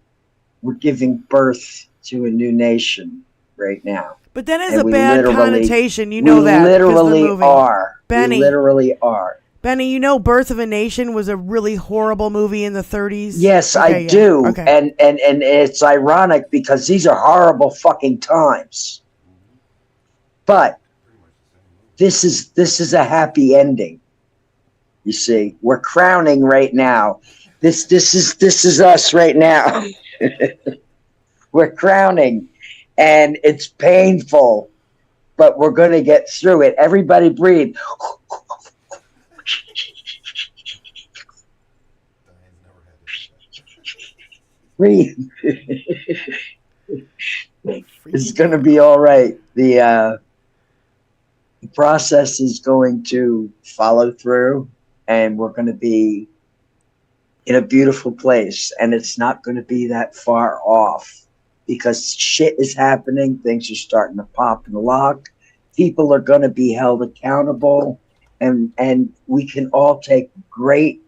we're giving birth to a new nation right now. But that is And a we bad literally- connotation. You know that. We 'cause of the literally movie. are. Benny. We literally are. Benny, you know Birth of a Nation was a really horrible movie in the 30s? Yes, Okay, I yeah. do. Okay. And it's ironic because these are horrible fucking times. But this is a happy ending. You see, we're crowning right now. This is us right now. We're crowning, and it's painful, but we're going to get through it. Everybody breathe. Breathe. It's going to be all right. The process is going to follow through, and we're going to be in a beautiful place, and it's not going to be that far off because shit is happening. Things are starting to pop and lock. People are going to be held accountable, and we can all take great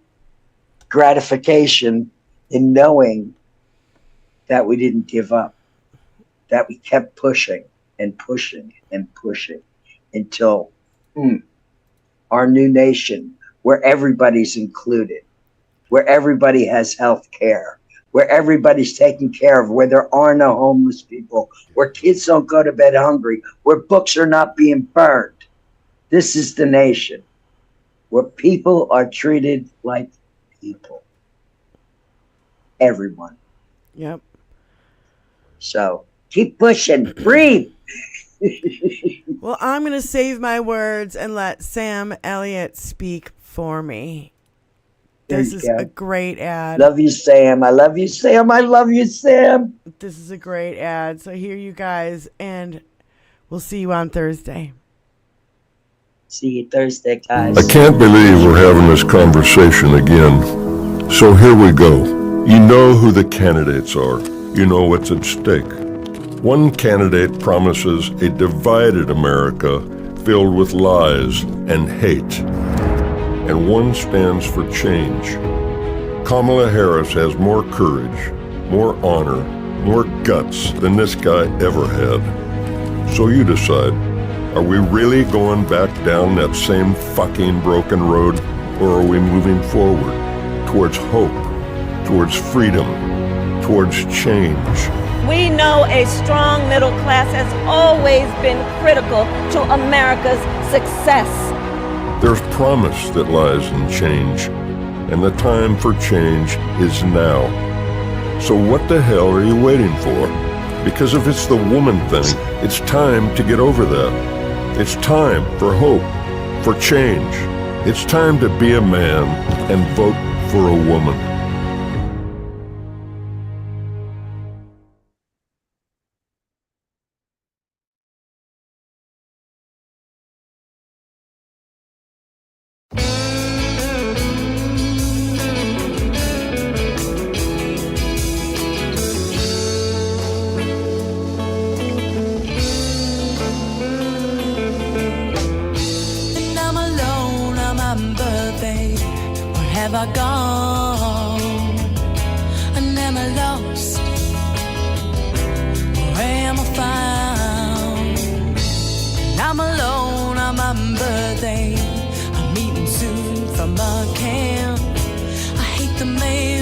gratification in knowing that we didn't give up, that we kept pushing and pushing and pushing until our new nation, where everybody's included, where everybody has health care, where everybody's taken care of, where there are no homeless people, where kids don't go to bed hungry, where books are not being burned. This is the nation where people are treated like people. Everyone. Yep. So keep pushing. Breathe. Well, I'm going to save my words and let Sam Elliott speak for me. There This you is go. a great ad. Love you, Sam. I love you, Sam. I love you, Sam. This is a great ad. So here you guys, and we'll see you on Thursday. See you Thursday, guys. I can't believe we're having this conversation again. So here we go. You know who the candidates are. You know what's at stake. One candidate promises a divided America filled with lies and hate. And one stands for change. Kamala Harris has more courage, more honor, more guts than this guy ever had. So you decide, are we really going back down that same fucking broken road, or are we moving forward towards hope, towards freedom, towards change? We know a strong middle class has always been critical to America's success. There's promise that lies in change, and the time for change is now. So what the hell are you waiting for? Because if it's the woman thing, it's time to get over that. It's time for hope, for change. It's time to be a man and vote for a woman. And I'm alone on my birthday. Where have I gone? And am I lost? Where am I found? And I'm alone on my birthday. I'm eating soon from a can. I hate the man